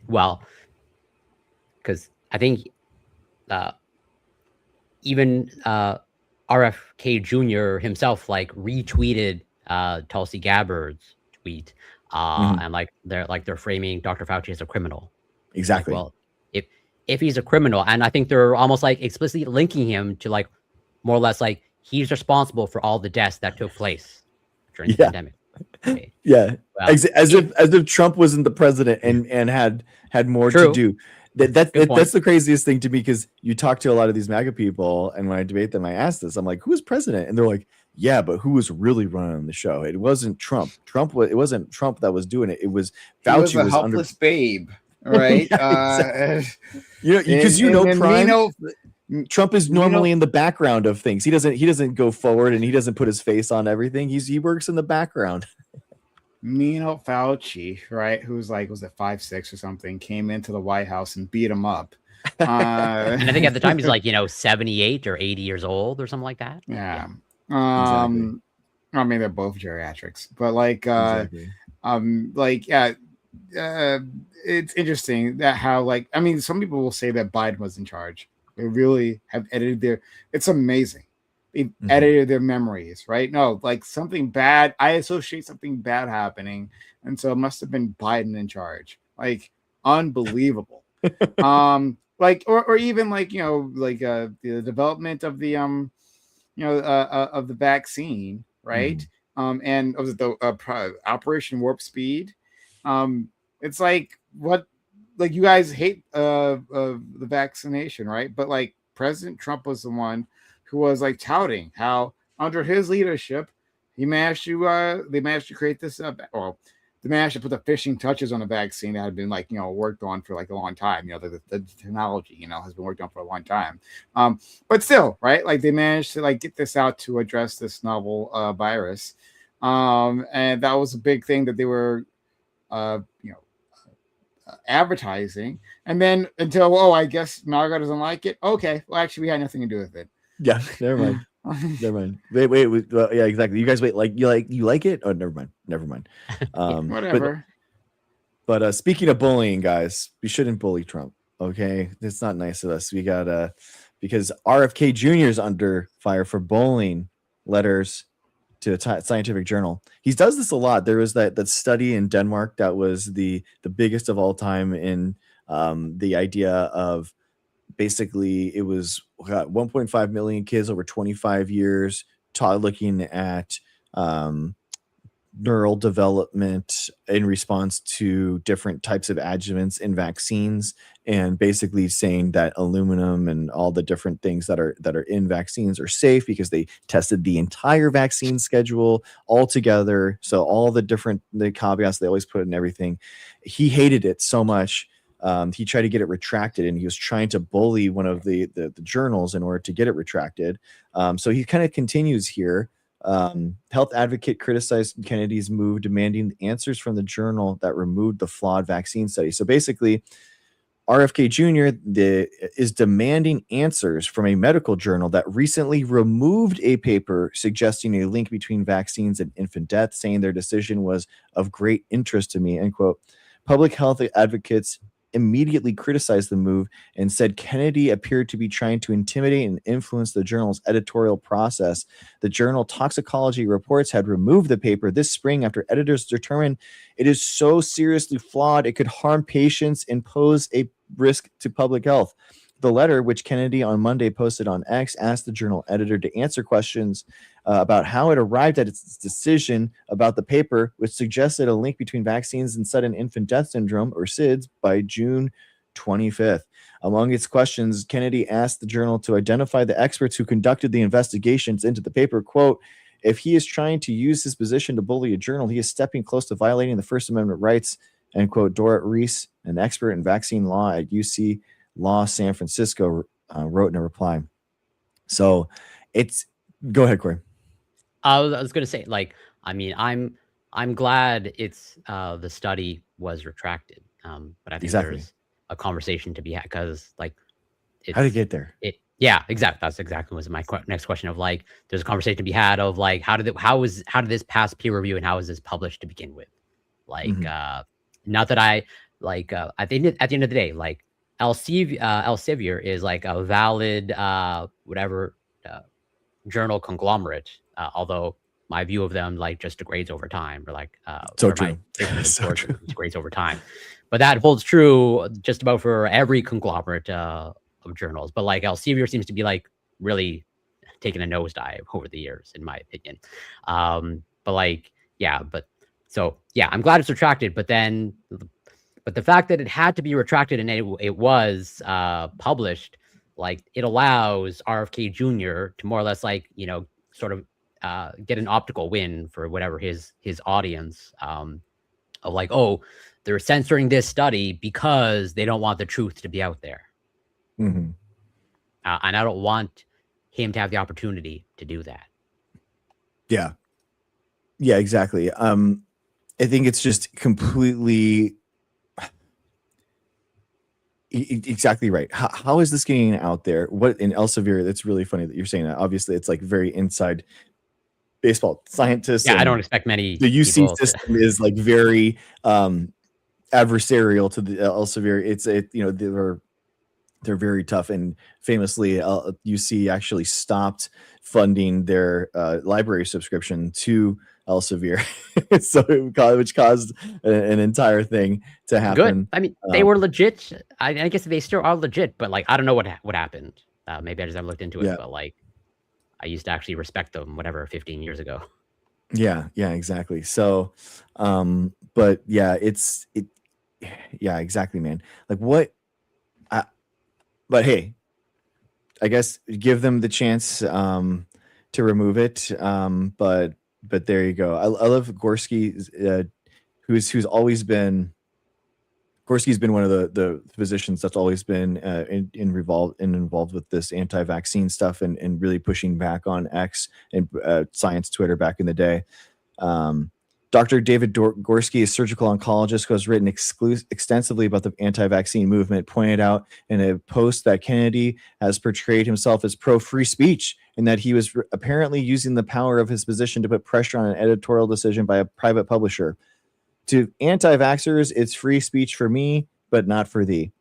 well, because I think even RFK Jr. himself like retweeted Tulsi Gabbard's tweet, and like they're framing Dr. Fauci as a criminal. Exactly. Like, well, if he's a criminal, and I think they're almost like explicitly linking him to like more or less like he's responsible for all the deaths that took place during the pandemic. Okay. Yeah, well, as if Trump wasn't the president and had more to do. That's the craziest thing to me, because you talk to a lot of these MAGA people, and when I debate them, I ask this. I'm like, who's president? And they're like, yeah, but who was really running the show? It wasn't Trump. It wasn't Trump that was doing it. It was Fauci. He was a helpless babe, right? Because Prime. Trump is normally in the background of things. He doesn't go forward, and he doesn't put his face on everything. He works in the background. Fauci, right? Who's like, was it 5'6" or something? Came into the White House and beat him up. And I think at the time he's like 78 or 80 years old or something like that. Yeah. Exactly. I mean, they're both geriatrics, but like, it's interesting that how like, I mean, some people will say that Biden was in charge. They really have edited it's amazing. They've edited their memories, right? No, like something bad. I associate something bad happening. And so it must have been Biden in charge. Like unbelievable. Like, or even like, the development of the, of the vaccine, right? And of the Operation Warp Speed. It's like, what, like you guys hate the vaccination, right? But like President Trump was the one who was like touting how under his leadership they managed to create this. They managed to put the finishing touches on the vaccine that had been like worked on for like a long time. The technology has been worked on for a long time. But still, right? Like they managed to like get this out to address this novel virus, and that was a big thing that they were, advertising. And then until I guess Margaret doesn't like it. Okay, well actually we had nothing to do with it. Yeah, never mind. Never mind. Wait. Yeah, exactly. You guys wait. Like you like it? Oh, never mind. Whatever. But speaking of bullying, guys, we shouldn't bully Trump. Okay, it's not nice of us. We got because RFK Jr. is under fire for bullying letters to a scientific journal. He does this a lot. There was that study in Denmark that was the biggest of all time in the idea of basically it was 1.5 million kids over 25 years looking at neural development in response to different types of adjuvants in vaccines, and basically saying that aluminum and all the different things that are in vaccines are safe because they tested the entire vaccine schedule all together. So all the caveats they always put in everything. He hated it so much. He tried to get it retracted, and he was trying to bully one of the journals in order to get it retracted. So he kind of continues here. Health advocate criticized Kennedy's move, demanding answers from the journal that removed the flawed vaccine study. So basically, RFK Jr. is demanding answers from a medical journal that recently removed a paper suggesting a link between vaccines and infant death, saying their decision was of great interest to me, end quote. Public health advocates immediately criticized the move and said Kennedy appeared to be trying to intimidate and influence the journal's editorial process. The journal Toxicology Reports had removed the paper this spring after editors determined it is so seriously flawed it could harm patients and pose a risk to public health. The letter, which Kennedy on Monday posted on X, asked the journal editor to answer questions about how it arrived at its decision about the paper, which suggested a link between vaccines and sudden infant death syndrome, or SIDS, by June 25th. Among its questions, Kennedy asked the journal to identify the experts who conducted the investigations into the paper. Quote, if he is trying to use his position to bully a journal, he is stepping close to violating the First Amendment rights, end quote. Dorrit Reese, an expert in vaccine law at UC Law San Francisco, wrote in a reply. So it's, go ahead, Corey. I was going to say, like, I mean, I'm glad it's the study was retracted, but I think there's a conversation to be had, because like, how did it get there? Yeah, exactly. That's exactly was my next question of like, there's a conversation to be had of like, how did this pass peer review and how was this published to begin with? Like, not that I like, at the end of the day, like Elsevier is like a valid, journal conglomerate, although my view of them like just degrades over time, or like so true. Degrades over time. But that holds true just about for every conglomerate of journals. But like Elsevier seems to be like really taking a nosedive over the years, in my opinion. But like, yeah, I'm glad it's retracted. But the fact that it had to be retracted and it was published, like it allows RFK Jr. to more or less like, sort of get an optical win for whatever his audience of like, oh, they're censoring this study because they don't want the truth to be out there. And I don't want him to have the opportunity to do that. Yeah, exactly. I think it's just completely exactly right. How is this getting out there? What in Elsevier? That's really funny that you're saying that. Obviously, it's like very inside baseball scientists. Yeah, I don't expect many. The UC system is like very adversarial to the Elsevier. They're very tough, and famously, UC actually stopped funding their library subscription to Elsevier, which caused an entire thing to happen. Good. I mean, they were legit. I guess they still are legit, but like, I don't know what happened. Maybe I just haven't looked into it, but like, I used to actually respect them, 15 years ago. Yeah, exactly. So, but yeah, exactly, man. Like what? But hey, I guess give them the chance to remove it. But there you go. I love Gorski, who's always been. Gorski's been one of the physicians that's always been involved with this anti-vaccine stuff and really pushing back on X and Science Twitter back in the day. Dr. David Gorski, a surgical oncologist who has written extensively about the anti-vaccine movement, pointed out in a post that Kennedy has portrayed himself as pro-free speech and that he was apparently using the power of his position to put pressure on an editorial decision by a private publisher. To anti-vaxxers, it's free speech for me, but not for thee.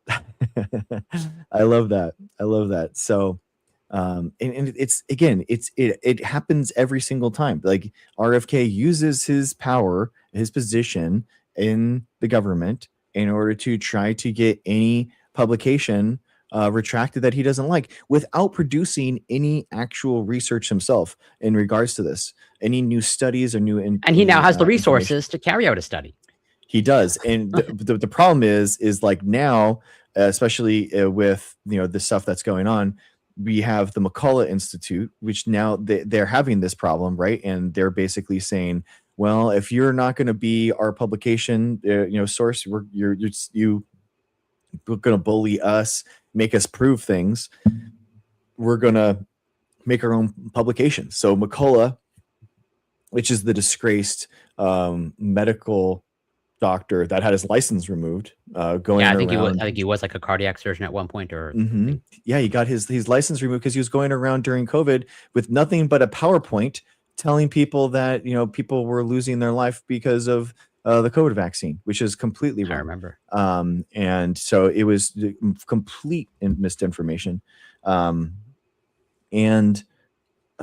I love that. So, and it's again, it happens every single time. Like RFK uses his power, his position in the government in order to try to get any publication retracted that he doesn't like, without producing any actual research himself in regards to this, any new studies or new And he now has the information. resources to carry out a study. He does, and the problem is like now, especially with the stuff that's going on, we have the McCullough Institute, which now they're having this problem, right? And they're basically saying, well, if you're not going to be our publication source, you're going to bully us, make us prove things. We're going to make our own publication. So McCullough, which is the disgraced medical doctor that had his license removed, going I think around. I think he was like a cardiac surgeon at one point, or yeah, he got his license removed because he was going around during COVID with nothing but a PowerPoint telling people that people were losing their life because of the COVID vaccine, which is completely wrong. I remember. And so it was complete misinformation. And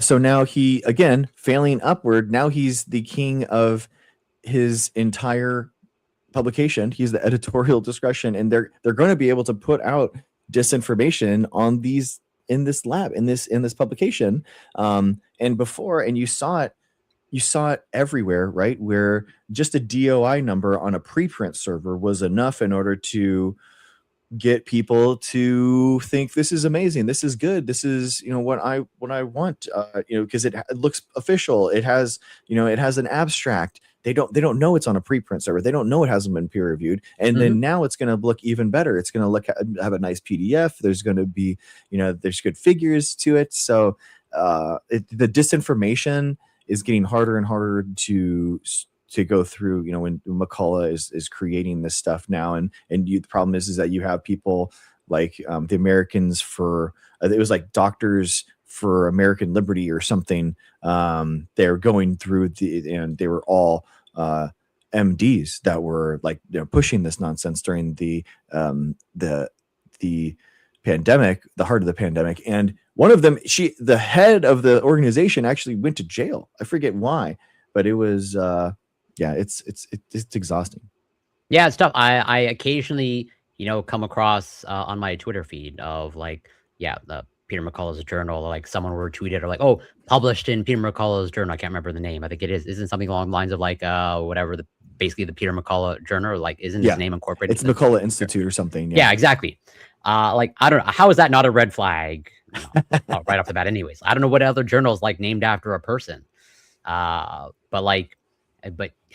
so now he, again, failing upward, now he's the king of his entire publication. He's the editorial discretion, and they're going to be able to put out disinformation on these in this lab, in this publication. And you saw it everywhere, right? Where just a DOI number on a preprint server was enough in order to get people to think this is amazing, this is good, this is what I want, because it looks official, it has an abstract. They don't know it's on a preprint server, they don't know it hasn't been peer reviewed, and then now it's going to look even better. It's going to have a nice PDF. There's going to be there's good figures to it. So the disinformation is getting harder and harder to go through, when McCullough is creating this stuff now. And the problem is that you have people like the Americans for, it was like Doctors for American Liberty or something. They're going through and they were all MDs that were like, pushing this nonsense during the pandemic, the heart of the pandemic. And one of them, the head of the organization, actually went to jail. I forget why, but it was, it's exhausting. Yeah, it's tough. I occasionally, come across on my Twitter feed of like, the Peter McCullough's journal, like someone will retweet it, or like, oh, published in Peter McCullough's journal. I can't remember the name. I think it isn't something along the lines of like whatever, basically the Peter McCullough journal, or like isn't his name incorporated? It's McCullough Institute or something. Yeah, exactly. Like, I don't know, how is that not a red flag right off the bat? Anyways, I don't know what other journals like named after a person, but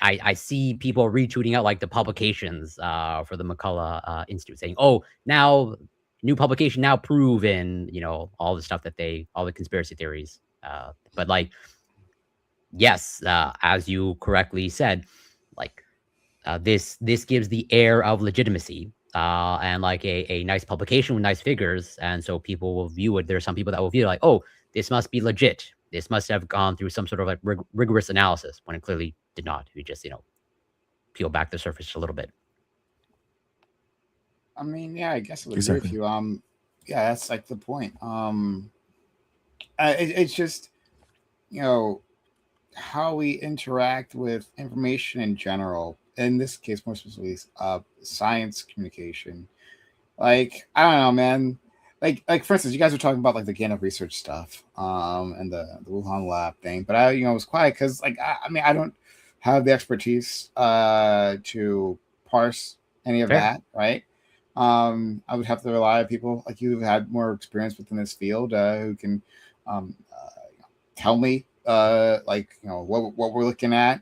I see people retweeting out like the publications for the McCullough Institute, saying, oh, now new publication now proven, all the stuff all the conspiracy theories. But like, yes, as you correctly said, like this gives the air of legitimacy and like a nice publication with nice figures. And so people will view it. There's some people that will view it like, oh, this must be legit. This must have gone through some sort of like rigorous analysis, when it clearly did not. We just, peel back the surface a little bit. I mean, yeah, I guess I would agree with you. Yeah, that's like the point. It's just, how we interact with information in general. In this case, more specifically, science communication. Like, I don't know, man. Like for instance, you guys were talking about like the gain of research stuff, and the Wuhan lab thing. But I, was quiet because, like, I don't have the expertise to parse any of that, right? I would have to rely on people like you who had more experience within this field, who can tell me what we're looking at,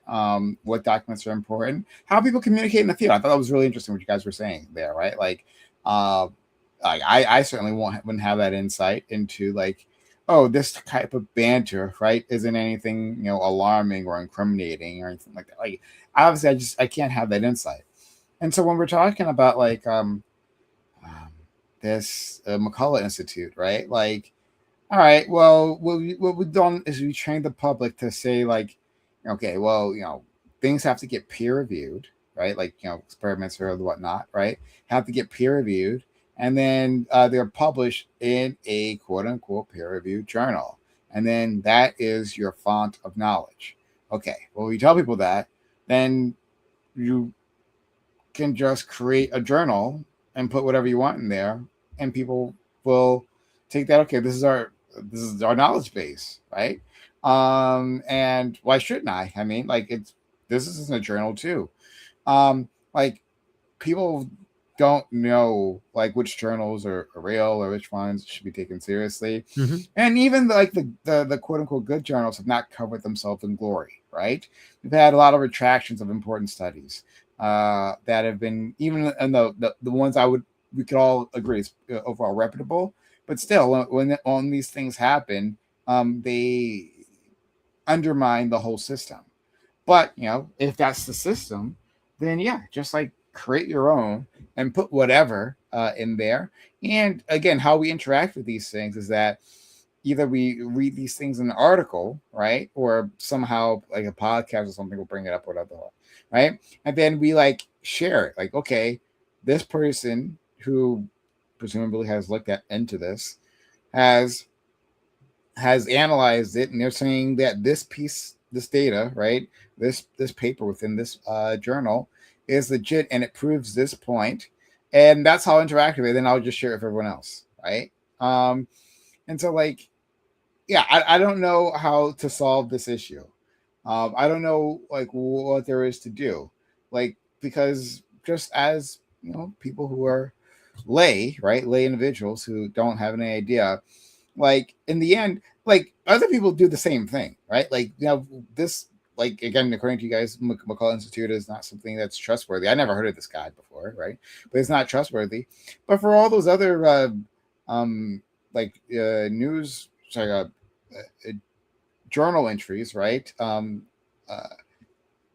what documents are important, how people communicate in the field. I thought that was really interesting what you guys were saying there, right? Like, I certainly wouldn't have that insight into like, oh, this type of banter, right, isn't anything alarming or incriminating or anything like that. Like, obviously, I can't have that insight. And so when we're talking about like this McCullough Institute, right? Like, all right, well, what we've done is we trained the public to say like, okay, well, things have to get peer reviewed, right? Like, experiments or whatnot, right? Have to get peer reviewed. And then they're published in a quote unquote peer reviewed journal. And then that is your font of knowledge. Okay, well, we tell people that, then you can just create a journal and put whatever you want in there and people will take that. Okay, this is our knowledge base, right? And why shouldn't I? I mean, like this is in a journal too. Like people don't know like which journals are real or which ones should be taken seriously. Mm-hmm. And even like the quote unquote good journals have not covered themselves in glory, right? We've had a lot of retractions of important studies that have been, even in the ones we could all agree is overall reputable, but still when these things happen, they undermine the whole system. But if that's the system, then yeah, just like create your own and put whatever in there. And again, how we interact with these things is that either we read these things in an article, right, or somehow like a podcast or something will bring it up or whatever, right? And then we like share it, like, okay, this person who presumably has looked into this has analyzed it, and they're saying that this data, right, this paper within this journal is legit and it proves this point, and that's how interactive. Then I'll just share it with everyone else, right? And so like, yeah, I don't know how to solve this issue. I don't know like what there is to do, like, because just as people who are lay individuals who don't have any idea, like in the end, like other people do the same thing, right? Like this, like again, according to you guys, McCullough Institute is not something that's trustworthy. I never heard of this guy before, right? But it's not trustworthy. But for all those other news, journal entries, right?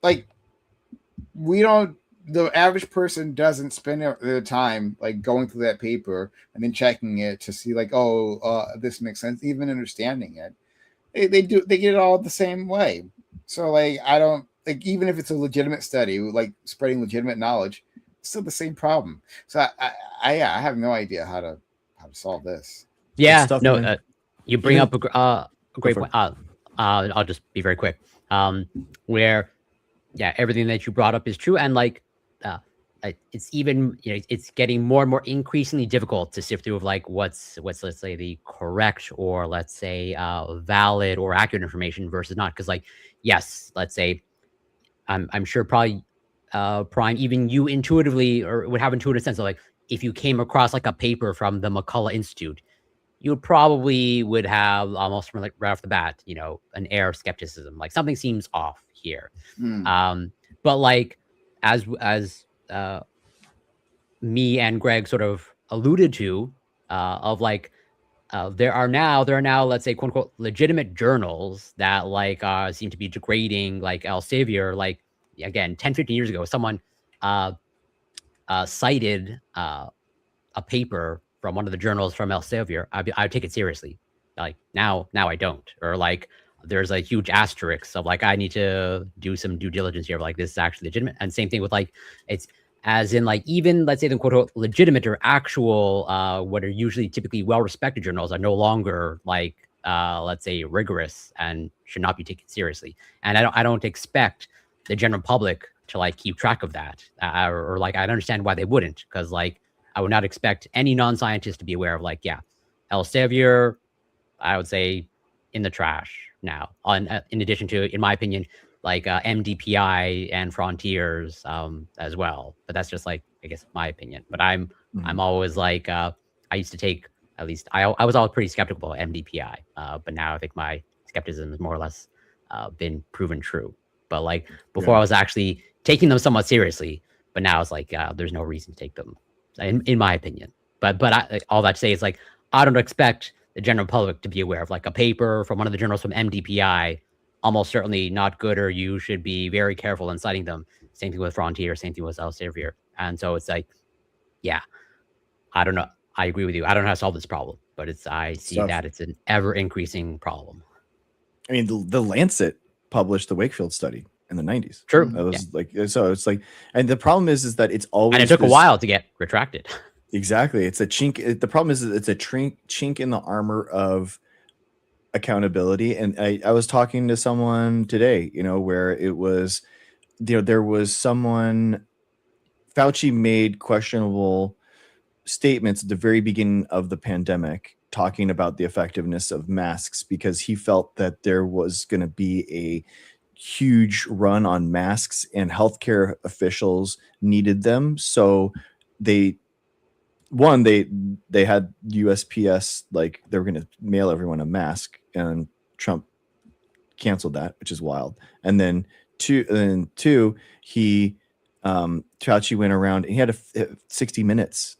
Like we don't. The average person doesn't spend their time like going through that paper and then checking it to see like, this makes sense, even understanding it. They get it all the same way. So like, I don't like, even if it's a legitimate study, like spreading legitimate knowledge, it's still the same problem. So I have no idea how to solve this. Yeah, Stuff, no, man. you bring Even- up a great point. I'll just be very quick. Where, yeah, everything that you brought up is true, and like, it's even it's getting more and more increasingly difficult to sift through of like what's let's say the correct or let's say valid or accurate information versus not. Because like, yes, let's say I'm sure probably Prime, even you intuitively or would have intuitive sense of like, if you came across like a paper from the McCullough Institute, you probably would have almost from like right off the bat, an air of skepticism, like something seems off here. But like, as me and Greg sort of alluded to, of like, there are now, let's say, quote unquote, legitimate journals that like seem to be degrading like Elsevier. Like, again, 10, 15 years ago, someone cited a paper from one of the journals from Elsevier, I would take it seriously. Like now I don't. Or like, there's a huge asterisk of like, I need to do some due diligence here. Like, this is actually legitimate. And same thing with like, it's as in like, even let's say the quote unquote legitimate or actual, what are usually typically well-respected journals are no longer like, let's say rigorous and should not be taken seriously. And I don't expect the general public to like keep track of that, or like, I understand why they wouldn't, because like, I would not expect any non-scientist to be aware of like, yeah, Elsevier, I would say in the trash now. In addition to, in my opinion, like MDPI and Frontiers as well. But that's just like, I guess, my opinion. But I'm always like, I used to take, at least I was always pretty skeptical of MDPI. But now I think my skepticism has more or less been proven true. But like before, I was actually taking them somewhat seriously. But now it's like, there's no reason to take them, in my opinion. But all that to say is like, I don't expect the general public to be aware of like a paper from one of the journals from MDPI, almost certainly not good, or you should be very careful in citing them. Same thing with Frontier, same thing with Elsevier. And so it's like, yeah, I don't know. I agree with you. I don't know how to solve this problem, but I see that it's an ever increasing problem. I mean, the Lancet published the Wakefield study in the 90s. True. That was like, so it's like, and the problem is that it's always, and it took a while to get retracted. Exactly. It's a chink. The problem is it's a chink in the armor of accountability. And I was talking to someone today, where it was, there was someone, Fauci made questionable statements at the very beginning of the pandemic talking about the effectiveness of masks because he felt that there was going to be a huge run on masks and healthcare officials needed them. So they had USPS, like they were going to mail everyone a mask, and Trump canceled that, which is wild. And then two, he Fauci went around and he had a 60 minutes.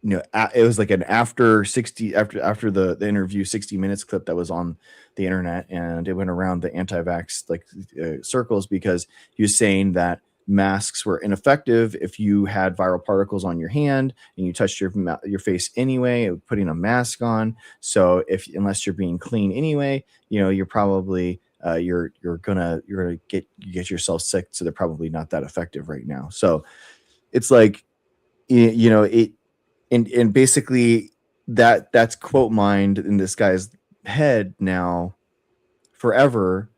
It was like an after the interview 60 minutes clip that was on the internet, and it went around the anti-vax circles because he was saying that masks were ineffective if you had viral particles on your hand and you touched your face anyway, putting a mask on. So unless you're being clean anyway, you're probably you're gonna get yourself sick. So they're probably not that effective right now. So it's like, and basically that's quote mined in this guy's head now forever.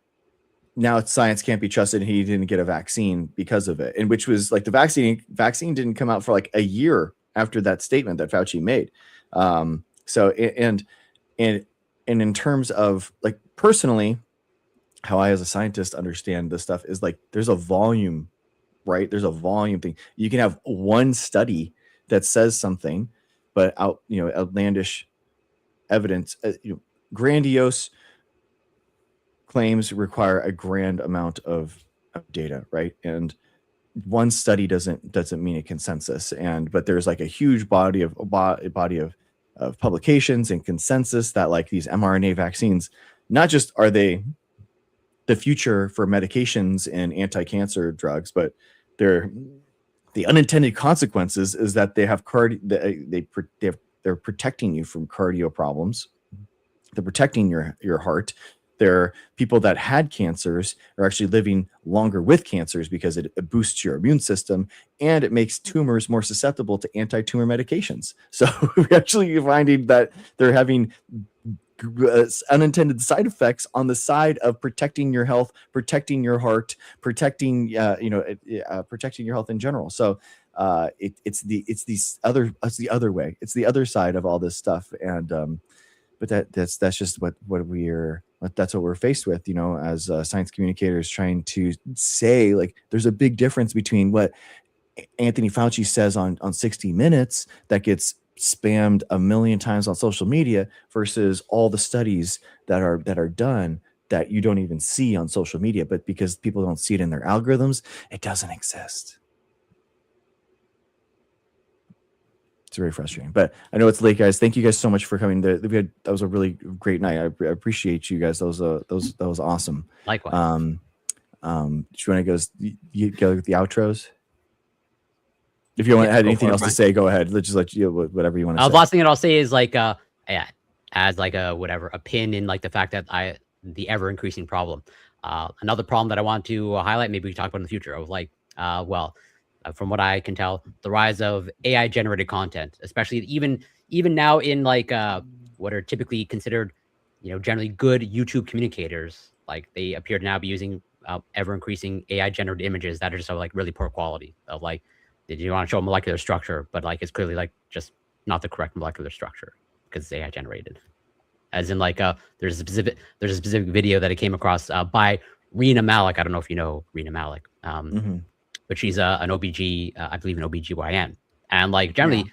Now science can't be trusted. And he didn't get a vaccine because of it. And which was like the vaccine didn't come out for like a year after that statement that Fauci made. So in terms of like personally, how I as a scientist understand this stuff is like there's a volume, right? There's a volume thing. You can have one study that says something, but outlandish evidence, grandiose claims require a grand amount of data, right? And one study doesn't mean a consensus. But there's like a huge body of publications and consensus that like these mRNA vaccines, not just are they the future for medications and anti-cancer drugs, but they're the unintended consequences is that they have they're protecting you from cardio problems. They're protecting your heart. There are people that had cancers are actually living longer with cancers because it boosts your immune system and it makes tumors more susceptible to anti-tumor medications. So we're actually finding that they're having unintended side effects on the side of protecting your health, protecting your heart, protecting protecting your health in general. So it's the other way. It's the other side of all this stuff. And but that's just what we're faced with, as science communicators trying to say like there's a big difference between what Anthony Fauci says on 60 Minutes that gets spammed a million times on social media versus all the studies that are done that you don't even see on social media, but because people don't see it in their algorithms, it doesn't exist. It's very frustrating, but I know it's late, guys. Thank you guys so much for coming. That was a really great night. I appreciate you guys. That was awesome. Likewise. Do you want to go with the outros? If you want to add anything else to say, go ahead. Let's just let you whatever you want to say. The last thing that I'll say is like, as like a pin in like the fact that the ever increasing problem. Another problem that I want to highlight, maybe we talk about in the future of like, from what I can tell, the rise of AI generated content, especially even now in like what are typically considered, generally good YouTube communicators. Like they appear to now be using ever increasing AI generated images that are just of like really poor quality of like, did you want to show molecular structure, but like it's clearly like just not the correct molecular structure because it's AI generated. As in like there's a specific video that I came across by Rena Malik. I don't know if you know Rena Malik, but she's an OBG, I believe an OBGYN, and like generally,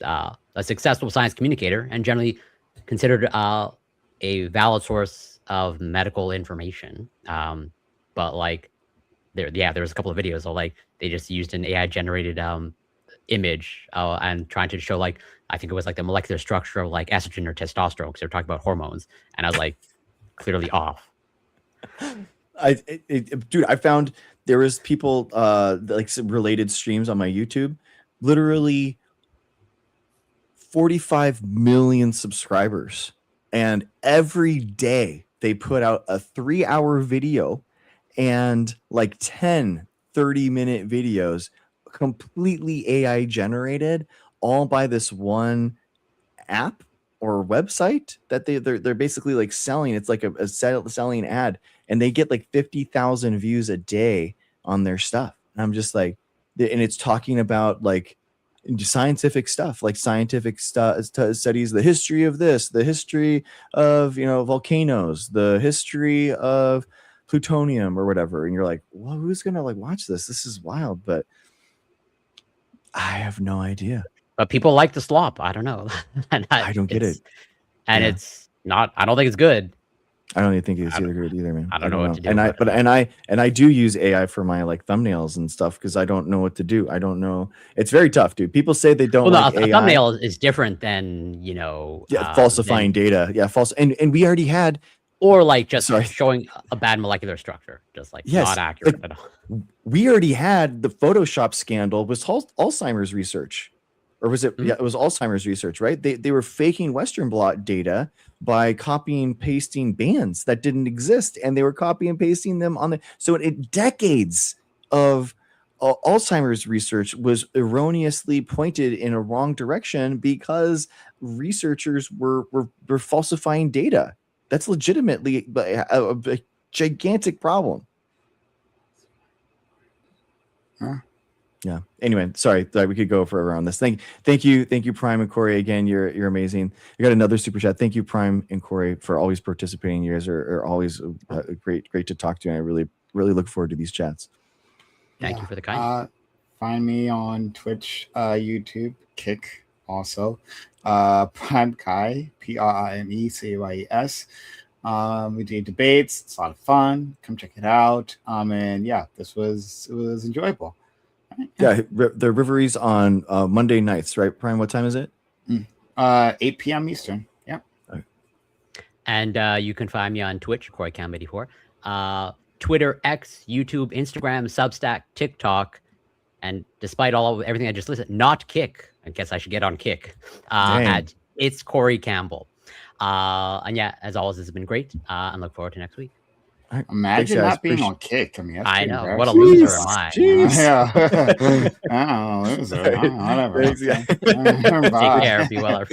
a successful science communicator and generally considered a valid source of medical information. But like there was a couple of videos of like they just used an AI generated image and trying to show like I think it was like the molecular structure of like estrogen or testosterone because they're talking about hormones, and I was like clearly off. Dude, I found there was people like some related streams on my YouTube, literally 45 million subscribers, and every day they put out a 3-hour video and like 10 30-minute videos completely AI generated, all by this one app or website that they're basically like selling. It's like a selling ad, and they get like 50,000 views a day on their stuff. And I'm just like, and it's talking about like scientific stuff, like scientific studies, the history of this, the history of, you know, volcanoes, the history of plutonium or whatever. And you're like, well, who's going to like watch this? This is wild, but I have no idea. But people like the slop. I don't know. And I don't get it. And it's not, I don't think it's good. I don't even think it's either good either, man. I don't know what to do. And I do use AI for my like thumbnails and stuff because I don't know what to do. I don't know. It's very tough, dude. People say they don't like AI. A thumbnail is different than, you know, falsifying data. Yeah, false. And we already had, or like just showing a bad molecular structure, just like not accurate at all. We already had the Photoshop scandal was Alzheimer's research. Or was it? Yeah, it was Alzheimer's research, right? They were faking Western blot data by copying and pasting bands that didn't exist, and they were copying and pasting them on the. So decades of Alzheimer's research was erroneously pointed in a wrong direction because researchers were falsifying data. That's legitimately a gigantic problem. Huh? Yeah. Anyway, sorry that we could go forever on this. Thank you, Prime and Corey. Again, you're amazing. I got another super chat. Thank you, Prime and Corey, for always participating. You guys are always great to talk to, and I really look forward to these chats. Thank you for the kind. Find me on Twitch, YouTube, Kick, also. Prime Kai, PRIMECAYES. We do debates. It's a lot of fun. Come check it out. And yeah, it was enjoyable. Yeah, the Riveries on Monday nights, right? Prime, what time is it? 8 p.m. Eastern. Yeah. Right. And you can find me on Twitch, CoreyCam84, Twitter, X, YouTube, Instagram, Substack, TikTok, and despite everything I just listed, not Kick. I guess I should get on Kick. At It's Corey Campbell. And yeah, as always, it's been great. And look forward to next week. Right. Imagine not being on Kick. I mean, I know. What a loser am I? Yeah. I don't know, loser. Whatever. Take care. Be well.